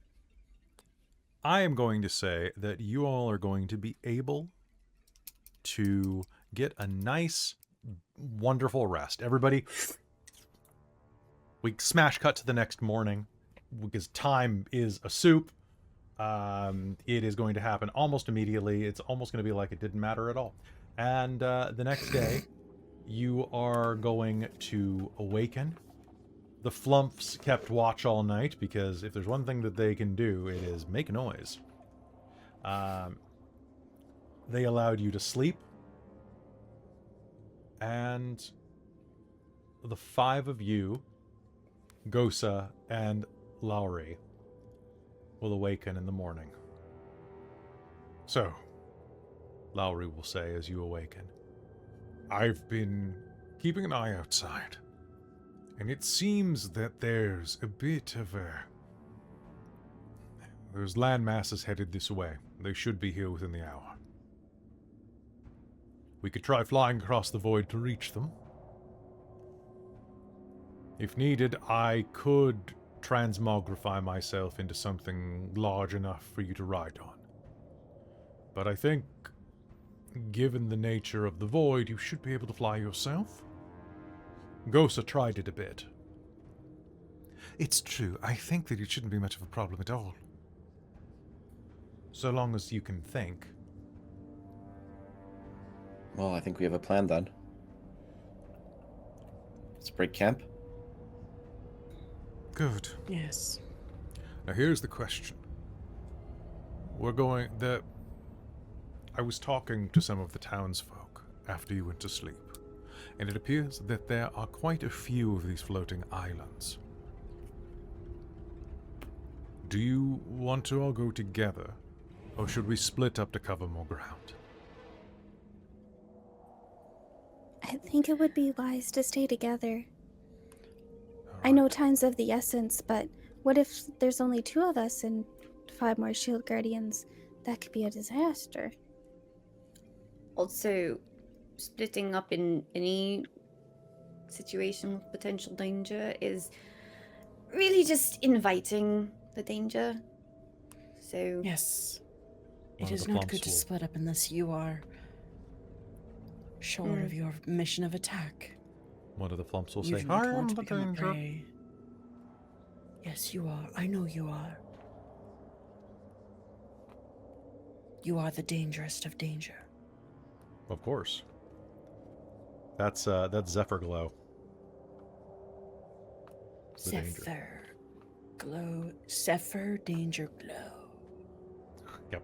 I am going to say that you all are going to be able to get a nice, wonderful rest. Everybody, we smash cut to the next morning because time is a soup. It is going to happen almost immediately. It's almost going to be like it didn't matter at all. And the next day, you are going to awaken. The Flumps kept watch all night because if there's one thing that they can do, it is make noise. They allowed you to sleep. And the 5 of you, Gosa and Lowry, will awaken in the morning. So, Lowry will say as you awaken, I've been keeping an eye outside, and it seems that there's a bit of there's land masses headed this way. They should be here within the hour. We could try flying across the void to reach them. If needed, I could transmogrify myself into something large enough for you to ride on. But I think, given the nature of the void, you should be able to fly yourself. Gosa tried it a bit. It's true. I think that it shouldn't be much of a problem at all. So long as you can think. Well, I think we have a plan then. Let's break camp. Good. Yes. Now here's the question. I was talking to some of the townsfolk after you went to sleep, and it appears that there are quite a few of these floating islands. Do you want to all go together, or should we split up to cover more ground? I think it would be wise to stay together. All I know right. time's of the essence, but what if there's only 2 of us and 5 more shield guardians? That could be a disaster. Also, splitting up in any situation with potential danger is really just inviting the danger. So, Yes. One It of is the not flumps good to will- split up unless you are sure of your mission of attack. One of the flumps will You say, do not I am want to the become a danger. prey. Yes, you are. I know you are. You are the dangerous of danger. Of course. That's Zephyr Glow. The danger. Zephyr glow. Zephyr danger glow. Yep.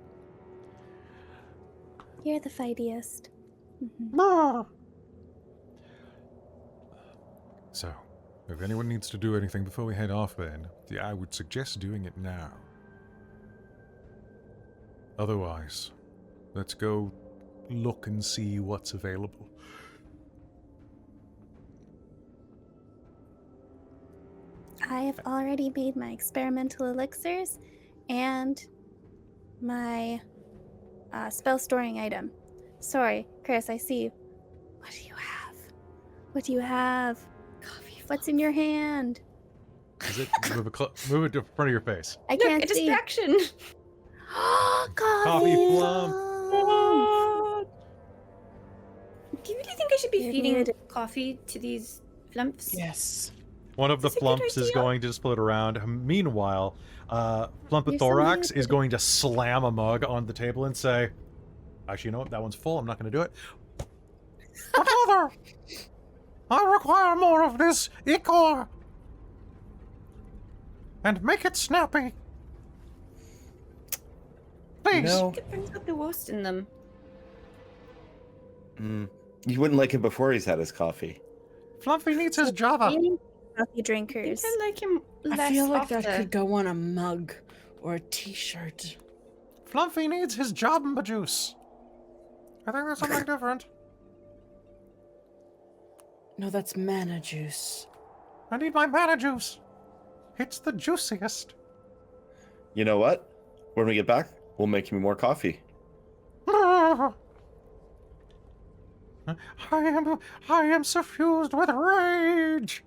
You're the fightiest. Mhm. So, if anyone needs to do anything before we head off then, I would suggest doing it now. Otherwise, let's go look and see what's available. I have already made my experimental elixirs and my spell storing item. Sorry, Chris, I see. What do you have? What do you have? coffee. What's in your hand? Is it move it to front of your face? I Look, can't a see. distraction. Coffee plum. Do you really think I should be You're feeding muted. coffee to these flumps? Yes. One of the That's a good flumps is idea. going to split around. Meanwhile, You're Flumpathorax so is muted. going to slam a mug on the table and say, actually, you know what? That one's full. I'm not going to do it. Father! I require more of this ichor! And make it snappy! Please! No. It brings out the worst in them. You wouldn't like him before he's had his coffee. Fluffy needs his Java. Coffee I drinkers. think I like him less I feel like that after. could go on a mug or a t-shirt. Fluffy needs his Jamba Juice. I think there's something different. No, that's mana juice. I need my mana juice. It's the juiciest. You know what? When we get back, we'll make you more coffee. I am suffused with rage.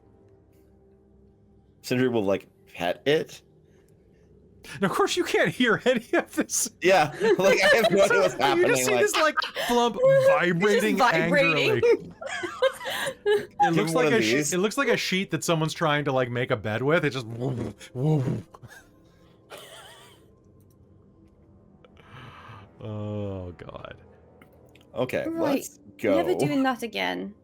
Sindri will like pet it. And of course, you can't hear any of this. Yeah, like I have no idea what's You happening. just see like, this like flump vibrating, vibrating. angrily. It Give looks him one like of a these. it looks like a sheet that someone's trying to like make a bed with. It just. Oh God. okay, Right. let's go. Never doing that again.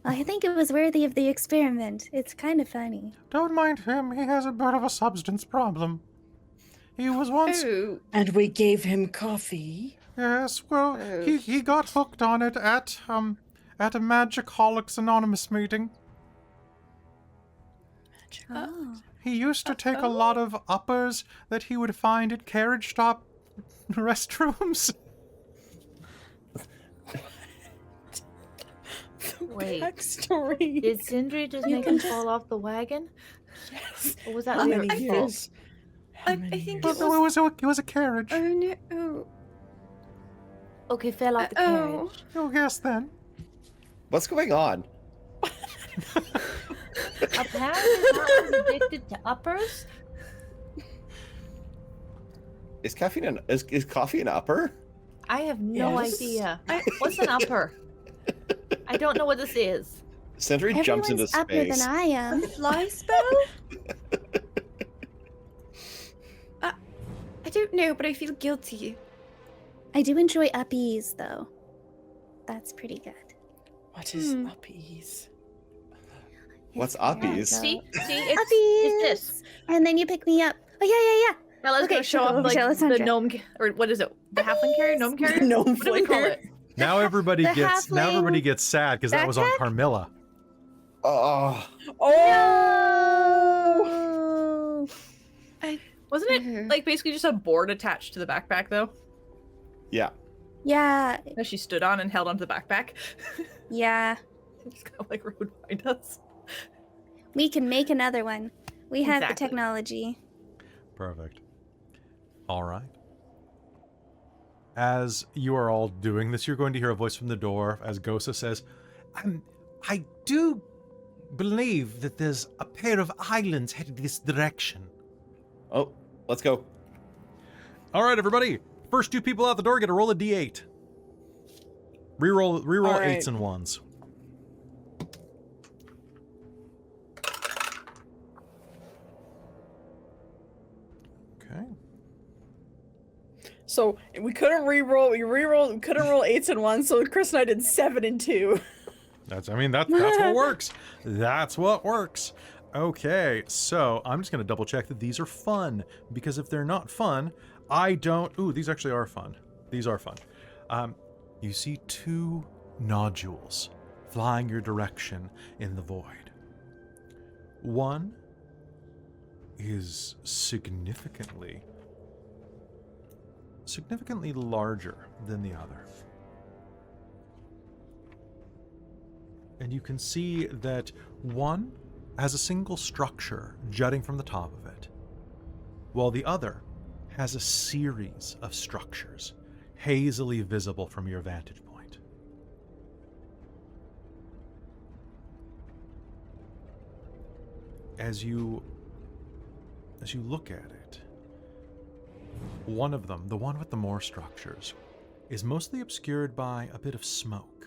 I think it was worthy of the experiment. It's kind of funny. Don't mind him. He has a bit of a substance problem. He was once. Oh, And we gave him coffee. Yes, well, Oh. he got hooked on it at a Magicaholics Anonymous meeting. Oh. He used to take a lot of uppers that he would find at carriage stop restrooms. Wait. Backstory. Did Sindri just make him fall off the wagon? Yes. Or was that How later? many years? How I many think years? it was- It was a carriage. oh no. Oh. Okay, fell off the Oh. carriage. Oh, yes, then. What's going on? Apparently, Matt was addicted to uppers. Is caffeine is coffee an upper? I have no Yes. idea. What's an upper? I don't know what this is. Sindri jumps into Everyone's upper space. than I am. Fly spell? I don't know, but I feel guilty. I do enjoy uppies, though. That's pretty good. What is uppies? What's There I uppies? go. See, Uppies! it's this. And then you pick me up. Oh, yeah. Now let's Okay, go show so off like the Alessandra. gnome or what is it? The halfling carrier, gnome carrier. Gnome What do we call flinger. it? Now everybody The gets halfling sad because that was on backpack? Carmilla. Oh, Oh! Oh. Wasn't it like basically just a board attached to the backpack though? yeah. Yeah, That she stood on and held onto the backpack. yeah. Just kind of like rode behind us. We can make another one. We have the Exactly. technology. Perfect. All right. As you are all doing this, you're going to hear a voice from the door as Gosa says, I do believe that there's a pair of islands headed this direction. Oh, let's go. All right, everybody. First two people out the door get to roll a d8. Reroll All right. 8s and 1s. Okay. So we couldn't re-roll. We couldn't roll 8s and 1s. So Chris and I did 7 and 2. That's what works. That's what works. Okay, so I'm just going to double check that these are fun, because if they're not fun, I don't... Ooh, these actually are fun. These are fun. You see two nodules flying your direction in the void. One is significantly larger than the other. And you can see that one has a single structure jutting from the top of it, while the other has a series of structures hazily visible from your vantage point. As you look at it, one of them, the one with the more structures, is mostly obscured by a bit of smoke.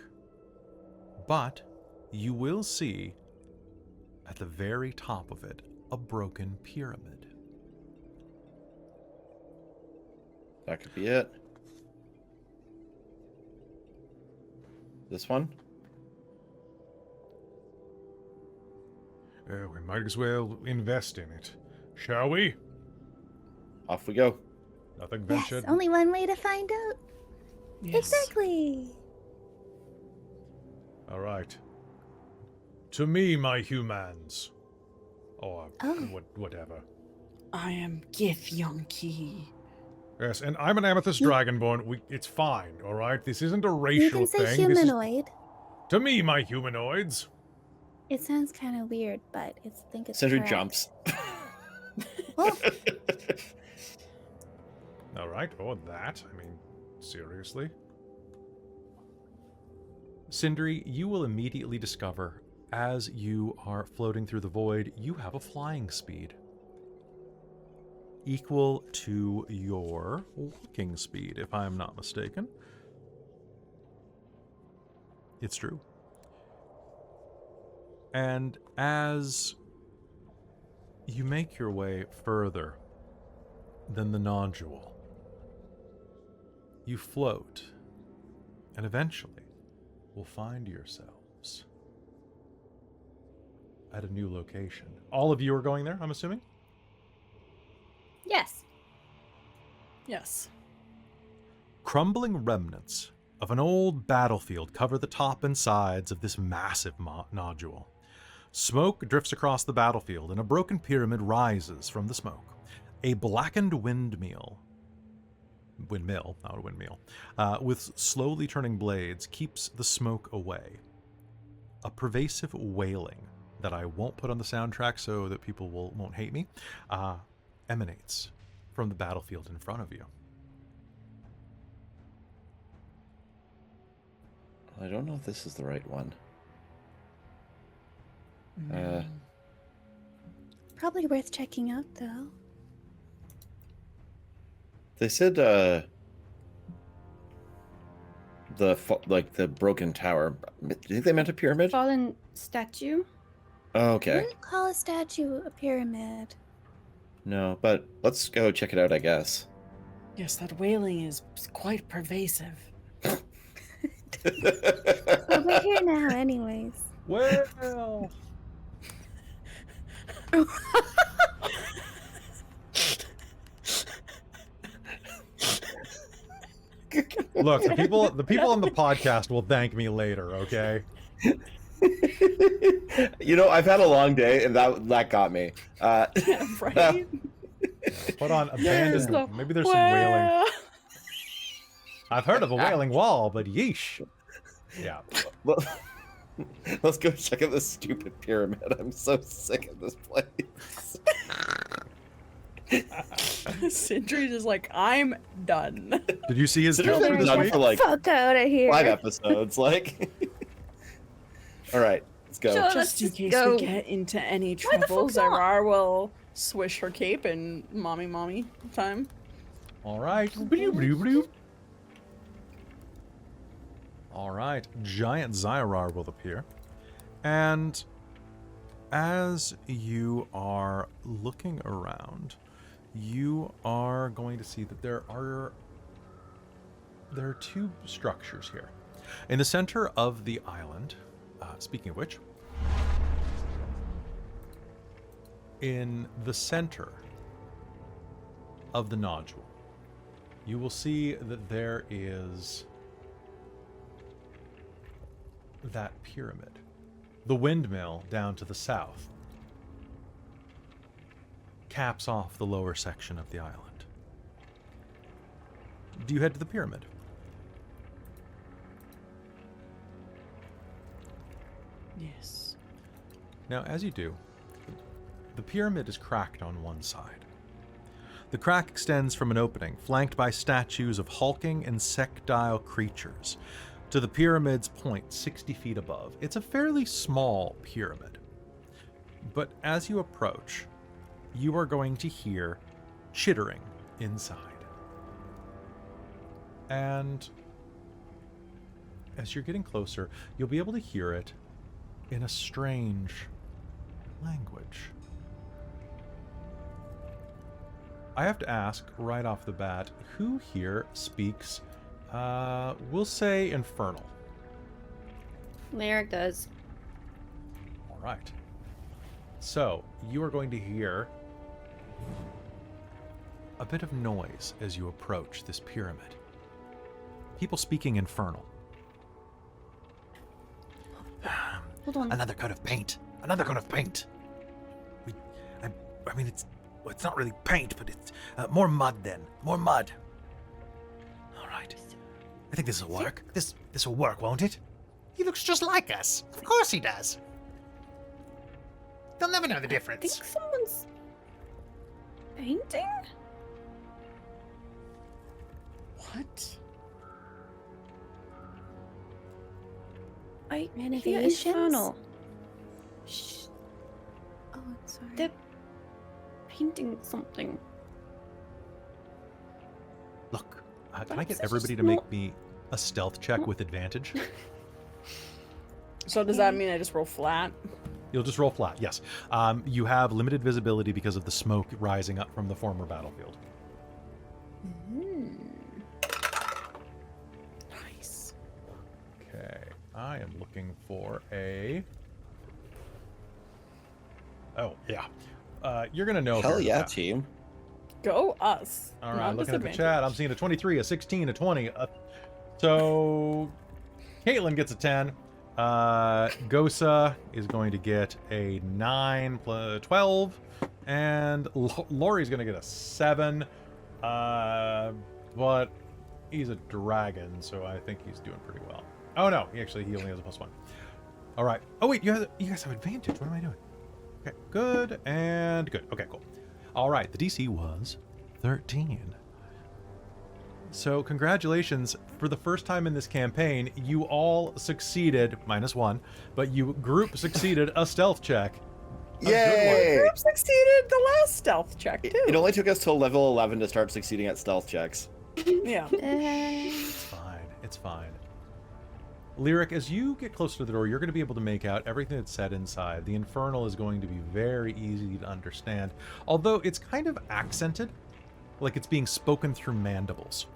But you will see at the very top of it a broken pyramid. That could be it. This one? We might as well invest in it, shall we? Off we go. Nothing Yes, ventured. only one way to find out. Exactly. All right. To me, my humans. Or Oh. whatever. I am Githyanki. Yes, and I'm an Amethyst Dragonborn. It's fine, all right? This isn't a You racial can say thing. This is humanoid. to me, my humanoids. It sounds kind of weird, but I think it's Sindri correct. jumps. Oh, All right, or that. I mean, seriously. Sindri, you will immediately discover, as you are floating through the void, you have a flying speed equal to your walking speed, if I'm not mistaken. It's true. And as you make your way further than the nodule, you float, and eventually will find yourselves at a new location. All of you are going there, I'm assuming? yes. Yes. Crumbling remnants of an old battlefield cover the top and sides of this massive nodule. Smoke drifts across the battlefield, and a broken pyramid rises from the smoke. A blackened windmill, not a windmill, with slowly turning blades, keeps the smoke away. A pervasive wailing that I won't put on the soundtrack so that people won't hate me, emanates from the battlefield in front of you. I don't know if this is the right one. Probably worth checking out, though. They said the broken tower. Do you think they meant a pyramid? Fallen statue? Oh, I okay. wouldn't call a statue a pyramid. No, but let's go check it out, I guess. Yes, that wailing is quite pervasive. Well, we're here now, anyways. Well, Look, the people on the podcast will thank me later, okay? You know, I've had a long day, and that got me. Right? Put on There's abandoned. the Maybe there's some wailing. well. I've heard of a wailing wall, but yeesh. Yeah. Well, let's go check out this stupid pyramid. I'm so sick of this place. Sindri's just like, I'm done. Did you see his Sindri's joke for been this done week? for like Fuck out of here. 5 episodes. Like, all right, let's go. Sure. Just let's in just case go. we get into any Why the trouble, fuck not? Zai'rar will swish her cape and mommy time. All right. Bloop, bloop, bloop. All right. Giant Zai'rar will appear. And as you are looking around, you are going to see that there are two structures here. In the center of the island, speaking of which, in the center of the nodule, you will see that there is that pyramid. The windmill down to the south caps off the lower section of the island. Do you head to the pyramid? Yes. Now, as you do, the pyramid is cracked on one side. The crack extends from an opening, flanked by statues of hulking, insectile creatures, to the pyramid's point 60 feet above. It's a fairly small pyramid. But as you approach, you are going to hear chittering inside. And as you're getting closer, you'll be able to hear it in a strange language. I have to ask right off the bat, who here speaks, we'll say Infernal? Lyric does. All right. So, you are going to hear a bit of noise as you approach this pyramid. People speaking Infernal. Hold on. Another coat of paint. Another coat of paint. I mean, it's not really paint, but it's more mud then. More mud. All right. I think this will work. This will work, won't it? He looks just like us. Of course he does. They'll never know the I think difference. someone's painting? What? I hear Renovations? Infernal. Shh. Oh, I'm sorry. They're painting something. Look, can I Perhaps get it's everybody just to make not- me a stealth check with advantage? So does that mean I just roll flat? You'll just roll flat, yes. You have limited visibility because of the smoke rising up from the former battlefield. Nice. Okay, I am looking for a... Oh, yeah. You're going to know. Hell here. yeah, team. Go us. All right, Not looking at the disadvantage. chat, I'm seeing a 23, a 16, a 20. So, Caitlan gets a 10. Gosa is going to get a 9 plus 12. And Laurie's going to get a 7. But he's a dragon, so I think he's doing pretty well. Oh, no, he only has a +1. All right. Oh, wait, you guys have advantage. What am I doing? Okay, good and good. Okay, cool. All right, the DC was 13. So congratulations. For the first time in this campaign, you all succeeded, -1, but you group succeeded a stealth check. A good Yay! Group succeeded the last stealth check too. It only took us till level 11 to start succeeding at stealth checks. Yeah. It's fine. It's fine. Lyric, as you get closer to the door, you're going to be able to make out everything that's said inside. The Infernal is going to be very easy to understand, although it's kind of accented, like it's being spoken through mandibles.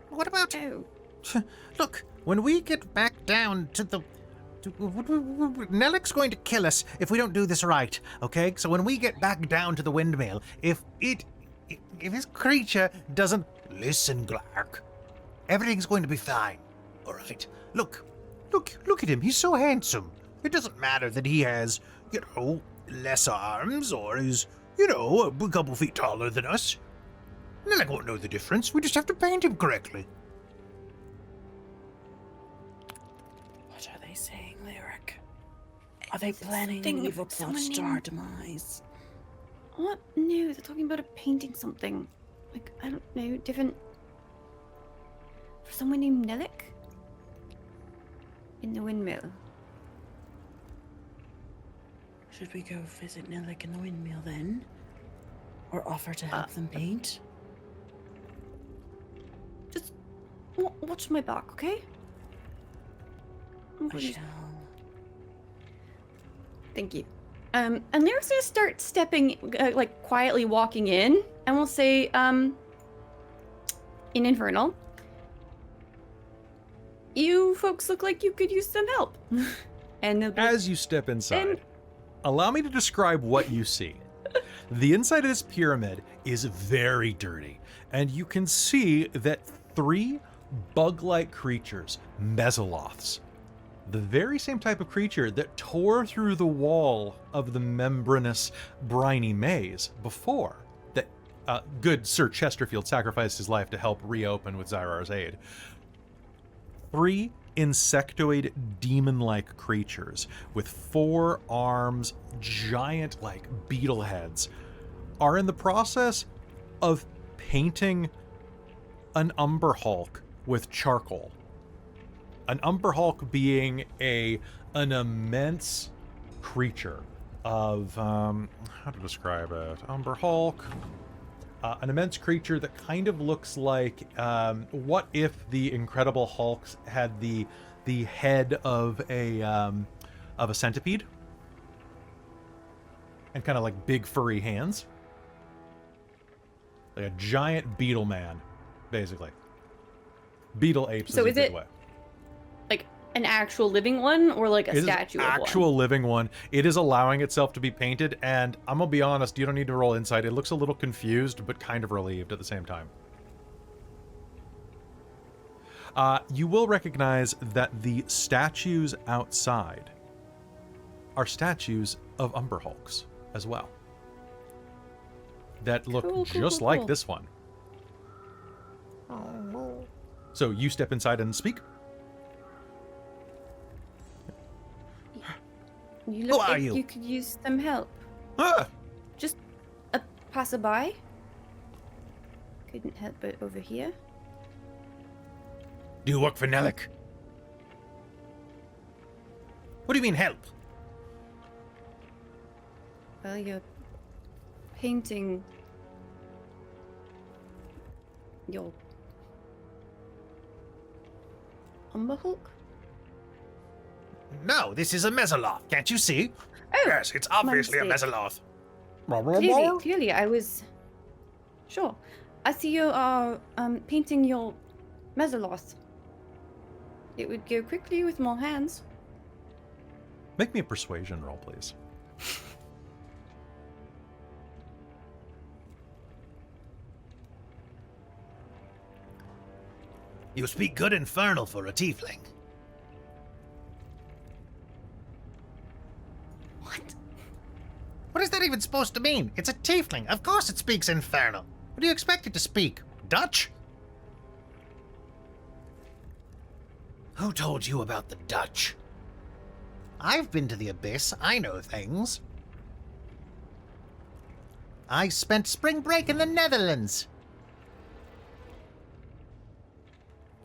What about... Oh. Look, when we get back down to Nellick's going to kill us if we don't do this right, okay? So when we get back down to the windmill, if this creature doesn't listen, Glark, everything's going to be fine. All right. Look at him. He's so handsome. It doesn't matter that he has, less arms or is, a couple feet taller than us. Nellick won't know the difference. We just have to paint him correctly. What are they saying, Lyric? Are they planning an evil plot to our demise? What? No, they're talking about a painting something. Like, I don't know, different... For someone named Nellick? In the windmill. Should we go visit Nellick in the windmill then? Or offer to help them paint? Just watch my back, okay? I shall. Thank you. And Lyric's gonna start stepping, like quietly walking in, and we'll say, in Infernal, you folks look like you could use some help. And they'll be, As you step inside, allow me to describe what you see. The inside of this pyramid is very dirty, and you can see that 3 bug-like creatures, mesoloths, the very same type of creature that tore through the wall of the membranous, briny maze before that good Sir Chesterfield sacrificed his life to help reopen with Zai'rar's aid. 3 insectoid, demon-like creatures with 4 arms, giant, like, beetle heads, are in the process of painting an Umber Hulk with charcoal. An Umber Hulk being an immense creature of, how to describe it? Umber Hulk, an immense creature that kind of looks like, what if the Incredible Hulks had the head of a centipede? And kind of like big furry hands. Like a giant beetle man, basically. Beetle apes So is a is good it- way. like an actual living one, or like a It is statue of one? actual living one. It is allowing itself to be painted, and I'm gonna be honest, you don't need to roll insight. It looks a little confused, but kind of relieved at the same time. You will recognize that the statues outside are statues of Umber Hulks as well. That look Cool, cool, just cool, like cool. this one. So you step inside and speak. You Who look are like you? you could use some help. Ah, Just a passerby. Couldn't help but overhear. do you work for Nellick? What do you mean, help? Well, you're painting your Umber Hulk? No, this is a mesoloth. Can't you see? Oh, Yes, it's obviously a mistake. mesoloth. Clearly, I was... Sure. I see you are painting your mesoloth. It would go quickly with more hands. Make me a persuasion roll, please. You speak good infernal for a tiefling. What? What is that even supposed to mean? It's a tiefling. Of course it speaks infernal. What do you expect it to speak? Dutch? Who told you about the Dutch? I've been to the Abyss. I know things. I spent spring break in the Netherlands.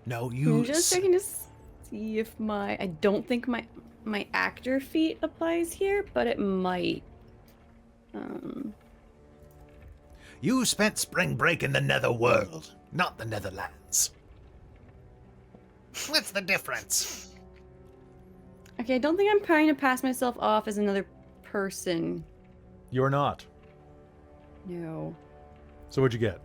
No, I'm just checking to see if I don't think my actor feat applies here, but it might. You spent spring break in the Netherworld, not the Netherlands. What's the difference? Okay, I don't think I'm trying to pass myself off as another person. You're not. No. So what'd you get?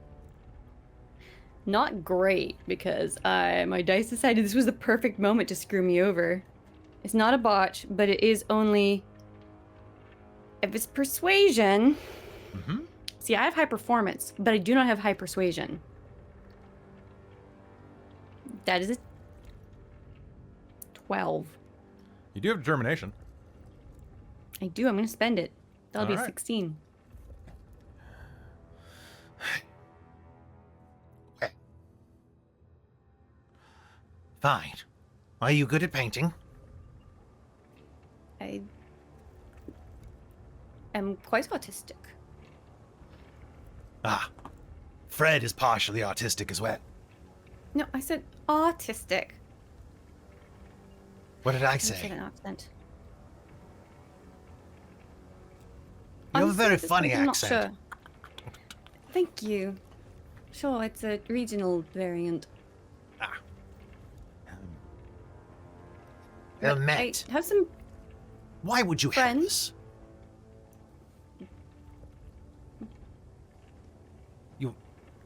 Not great, because my dice decided this was the perfect moment to screw me over. It's not a botch, but it is only if it's persuasion. Mm-hmm. See, I have high performance, but I do not have high persuasion. That is a 12. You do have determination. I do. I'm going to spend it. That'll be a Alright. 16. Okay. Fine. Are you good at painting? I am quite autistic. Ah. Fred is partially autistic as well. No, I said autistic. What did I I said say? an accent. You have a Honestly, very at this funny point, I'm not accent. sure. Thank you. Sure, it's a regional variant. Well But met. I have some Why would you help friends. us?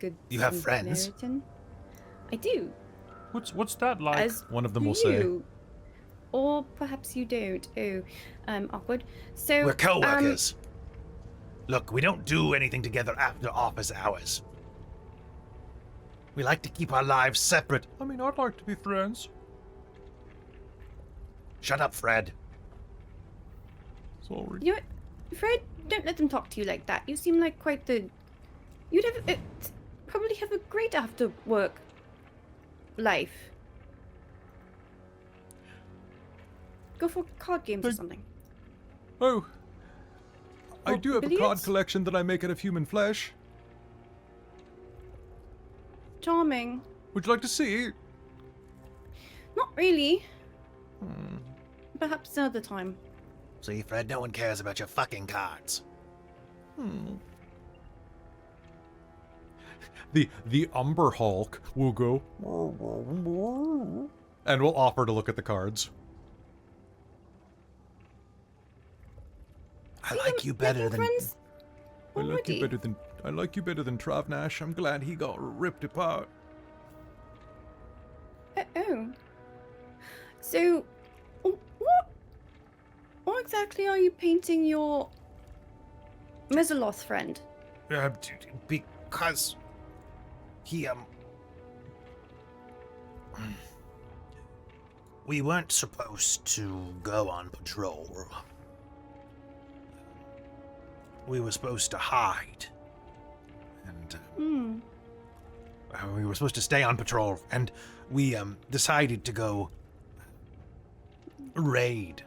good. You have friends? Samaritan. I do. What's that like? As One of them do will say. you. Or perhaps you don't. Oh, awkward. So We're co-workers. Look, we don't do anything together after office hours. We like to keep our lives separate. I mean, I'd like to be friends. Shut up, Fred. Sorry. You know what, Fred? Don't let them talk to you like that. You seem like quite the. You'd have probably have a great after work life. Go for card games or Thank- something. Oh. I Or do have a card billiards? collection that I make out of human flesh. Charming. Would you like to see? Not really. Hmm. Perhaps another time. See, Fred, no one cares about your fucking cards. The Umber Hulk will go and will offer to look at the cards. I like you better Making than... friends I like you already. better than Travnash. I'm glad he got ripped apart. Oh. So, what exactly are you painting your Mesoloth friend? Because... he, we weren't supposed to go on patrol. We were supposed to hide. And, we were supposed to stay on patrol, and we, decided to go raid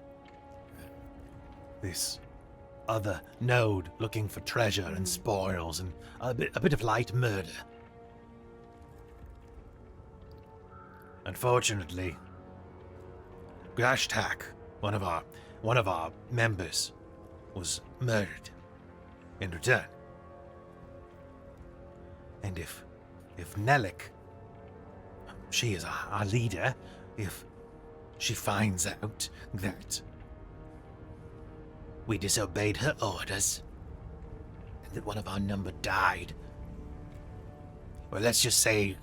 this other node looking for treasure and spoils and a bit of light murder. Unfortunately, Grashtak, one of our members, was murdered in return. And if Nelik, she is our leader, if she finds out that we disobeyed her orders and that one of our number died, well, let's just say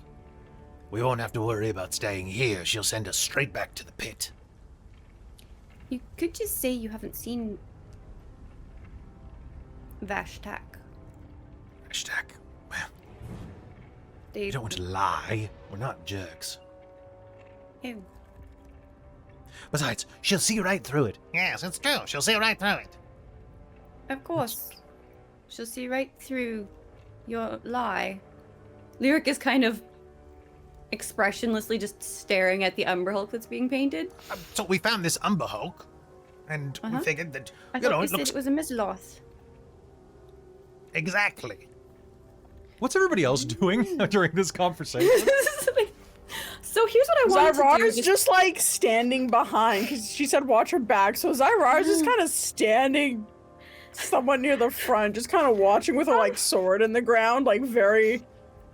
we won't have to worry about staying here. She'll send us straight back to the pit. You could just say you haven't seen Vashtak. Hashtag. Well, They you don't want to lie. We're not jerks. Oh. Besides, she'll see right through it. Yes, it's true. She'll see right through it. Of course. She'll see right through your lie. Lyric is kind of expressionlessly just staring at the Umber Hulk that's being painted. So we found this Umber Hulk, and we figured that, I you thought know, you it said looks it was a Misloth. exactly. What's everybody else doing during this conversation? So here's what I wanted to Zai'rar do. is just like standing behind because she said watch her back. So Zai'rar is just kind of standing somewhat near the front, just kind of watching with her like sword in the ground, like very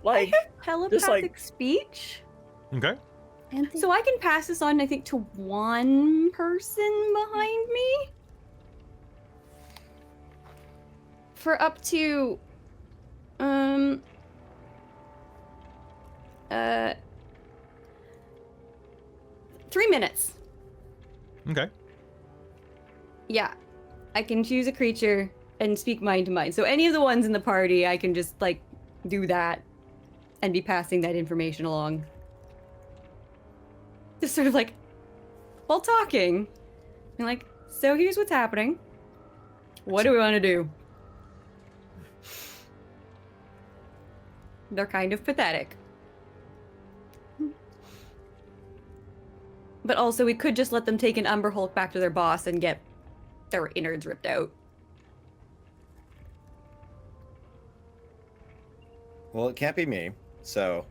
like telepathic speech. Okay. Anthea? So I can pass this on, I think, to one person behind me. For up to 3 minutes. Okay. Okay. Yeah, I can choose a creature and speak mind to mind. So any of the ones in the party, I can just like do that and be passing that information along. Just sort of like while talking, and like, so here's what's happening. What do we want to do? They're kind of pathetic. But also, we could just let them take an Umber Hulk back to their boss and get their innards ripped out. Well, it can't be me, so...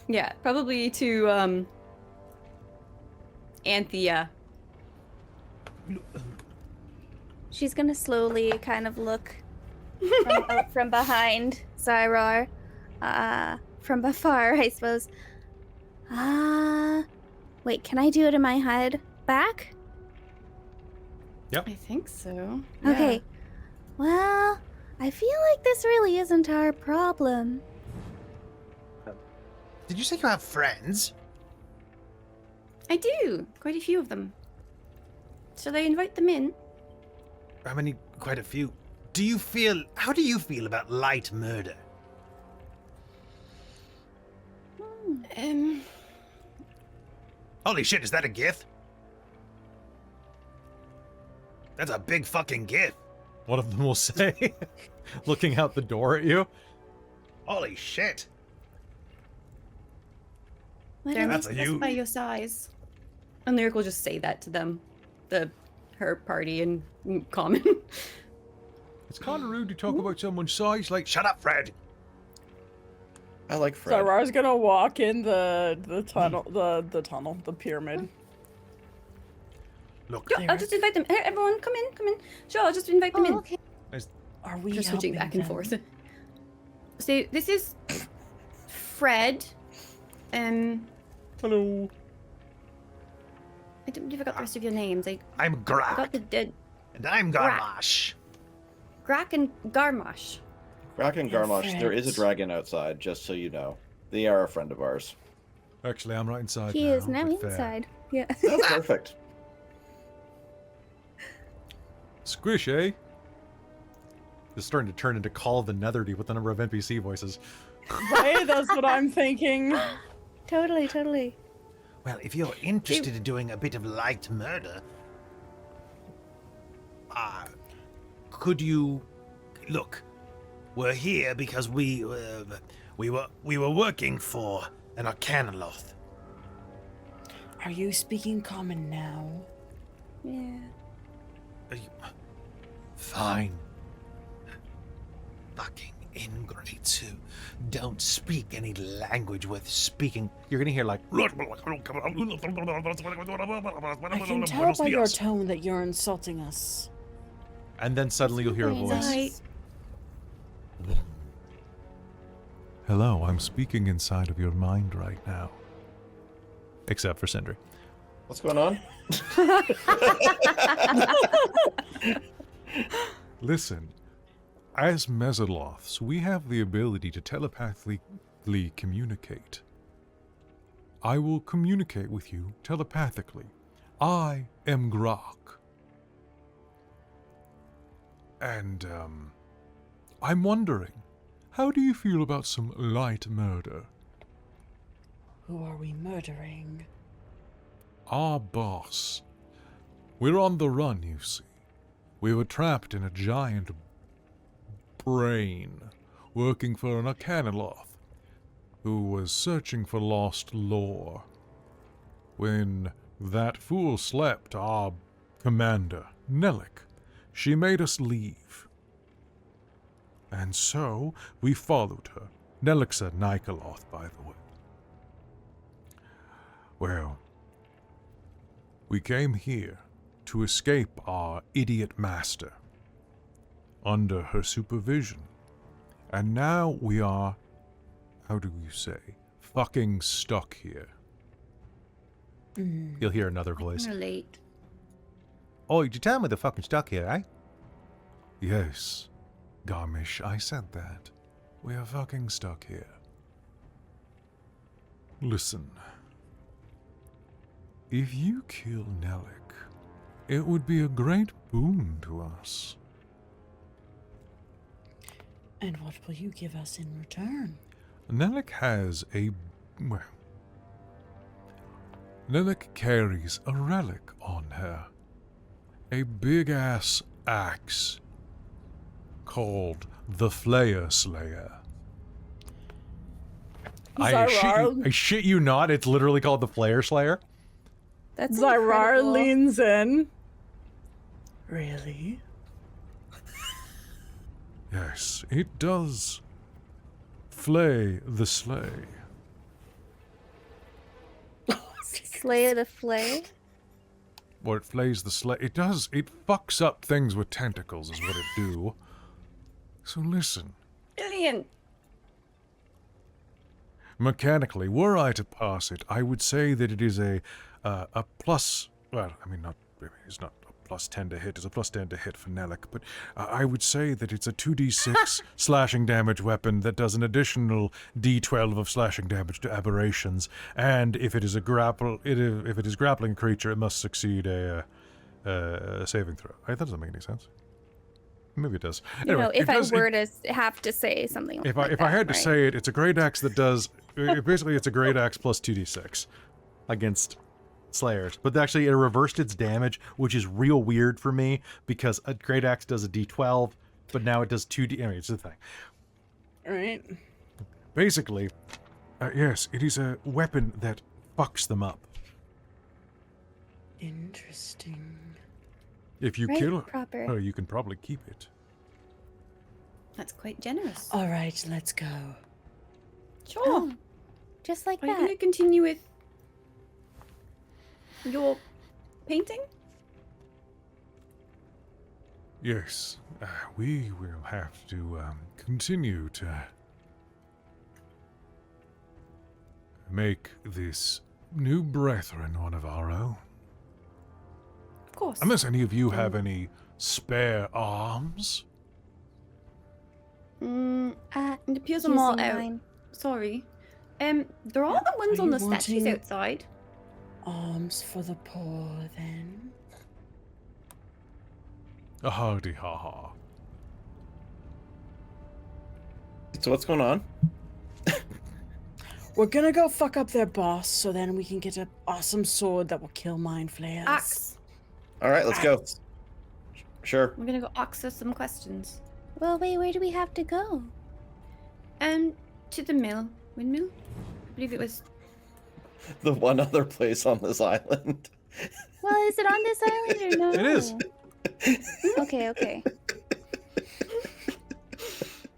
Yeah, probably to, Anthea. She's gonna slowly kind of look out from behind Zai'rar. From afar, I suppose. Wait, can I do it in my head back? I think so. Okay. Well, I feel like this really isn't our problem. Did you say you have friends? I do. Quite a few of them. Shall I invite them in? How many? Quite a few. How do you feel about light murder? Holy shit, is that a GIF? That's a big fucking GIF. One of them will say, looking out the door at you. Holy shit. They're not That's a specify your size. And Lyric will just say that to them. Her party in common. It's kind of rude to talk about someone's size. Like, Shut up, Fred. I like Fred. Zai'rar's gonna walk in the tunnel, the pyramid. Look, Sure, I'll just invite them. Hey, everyone, come in. Sure, I'll just invite them in. Okay. Are we Just switching helping back and them? forth. So this is Fred. hello. I don't believe I got the rest of your names. I I'm got Grak, the dead and I'm Garmash. Grak and Garmash. Grak and Your Garmash, there is a friends. dragon outside, just so you know. They are a friend of ours. Actually, I'm right inside He now. is now but fair. inside. Yeah. Oh, perfect. Squish, eh? It's starting to turn into Call of the Netherdy with the number of NPC voices. Right? That's what I'm thinking. Totally. Well, if you're interested in doing a bit of light murder, could you look? We're here because we were working for an Arcanoloth. Are you speaking common now? Yeah. Fine. Fucking ingrates who don't speak any language worth speaking. You're gonna hear like, I can tell by your tone that you're insulting us. and then suddenly you'll hear a Very voice. nice. Hello, I'm speaking inside of your mind right now. Except for Sindri. What's going on? Listen, as Mesoloths, we have the ability to telepathically communicate. I will communicate with you telepathically. I am Grak. And, I'm wondering, how do you feel about some light murder? Who are we murdering? Our boss. We're on the run, you see. We were trapped in a giant brain, working for an Arcanoloth, who was searching for lost lore. When that fool slept, our commander, Nelik, she made us leave. And so, we followed her. Nelik's a Nikoloth, by the way. Well, we came here to escape our idiot master, under her supervision. And now we are, how do you say, fucking stuck here. You'll hear another voice. Relate. Oh, did you tell me they're fucking stuck here, eh? Yes, Garmish, I said that. We are fucking stuck here. Listen. if you kill Nelik, it would be a great boon to us. And what will you give us in return? Nelik has Nelik carries a relic on her. A big-ass axe called the Flayer Slayer. I shit you not, it's literally called the Flayer Slayer. That's Zai'rar incredible. leans in. Really? Yes, it does flay the slay. Slay the flay. Or it flays the slay. It fucks up things with tentacles is what it do. So listen. Brilliant. Mechanically, were I to pass it, I would say that it is a plus. Well, I mean, it's not a plus 10 to hit. It's a plus 10 to hit for Nelik, but I would say that it's a 2d6 slashing damage weapon that does an additional d12 of slashing damage to aberrations. And if it is if it is grappling a creature, it must succeed a saving throw. That doesn't make any sense. Maybe it does. You Anyway, know, if it does, I were to have to say something if like I had to right? say it, it's a great axe that does. Basically, it's a great axe plus 2d6 against Slayers. But actually, it reversed its damage, which is real weird for me because a great axe does a d12, but now it does 2d. Anyway, it's the thing. Right. Basically, yes, it is a weapon that fucks them up. Interesting. If you Right, kill proper. her, you can probably keep it. That's quite generous. All right, let's go. Sure. Oh, just like Are you that. going to continue with your painting? Yes, we will have to continue to make this new brethren one of our own. Of course. Unless any of you have any spare arms. It appears them all Using out. mine. Sorry. They're all the ones Are on you the statues wanting- outside. Arms for the poor, then. A hardy ha ha. So what's going on? We're gonna go fuck up their boss, so then we can get an awesome sword that will kill mind flayers. Axe. All right, let's go. Sure. We're going to go ask her some questions. Well, wait, where do we have to go? To the windmill. I believe it was. The one other place on this island. Well, is it on this island or no? It is. Okay.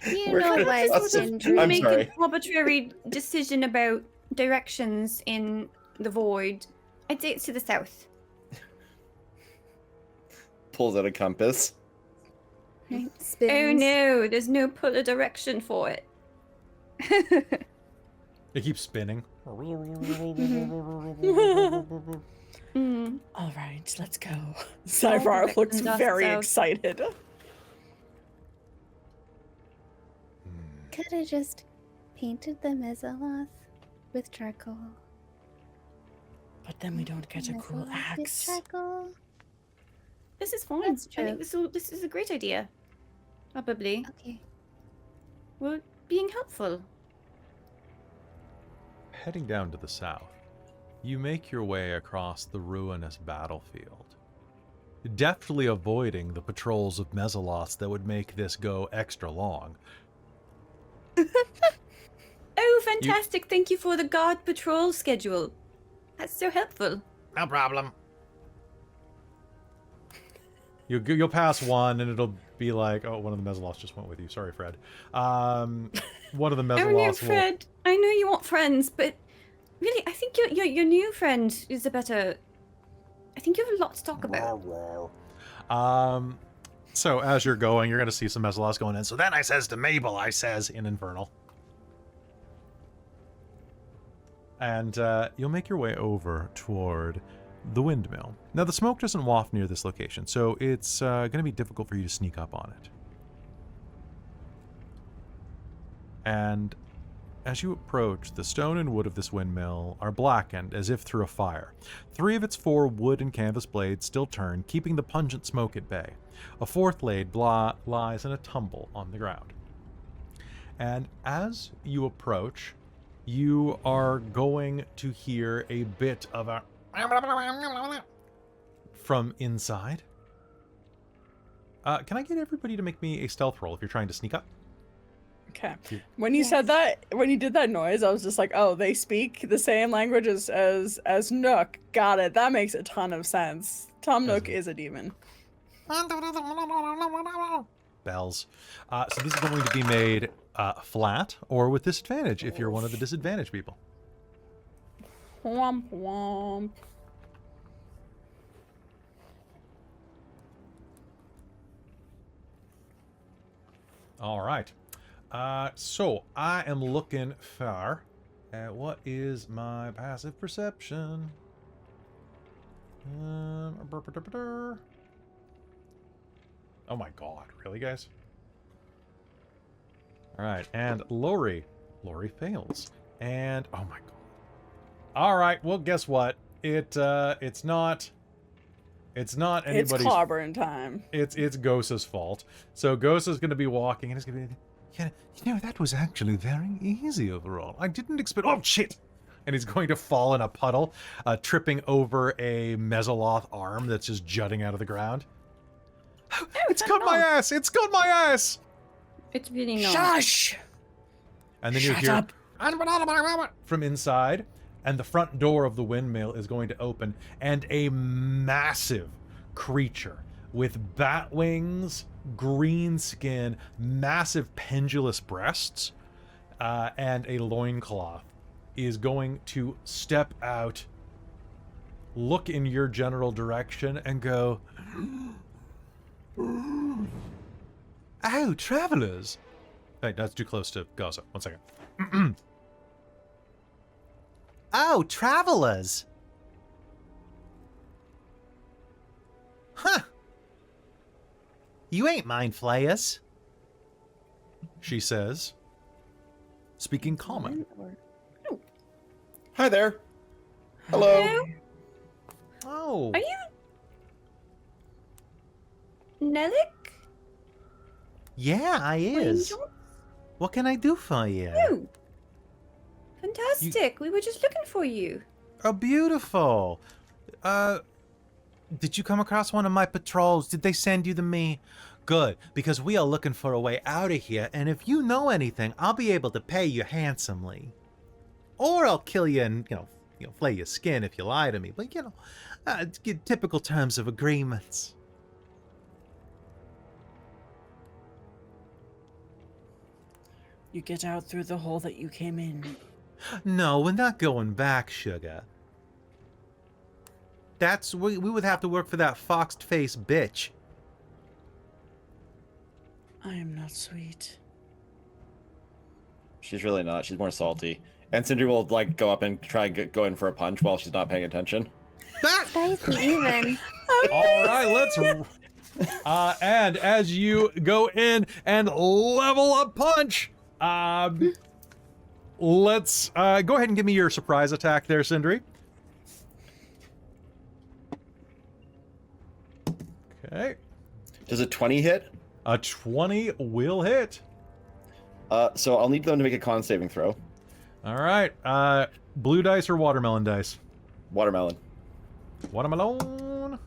You We're know gonna what, toss it- Sindri? I'm make sorry. an arbitrary decision about directions in the void. I'd say it's to the south. Pulls out a compass. Spins. Oh no, there's no polar direction for it. It keeps spinning. Mm. All right, let's go. Zai'rar looks dust very out. excited. Could have just painted the Mezzaloth with charcoal. But then we don't get a cool Mezzaloth with axe. charcoal. This is fine. That's I think true. this is a great idea. Probably. Okay. We're being helpful. Heading down to the south, you make your way across the ruinous battlefield, deftly avoiding the patrols of Mezzaloths that would make this go extra long. Oh, fantastic. Thank you for the guard patrol schedule. That's so helpful. No problem. You'll pass one, and it'll be like, oh, one of the Mezzaloths just went with you. Sorry, Fred. One of the Oh no, Mezzaloths will... Fred. I know you want friends, but really, I think your new friend is a better. I think you have a lot to talk about. So as you're going, you're going to see some Mezzaloths going in. So then I says to Mabel, I says in Infernal. And you'll make your way over toward the windmill. Now, the smoke doesn't waft near this location, so it's going to be difficult for you to sneak up on it. And As you approach, the stone and wood of this windmill are blackened as if through a fire. 3 of its 4 wood and canvas blades still turn, keeping the pungent smoke at bay. A 4th blade lies in a tumble on the ground. And as you approach, you are going to hear a bit of a from inside. Can I get everybody to make me a stealth roll if you're trying to sneak up? Okay. When you said that, when you did that noise, I was just like, oh, they speak the same language as Nook. Got it. That makes a ton of sense. Tom Nook is a demon. Bells. So this is going to be made flat or with disadvantage if you're one of the disadvantaged people. Womp womp. All right. So I am looking for what is my passive perception? Oh my god, really, guys? All right, and Lori fails, and oh my god. All right, well, guess what? It's not anybody's. It's clobbering time. It's Gosa's fault. So Gosa's going to be walking, and it's going to be. Yeah, you know, that was actually very easy overall. I didn't expect. Oh shit! And he's going to fall in a puddle, tripping over a Mesoloth arm that's just jutting out of the ground. It's got my ass! It's got my ass! It's really not. Shush! And then you Shut hear up. from inside, and the front door of the windmill is going to open, and a massive creature with bat wings, green skin, massive pendulous breasts, and a loincloth is going to step out, look in your general direction, and go, Oh, travelers. hey, that's too close to Gosa. 1 second. Oh, travelers. Huh. You ain't mind flayers. She says, speaking common. Hi there. Hello. Oh. Are you Nelik? Yeah, I is. Angel? What can I do for you? Oh, fantastic. We were just looking for you. Oh, beautiful. Did you come across one of my patrols? Did they send you to me? Good, because we are looking for a way out of here, and if you know anything, I'll be able to pay you handsomely. Or I'll kill you and, flay your skin if you lie to me. But, typical terms of agreements. You get out through the hole that you came in. No, we're not going back, sugar. We would have to work for that foxed-faced bitch. I am not sweet. She's really not. She's more salty. And Sindri will go up and try and go in for a punch while she's not paying attention. Spicy even. All right, let's. And as you go in and level up punch, let's go ahead and give me your surprise attack there, Sindri. Okay. Does a 20 hit? A 20 will hit. So I'll need them to make a con saving throw. All right. Blue dice or watermelon dice? Watermelon. Watermelon.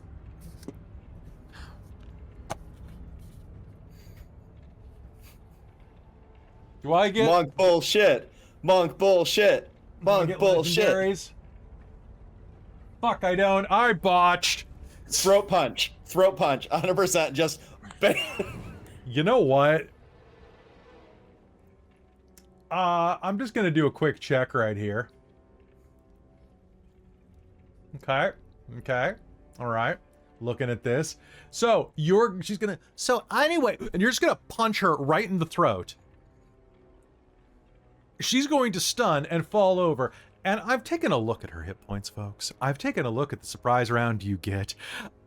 Do I get... Monk bullshit. Monk bullshit. Monk bullshit. Legendaries? Fuck, I don't. I botched. Throat punch. Throat punch. 100%. Just bang. You know what? I'm just gonna do a quick check right here. Okay. All right. Looking at this. So she's gonna. So anyway, and you're just gonna punch her right in the throat. She's going to stun and fall over, And I've taken a look at her hit points, folks. I've taken a look at the surprise round you get.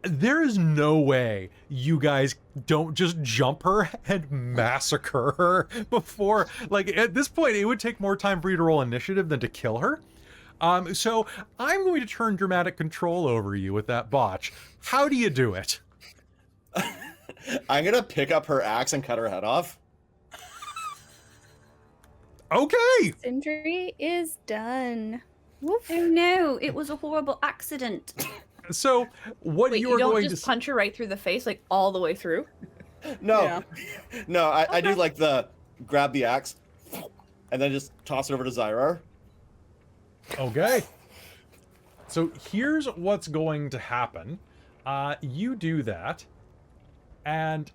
There is no way you guys don't just jump her and massacre her before. Like, at this point, it would take more time for you to roll initiative than to kill her. So I'm going to turn dramatic control over you with that botch. How do you do it? I'm gonna pick up her axe and cut her head off. Okay. Sindri is done. Woof. Oh no, it was a horrible accident. So what Wait, you you are don't going just to punch her right through the face, like all the way through? No, Yeah. no, I do Okay. like the grab the axe and then just toss it over to Zai'rar. Okay. So here's what's going to happen. You do that, and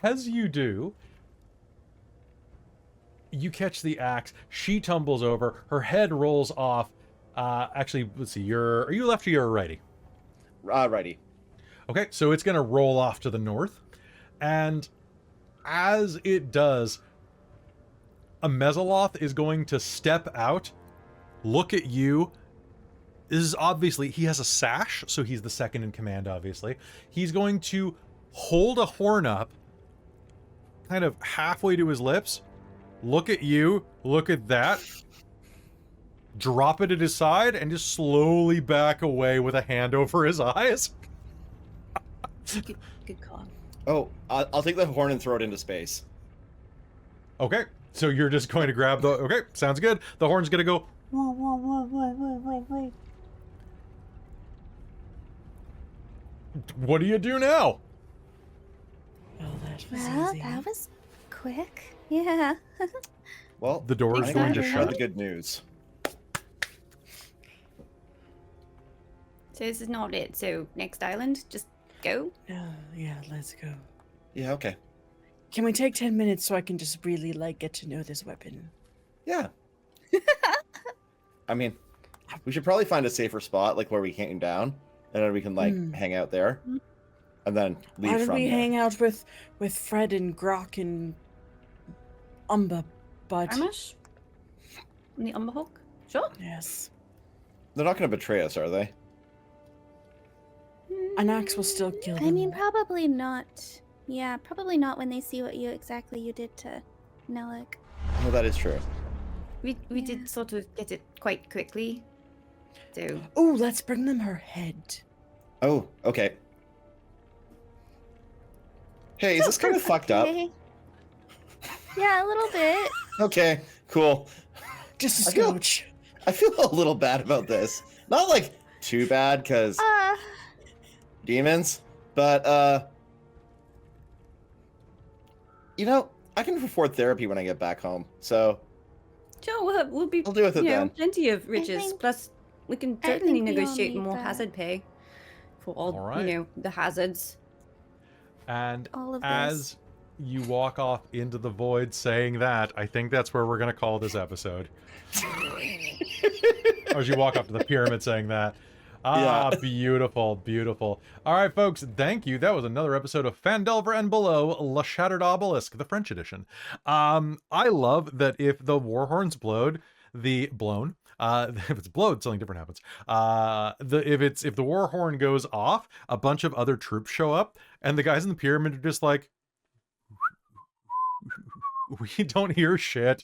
as you do, you catch the axe. She tumbles over. Her head rolls off. Actually, let's see. Are you lefty or righty? Righty. Okay, so it's going to roll off to the north, and as it does, a Mezzaloth is going to step out, look at you. This is obviously, he has a sash, so he's the second in command, obviously. He's going to hold a horn up, kind of halfway to his lips, look at you, look at that, drop it at his side, and just slowly back away with a hand over his eyes. Good call. Oh, I'll take the horn and throw it into space. Okay, so you're just going to grab the... Okay, sounds good. The horn's going to go... What do you do now? Well, that was Well, easy. that was quick. Yeah. Well, The door I is think going we to can share shut. the good news. So this is not it. So next island, just go. Yeah, let's go. Yeah, okay. Can we take 10 minutes so I can just really, like, get to know this weapon? Yeah. I mean, we should probably find a safer spot, like where we came down, and then we can like hang out there, and then leave Why don't from we there. hang out with Fred and Grok and Umba, but... Amish? On the Umberhawk? Sure. Yes. They're not going to betray us, are they? An axe will still kill them. I mean, probably not. Yeah, probably not when they see what you did to Nelik. No, that is true. We Yeah. did sort of get it quite quickly. So Oh, let's bring them her head. Oh, okay. Hey, is this kind of fucked up? Okay. Yeah, a little bit. Okay, cool. Just a I feel- scotch. I feel a little bad about this. Not like too bad, because demons, but you know, I can afford therapy when I get back home, so sure, we'll be. I'll deal with it you know, then. plenty of riches. think- Plus, we can I certainly think we all negotiate need more that. hazard pay for all Alright. you know the hazards. And All of this. as you walk off into the void saying that, I think that's where we're going to call this episode. Or as you walk up to the pyramid saying that. Ah, Yeah. beautiful, beautiful. All right, folks, thank you. That was another episode of Phandelver and Below, La Shattered Obelisk, the French edition. I love that if the war horns blowed, if it's blowed, something different happens. If the war horn goes off, a bunch of other troops show up, and the guys in the pyramid are just like, we don't hear shit.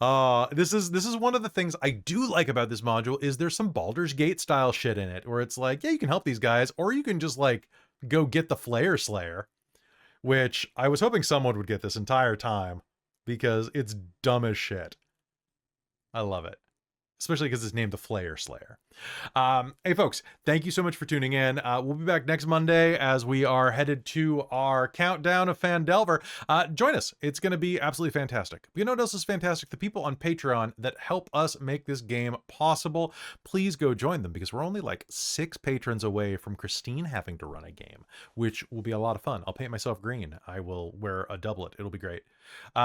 This is one of the things I do like about this module is there's some Baldur's Gate style shit in it where it's like, yeah, you can help these guys, or you can just like go get the Flayer Slayer, which I was hoping someone would get this entire time because it's dumb as shit. I love it. Especially because it's named the Flayer Slayer. Hey folks, thank you so much for tuning in. We'll be back next Monday as we are headed to our countdown of Phandelver. Join us. It's going to be absolutely fantastic. You know what else is fantastic? The people on Patreon that help us make this game possible. Please go join them because we're only like 6 patrons away from Christine having to run a game, which will be a lot of fun. I'll paint myself green. I will wear a doublet. It'll be great. You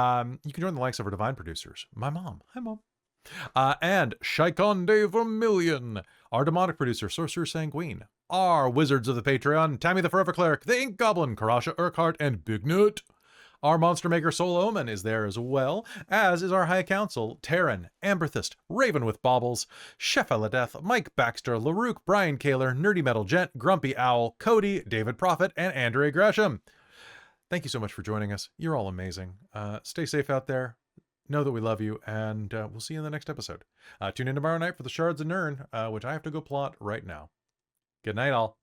can join the likes of our divine producers. My mom. Hi, Mom. And Shikonde Vermillion, our demonic producer, Sorcerer Sanguine, our wizards of the Patreon, Tammy the Forever Cleric, the Ink Goblin, Karasha Urquhart, and Big Nut, Our Monster Maker Soul Omen is there as well, as is our High Council, Terran, Amberthist, Raven with Baubles, Chef Eladeth, Mike Baxter, Larook, Brian Kaler, Nerdy Metal Gent, Grumpy Owl, Cody, David Prophet, and Andrea Gresham. Thank you so much for joining us. You're all amazing. Stay safe out there. Know that we love you, and we'll see you in the next episode. Tune in tomorrow night for the Shards of Nirn, which I have to go plot right now. Good night, all.